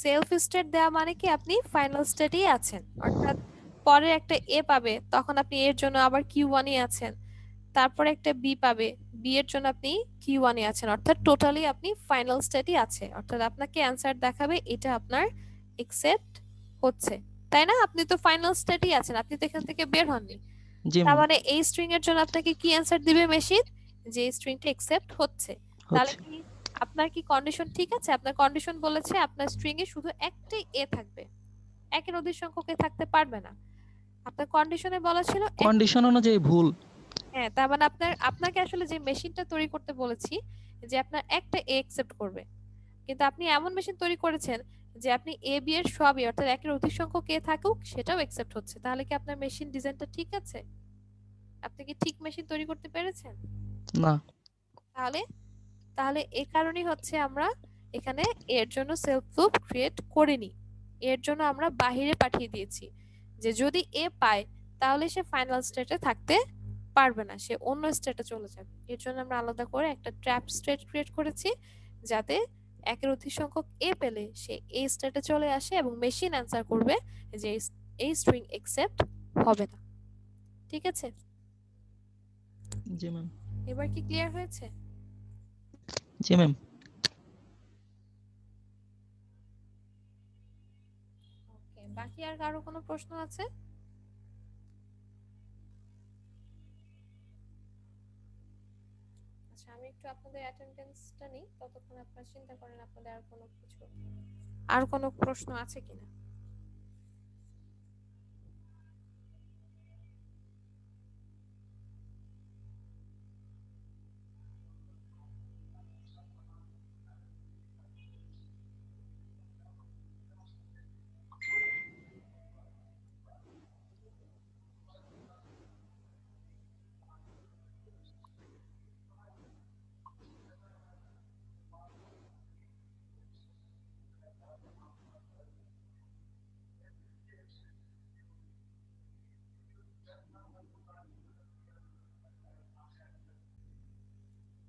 সেলফ স্টেট দেওয়া মানে কি আপনি ফাইনাল স্টেটেই আছেন, অর্থাৎ পরে একটা এ পাবে, তখন আপনি এর জন্য আবার কিউ ওয়ানই আছেন, তারপরে একটা বি পাবে, বি এর জন্য আপনি কিউ ওয়ানই আছেন, অর্থাৎ টোটালি আপনি ফাইনাল স্টেটই আছে, অর্থাৎ আপনাকে অ্যান্সার দেখাবে এটা আপনার একসেপ্ট হচ্ছে, তাই না? আপনি তো ফাইনাল স্টেটই আছেন, আপনি তো এখান থেকে বের হননি। জি তার ম্যাম। মানে এই স্ট্রিং এর জন্য আপনাকে কি অ্যান্সার দিবে মেশিন? যে স্ট্রিংটা একসেপ্ট হচ্ছে। তাহলে হচ্ছে। কি আপনার কি কন্ডিশন ঠিক আছে? আপনার কন্ডিশন বলেছে আপনার স্ট্রিং এ শুধু একটাই এ থাকবে, একের অধিক সংখ্যক এ থাকতে পারবে না। আপনার কন্ডিশনে বলা ছিল কন্ডিশন অনুযায়ী ভুল। হ্যাঁ, তার মানে আপনাকে আসলে যে মেশিনটা তৈরি করতে বলেছি যে আপনার একটা এ অ্যাকসেপ্ট করবে, কিন্তু আপনি এমন মেশিন তৈরি করেছেন যে আপনি এ বি এর সবই, অর্থাৎ একের অধিক সংখ্যক এ থাকুক সেটাও অ্যাকসেপ্ট হচ্ছে। তাহলে কি আপনার মেশিন ডিজাইনটা ঠিক আছে? আপনি কি ঠিক মেশিন তৈরি করতে পেরেছেন? না। তাহলে তাহলে এই কারণেই হচ্ছে আমরা এখানে এর জন্য সেলফ লুপ ক্রিয়েট করিনি, এর জন্য আমরা বাহিরে পাঠিয়ে দিয়েছি যে যদি এ পায় তাহলে সে ফাইনাল স্টেটে থাকতে পারবে না, সে অন্য স্টেটে চলে যাবে। এর জন্য আমরা আলাদা করে একটা ট্র্যাপ স্টেট ক্রিয়েট করেছি, যাতে একের অধিক সংখ্যক এ পেলে সে এই স্টেটে চলে আসে এবং মেশিন অ্যান্সার করবে যে এই স্ট্রিং একসেপ্ট হবে না। ঠিক আছে? জি ম্যাম। এবার কি ক্লিয়ার হয়েছে? জি ম্যাম। ওকে, বাকি আর কারো কোনো প্রশ্ন আছে? আচ্ছা, আমি একটু আপনাদের অ্যাটেন্ডেন্সটা নিই, ততক্ষণ আপনারা চিন্তা করেন আপনাদের আর কোনো প্রশ্ন আছে কিনা।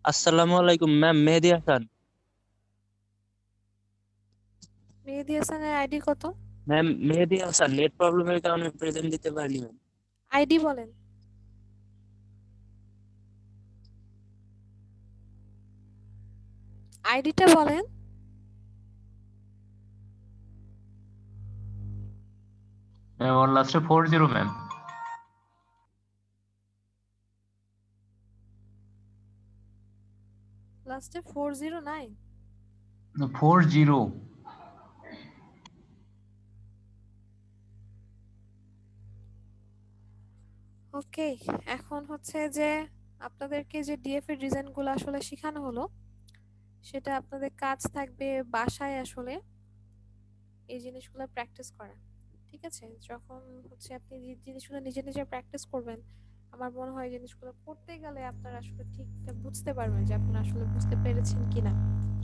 আসসালামু আলাইকুম ম্যাম, মেহেদি হাসান। মেহেদী হাসানের আইডি কত? ম্যাম মেহেদি হাসান, নেট প্রবলেমের কারণে প্রেজেন্ট দিতে পারিনি ম্যাম। আইডি বলেন। আইডিটা বলেন। ওর লাস্টে 40 ম্যাম। লাস্টে 409। 40। ওকে, এখন হচ্ছে যে আপনাদেরকে যে ডিএফ এর ডিজাইনগুলো আসলে শেখানো হলো, সেটা আপনাদের কাজ থাকবে বাসায় আসলে এই জিনিসগুলো প্র্যাকটিস করা। ঠিক আছে? যখন হচ্ছে আপনি জিনিসগুলো নিজে নিজে প্র্যাকটিস করবেন, আমার মনে হয় জিনিসগুলো করতে গেলে আপনারা আসলে ঠিকঠাক বুঝতে পারবেন যে আপনারা আসলে বুঝতে পেরেছেন কিনা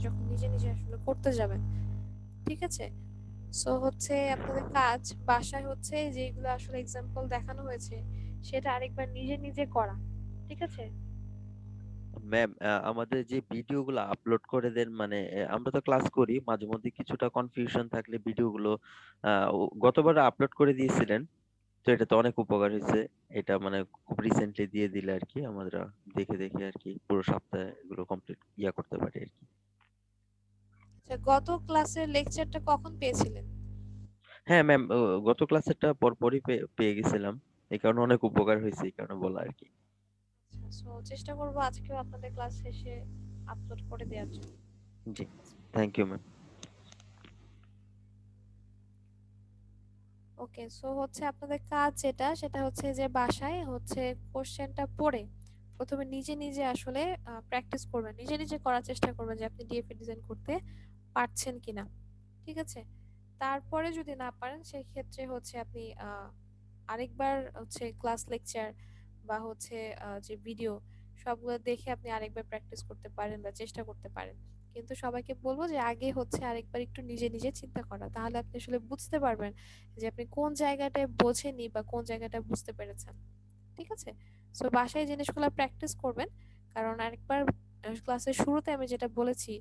যখন নিজে নিজে আসলে করতে যাবেন। ঠিক আছে? সো হচ্ছে আপনাদের কাজ বাসায় হচ্ছে যেগুলো আসলে এক্সাম্পল দেখানো হয়েছে সেটা আরেকবার নিজে নিজে করা। ঠিক আছে? ম্যাম, আমাদের যে ভিডিওগুলো আপলোড করে দেন, মানে আমরা তো ক্লাস করি, মাঝে মধ্যে কিছুটা কনফিউশন থাকলে ভিডিওগুলো গতবার আপলোড করে দিয়েছিলেন, তো এটা তো অনেক উপকার হয়েছে। এটা মানে খুব রিসেন্টলি দিয়ে দিলে আর কি আমরা দেখে দেখে আর কি পুরো সপ্তাহে এগুলো কমপ্লিট করতে পারি আর কি। আচ্ছা, গত ক্লাসের লেকচারটা কখন পেয়েছিলেন? হ্যাঁ ম্যাম, গত ক্লাসেরটা পরপরই পেয়ে গেছিলাম, এই কারণে অনেক উপকার হয়েছে, এই কারণে বলা আর কি। আচ্ছা, সো চেষ্টা করব আজকেও আপনাদের ক্লাস শেষে আপলোড করে দেওয়ার জন্য। জি, thank you ma'am. Okay, so হচ্ছে আপনাদের কাজ সেটা হচ্ছে যে বাসায় হচ্ছে কোশ্চেনটা পড়ে প্রথমে নিজে নিজে আসলে প্র্যাকটিস করবেন, নিজে নিজে করার চেষ্টা করবেন যে আপনি ডিএফ ডিজাইন করতে পারছেন কিনা, ঠিক আছে? তারপরে যদি না পারেন সেই ক্ষেত্রে হচ্ছে আপনি আরেকবার হচ্ছে ক্লাস লেকচার বা হচ্ছে যে ভিডিও সবগুলো দেখে আপনি আরেকবার প্র্যাকটিস করতে পারেন বা চেষ্টা করতে পারেন। কিন্তু সবাইকে বলবো যে আগে হচ্ছে আরেকবার একটু নিজে নিজে চিন্তা করা, তাহলে আপনি আসলে বুঝতে পারবেন যে আপনি কোন জায়গাটায় বোঝেননি বা কোন জায়গাটা বুঝতে পেরেছেন, ঠিক আছে? সো বাসায় এই জিনিসগুলো প্র্যাকটিস করবেন, কারণ আরেকবার ক্লাসের শুরুতে আমি যেটা বলেছি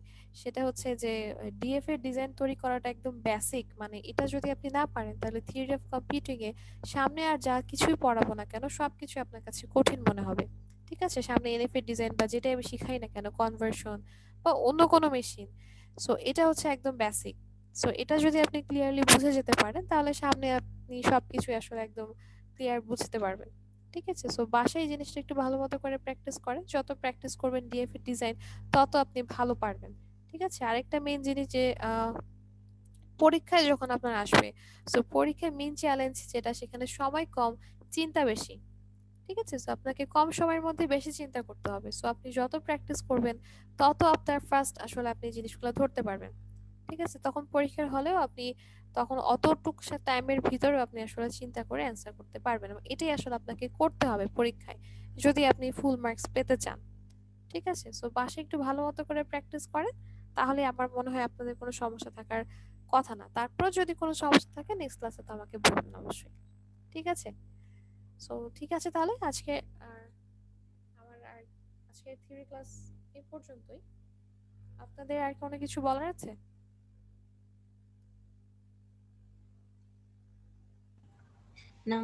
সেটা হচ্ছে যে ডিএফ এর ডিজাইন তৈরি করাটা একদম বেসিক, মানে এটা যদি আপনি না পারেন তাহলে থিওরি অফ কম্পিউটিং এ সামনে আর যা কিছুই পড়াবো না কেন সবকিছু আপনার কাছে কঠিন মনে হবে, ঠিক আছে? সামনে এনএফ এর ডিজাইন বা যেটাই আমি শিখাই না কেন, কনভার্সন বা অন্য কোনো মেশিন, সো এটা হচ্ছে একদম বেসিক। সো এটা যদি আপনি ক্লিয়ারলি বুঝে যেতে পারেন তাহলে সামনে আপনি সবকিছু আসলে একদম ক্লিয়ার বুঝতে পারবেন, ঠিক আছে? সো বাসায় এই জিনিসটা একটু ভালো মতো করে প্র্যাকটিস করেন, যত প্র্যাকটিস করবেন ডিএফ এর ডিজাইন তত আপনি ভালো পারবেন, ঠিক আছে? আরেকটা মেইন জিনিস যে পরীক্ষায় যখন আপনার আসবে, সো পরীক্ষায় মেইন চ্যালেঞ্জ যেটা, সেখানে সময় কম, চিন্তা বেশি, ঠিক আছে? সো আপনাকে কম সময়ের মধ্যে বেশি চিন্তা করতে হবে। সো আপনি যত প্র্যাকটিস করবেন তত আপনার ফার্স্ট আসলে আপনি জিনিসগুলো ধরতে পারবেন, ঠিক আছে? তখন পরীক্ষার হলেও আপনি তখন অতটুকু টাইমের ভিতরেও আপনি আসলে চিন্তা করে অ্যান্সার করতে পারবেন, এবং এটাই আসলে আপনাকে করতে হবে পরীক্ষায় যদি আপনি ফুল মার্কস পেতে চান, ঠিক আছে? সো বাসায় একটু ভালো মতো করে প্র্যাকটিস করেন, তাহলে আমার মনে হয় আপনাদের কোনো সমস্যা থাকার কথা না। তারপর যদি কোনো সমস্যা থাকে নেক্সট ক্লাসে তো আমাকে বলবেন অবশ্যই, ঠিক আছে? সো ঠিক আছে, তাহলে আজকে আর আমার আর আজকে থিওরি ক্লাস এই পর্যন্তই। আপনাদের আর কোনো কিছু বলার আছে? না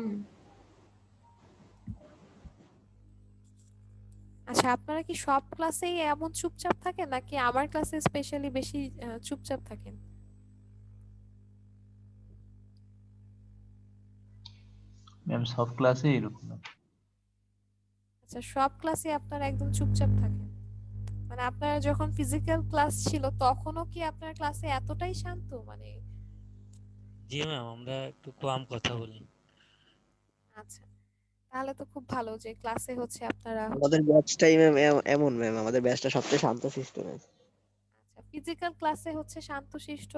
আচ্ছা, আপনারা কি সব ক্লাসেই এমন চুপচাপ থাকেন নাকি আমার ক্লাসে স্পেশালি বেশি চুপচাপ থাকেন? ম্যাম সব ক্লাসে এরকম। আচ্ছা, সব ক্লাসে আপনারা একদম চুপচাপ থাকেন? মানে আপনারা যখন ফিজিক্যাল ক্লাস ছিল তখনও কি আপনার ক্লাসে এতটাই শান্ত? মানে জি ম্যাম, আমরা একটু কম কথা বলি। আচ্ছা, তাহলে তো খুব ভালো যে ক্লাসে হচ্ছে আপনারা আমাদের ব্যাচটাই ম্যাম এমন ম্যাম, আমাদের ব্যাচটা সবচেয়ে শান্ত সিস্টেমের। আচ্ছা ফিজিক্যাল ক্লাসে হচ্ছে শান্তশিষ্ট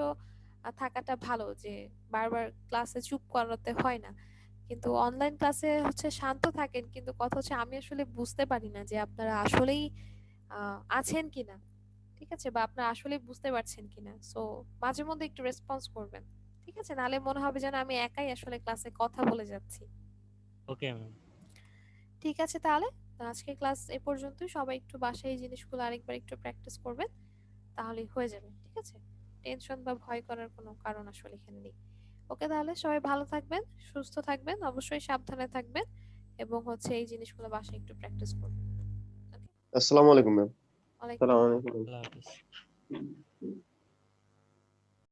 থাকাটা ভালো, যে বারবার ক্লাসে চুপ করাতে হয় না। কিন্তু অনলাইন ক্লাসে হচ্ছে শান্ত থাকেন, কিন্তু কথা হচ্ছে আমি আসলে বুঝতে পারি না যে আপনারা আসলেই আছেন কিনা, ঠিক আছে? বা আপনারা আসলেই বুঝতে পারছেন কিনা। সো মাঝে মধ্যে একটু রেসপন্স করবেন, ঠিক আছে? নালে মনে হবে যেন আমি একাই আসলে ক্লাসে কথা বলে যাচ্ছি। Okay ma'am. ঠিক আছে, তাহলে আজকে ক্লাস এ পর্যন্তই। সবাই একটু বাসায় এই জিনিসগুলো আরেকবার একটু প্র্যাকটিস করবেন, তাহলেই হয়ে যাবে, ঠিক আছে? টেনশন বা ভয় করার কোনো কারণ আসলে এখানে নেই। ওকে, তাহলে সবাই ভালো থাকবেন, সুস্থ থাকবেন, অবশ্যই সাবধানে থাকবেন, এবং হচ্ছে এই জিনিসগুলো বাসায় একটু প্র্যাকটিস করবেন। ওকে, আসসালামু আলাইকুম ম্যাম। ওয়ালাইকুম আসসালামু আসসালাম। আলাইকুম। আল্লাহ হাফেজ।